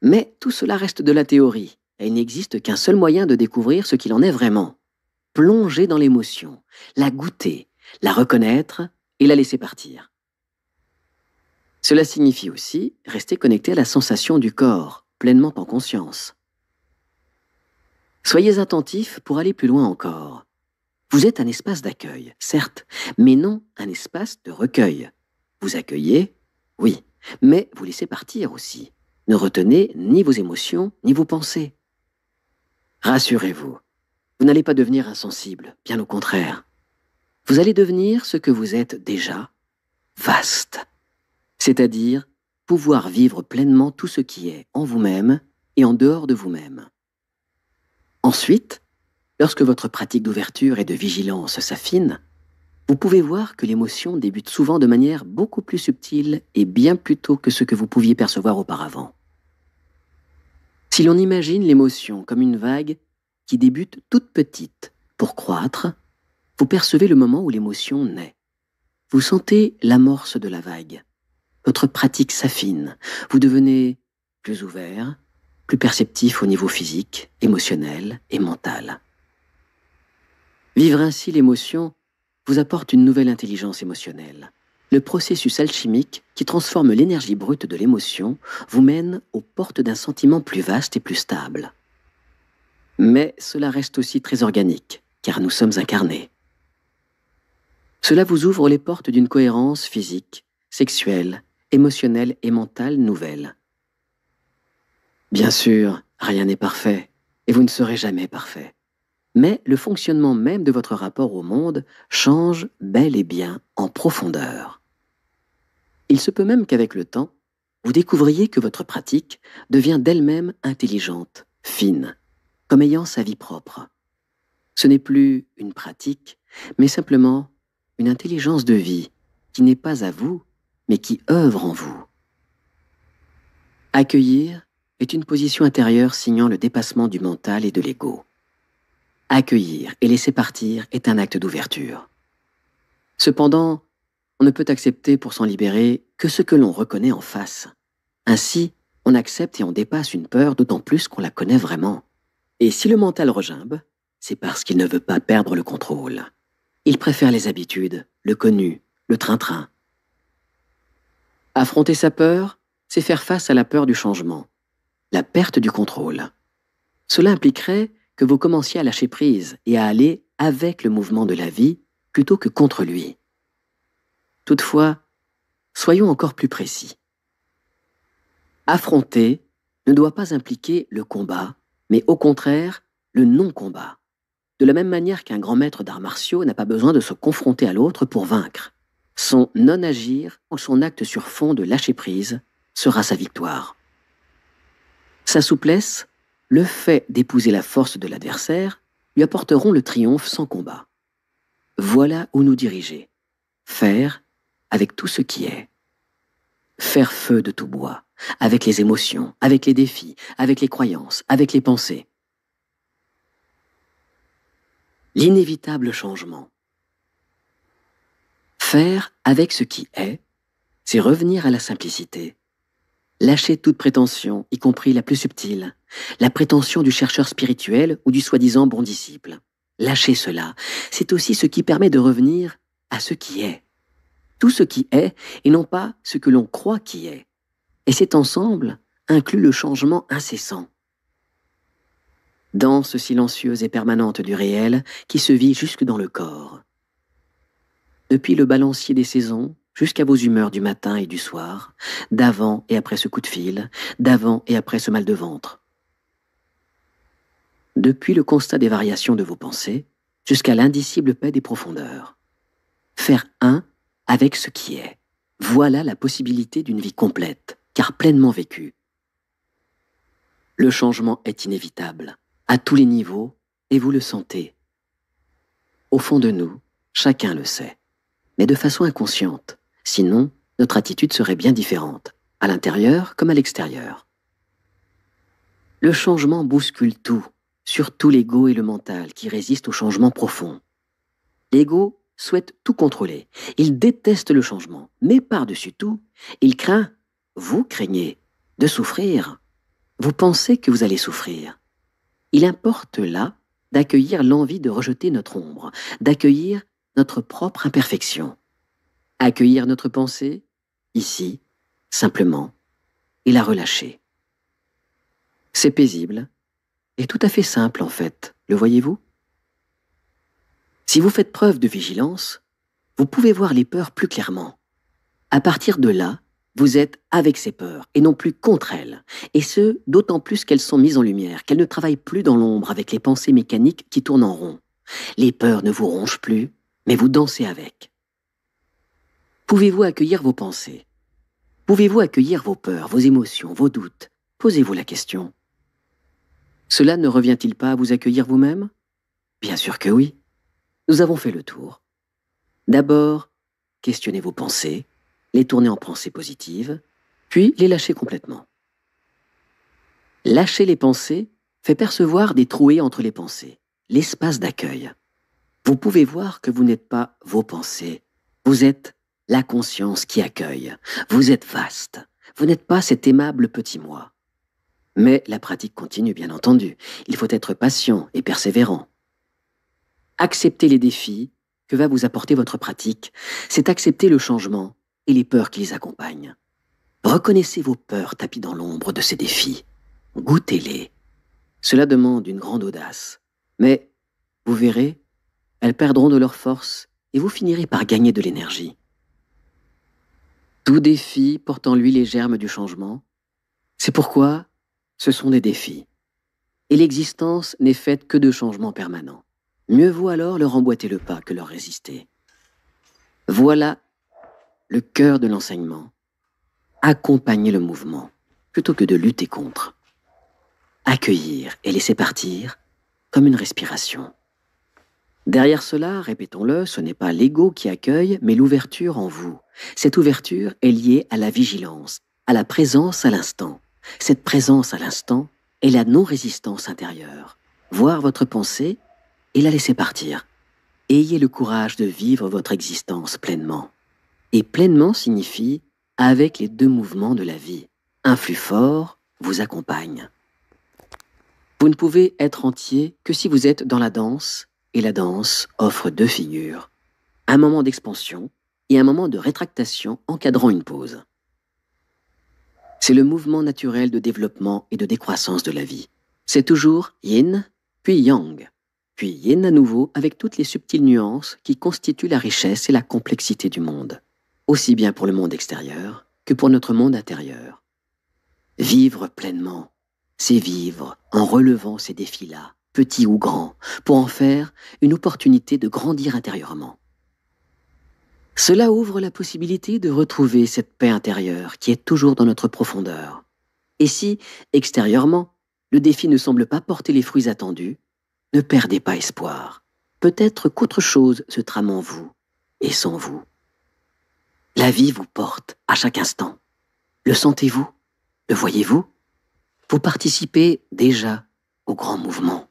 Mais tout cela reste de la théorie, et il n'existe qu'un seul moyen de découvrir ce qu'il en est vraiment. Plonger dans l'émotion, la goûter, la reconnaître et la laisser partir. Cela signifie aussi rester connecté à la sensation du corps, pleinement en conscience. Soyez attentifs pour aller plus loin encore. Vous êtes un espace d'accueil, certes, mais non un espace de recueil. Vous accueillez, oui, mais vous laissez partir aussi. Ne retenez ni vos émotions, ni vos pensées. Rassurez-vous, vous n'allez pas devenir insensible, bien au contraire. Vous allez devenir ce que vous êtes déjà, vaste. C'est-à-dire pouvoir vivre pleinement tout ce qui est en vous-même et en dehors de vous-même. Ensuite, lorsque votre pratique d'ouverture et de vigilance s'affine, vous pouvez voir que l'émotion débute souvent de manière beaucoup plus subtile et bien plus tôt que ce que vous pouviez percevoir auparavant. Si l'on imagine l'émotion comme une vague qui débute toute petite pour croître, vous percevez le moment où l'émotion naît. Vous sentez l'amorce de la vague. Votre pratique s'affine. Vous devenez plus ouvert, plus perceptif au niveau physique, émotionnel et mental. Vivre ainsi l'émotion vous apporte une nouvelle intelligence émotionnelle. Le processus alchimique qui transforme l'énergie brute de l'émotion vous mène aux portes d'un sentiment plus vaste et plus stable. Mais cela reste aussi très organique, car nous sommes incarnés. Cela vous ouvre les portes d'une cohérence physique, sexuelle, émotionnelle et mentale nouvelle. Bien sûr, rien n'est parfait, et vous ne serez jamais parfait. Mais le fonctionnement même de votre rapport au monde change bel et bien en profondeur. Il se peut même qu'avec le temps, vous découvriez que votre pratique devient d'elle-même intelligente, fine, comme ayant sa vie propre. Ce n'est plus une pratique, mais simplement une intelligence de vie qui n'est pas à vous, mais qui œuvre en vous. Accueillir est une position intérieure signant le dépassement du mental et de l'ego. Accueillir et laisser partir est un acte d'ouverture. Cependant, on ne peut accepter pour s'en libérer que ce que l'on reconnaît en face. Ainsi, on accepte et on dépasse une peur d'autant plus qu'on la connaît vraiment. Et si le mental regimbe, c'est parce qu'il ne veut pas perdre le contrôle. Il préfère les habitudes, le connu, le train-train. Affronter sa peur, c'est faire face à la peur du changement, la perte du contrôle. Cela impliquerait que vous commenciez à lâcher prise et à aller avec le mouvement de la vie plutôt que contre lui. Toutefois, soyons encore plus précis. Affronter ne doit pas impliquer le combat, mais au contraire, le non-combat. De la même manière qu'un grand maître d'arts martiaux n'a pas besoin de se confronter à l'autre pour vaincre. Son non-agir ou son acte sur fond de lâcher-prise sera sa victoire. Sa souplesse, le fait d'épouser la force de l'adversaire, lui apporteront le triomphe sans combat. Voilà où nous diriger. Faire avec tout ce qui est. Faire feu de tout bois, avec les émotions, avec les défis, avec les croyances, avec les pensées. L'inévitable changement. Faire avec ce qui est, c'est revenir à la simplicité. Lâcher toute prétention, y compris la plus subtile, la prétention du chercheur spirituel ou du soi-disant bon disciple. Lâcher cela, c'est aussi ce qui permet de revenir à ce qui est. Tout ce qui est, et non pas ce que l'on croit qui est. Et cet ensemble inclut le changement incessant. Danse silencieuse et permanente du réel qui se vit jusque dans le corps. Depuis le balancier des saisons, jusqu'à vos humeurs du matin et du soir, d'avant et après ce coup de fil, d'avant et après ce mal de ventre. Depuis le constat des variations de vos pensées, jusqu'à l'indicible paix des profondeurs. Faire un avec ce qui est. Voilà la possibilité d'une vie complète, car pleinement vécue. Le changement est inévitable, à tous les niveaux, et vous le sentez. Au fond de nous, chacun le sait, mais de façon inconsciente. Sinon, notre attitude serait bien différente, à l'intérieur comme à l'extérieur. Le changement bouscule tout, surtout l'ego et le mental qui résistent au changement profond. L'ego souhaite tout contrôler. Il déteste le changement, mais par-dessus tout, il craint, vous craignez, de souffrir. Vous pensez que vous allez souffrir. Il importe là d'accueillir l'envie de rejeter notre ombre, d'accueillir notre propre imperfection. Accueillir notre pensée, ici, simplement, et la relâcher. C'est paisible, et tout à fait simple en fait, le voyez-vous? Si vous faites preuve de vigilance, vous pouvez voir les peurs plus clairement. À partir de là, vous êtes avec ces peurs, et non plus contre elles, et ce, d'autant plus qu'elles sont mises en lumière, qu'elles ne travaillent plus dans l'ombre avec les pensées mécaniques qui tournent en rond. Les peurs ne vous rongent plus, mais vous dansez avec. Pouvez-vous accueillir vos pensées? Pouvez-vous accueillir vos peurs, vos émotions, vos doutes? Posez-vous la question. Cela ne revient-il pas à vous accueillir vous-même? Bien sûr que oui. Nous avons fait le tour. D'abord, questionnez vos pensées, les tourner en pensées positives, puis les lâcher complètement. Lâcher les pensées fait percevoir des trouées entre les pensées, l'espace d'accueil. Vous pouvez voir que vous n'êtes pas vos pensées, vous êtes la conscience qui accueille. Vous êtes vaste. Vous n'êtes pas cet aimable petit moi. Mais la pratique continue, bien entendu. Il faut être patient et persévérant. Accepter les défis que va vous apporter votre pratique, c'est accepter le changement et les peurs qui les accompagnent. Reconnaissez vos peurs tapies dans l'ombre de ces défis. Goûtez-les. Cela demande une grande audace. Mais, vous verrez, elles perdront de leur force et vous finirez par gagner de l'énergie. Tout défi porte en lui les germes du changement. C'est pourquoi ce sont des défis. Et l'existence n'est faite que de changements permanents. Mieux vaut alors leur emboîter le pas que leur résister. Voilà le cœur de l'enseignement. Accompagner le mouvement, plutôt que de lutter contre. Accueillir et laisser partir, comme une respiration. Derrière cela, répétons-le, ce n'est pas l'ego qui accueille, mais l'ouverture en vous. Cette ouverture est liée à la vigilance, à la présence à l'instant. Cette présence à l'instant est la non-résistance intérieure. Voir votre pensée et la laisser partir. Ayez le courage de vivre votre existence pleinement. Et pleinement signifie avec les deux mouvements de la vie. Un flux fort vous accompagne. Vous ne pouvez être entier que si vous êtes dans la danse, et la danse offre deux figures. Un moment d'expansion et un moment de rétractation encadrant une pause. C'est le mouvement naturel de développement et de décroissance de la vie. C'est toujours yin, puis yang, puis yin à nouveau avec toutes les subtiles nuances qui constituent la richesse et la complexité du monde, aussi bien pour le monde extérieur que pour notre monde intérieur. Vivre pleinement, c'est vivre en relevant ces défis-là, petits ou grands, pour en faire une opportunité de grandir intérieurement. Cela ouvre la possibilité de retrouver cette paix intérieure qui est toujours dans notre profondeur. Et si, extérieurement, le défi ne semble pas porter les fruits attendus, ne perdez pas espoir. Peut-être qu'autre chose se trame en vous et sans vous. La vie vous porte à chaque instant. Le sentez-vous? Le voyez-vous? Vous participez déjà au grand mouvement.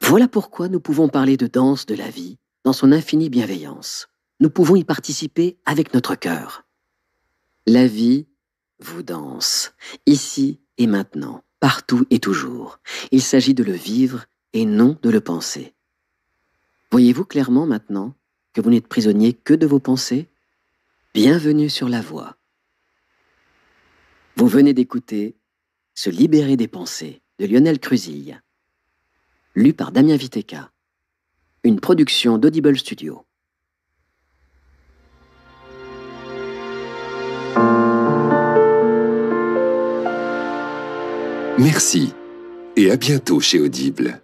Voilà pourquoi nous pouvons parler de danse de la vie dans son infinie bienveillance. Nous pouvons y participer avec notre cœur. La vie vous danse, ici et maintenant, partout et toujours. Il s'agit de le vivre et non de le penser. Voyez-vous clairement maintenant que vous n'êtes prisonnier que de vos pensées? Bienvenue sur la voie. Vous venez d'écouter Se libérer des pensées de Lionel Cruzille, lu par Damien Viteka, une production d'Audible Studio. Merci et à bientôt chez Audible.